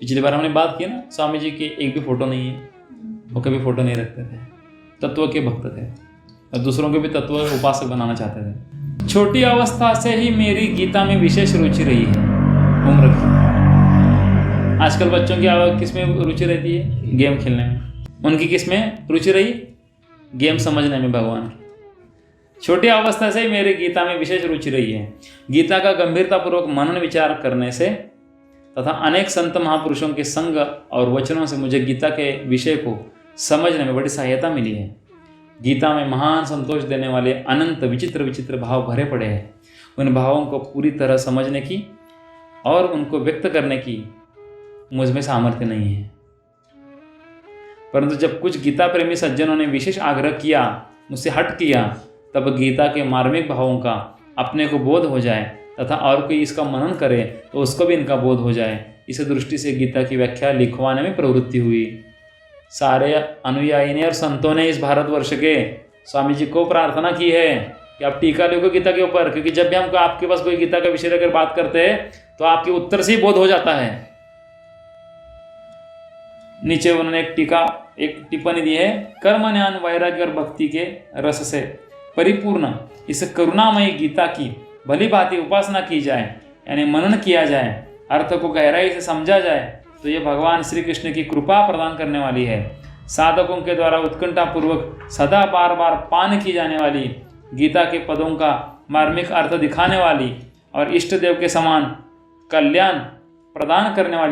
पिछली बार हमने बात की ना, स्वामी जी की एक भी फोटो नहीं है, वो कभी फोटो नहीं रखते थे, तत्व के भक्त थे और दूसरों को भी तत्व उपासक बनाना चाहते थे। छोटी अवस्था से ही मेरी गीता में विशेष रुचि रही है। उम्र की आजकल बच्चों की किस में रुचि रहती है? गेम खेलने में। उनकी किस में रुचि रही? गेम समझने में भगवान की। छोटी अवस्था से ही मेरी गीता में विशेष रुचि रही है। गीता का गंभीरतापूर्वक मनन विचार करने से तथा अनेक संत महापुरुषों के संग और वचनों से मुझे गीता के विषय को समझने में बड़ी सहायता मिली है। गीता में महान संतोष देने वाले अनंत विचित्र विचित्र भाव भरे पड़े हैं। उन भावों को पूरी तरह समझने की और उनको व्यक्त करने की मुझ में सामर्थ्य नहीं है। परंतु जब कुछ गीता प्रेमी सज्जनों ने विशेष आग्रह किया, मुझसे हट किया, तब गीता के मार्मिक भावों का अपने को बोध हो जाए तथा और कोई इसका मनन करे तो उसको भी इनका बोध हो जाए, इस दृष्टि से गीता की व्याख्या लिखवाने में प्रवृत्ति हुई। सारे अनुयायी ने और संतों ने इस भारतवर्ष के स्वामी जी को प्रार्थना की है कि आप टीका लिखो गीता के ऊपर, क्योंकि जब भी हम आपके पास कोई गीता का विषय लेकर बात करते हैं तो आपके उत्तर से ही बोध हो जाता है। नीचे उन्होंने एक टिप्पणी दी है, कर्म ज्ञान वैराग्य और भक्ति के रस से परिपूर्ण इस करुणामयी गीता की भली भांति उपासना की जाए, यानी मनन किया जाए, अर्थ को गहराई से समझा जाए, तो ये भगवान श्री कृष्ण की कृपा प्रदान करने वाली है। साधकों के द्वारा उत्कंठापूर्वक सदा बार बार पान की जाने वाली गीता के पदों का मार्मिक अर्थ दिखाने वाली और इष्ट देव के समान कल्याण प्रदान करने वाली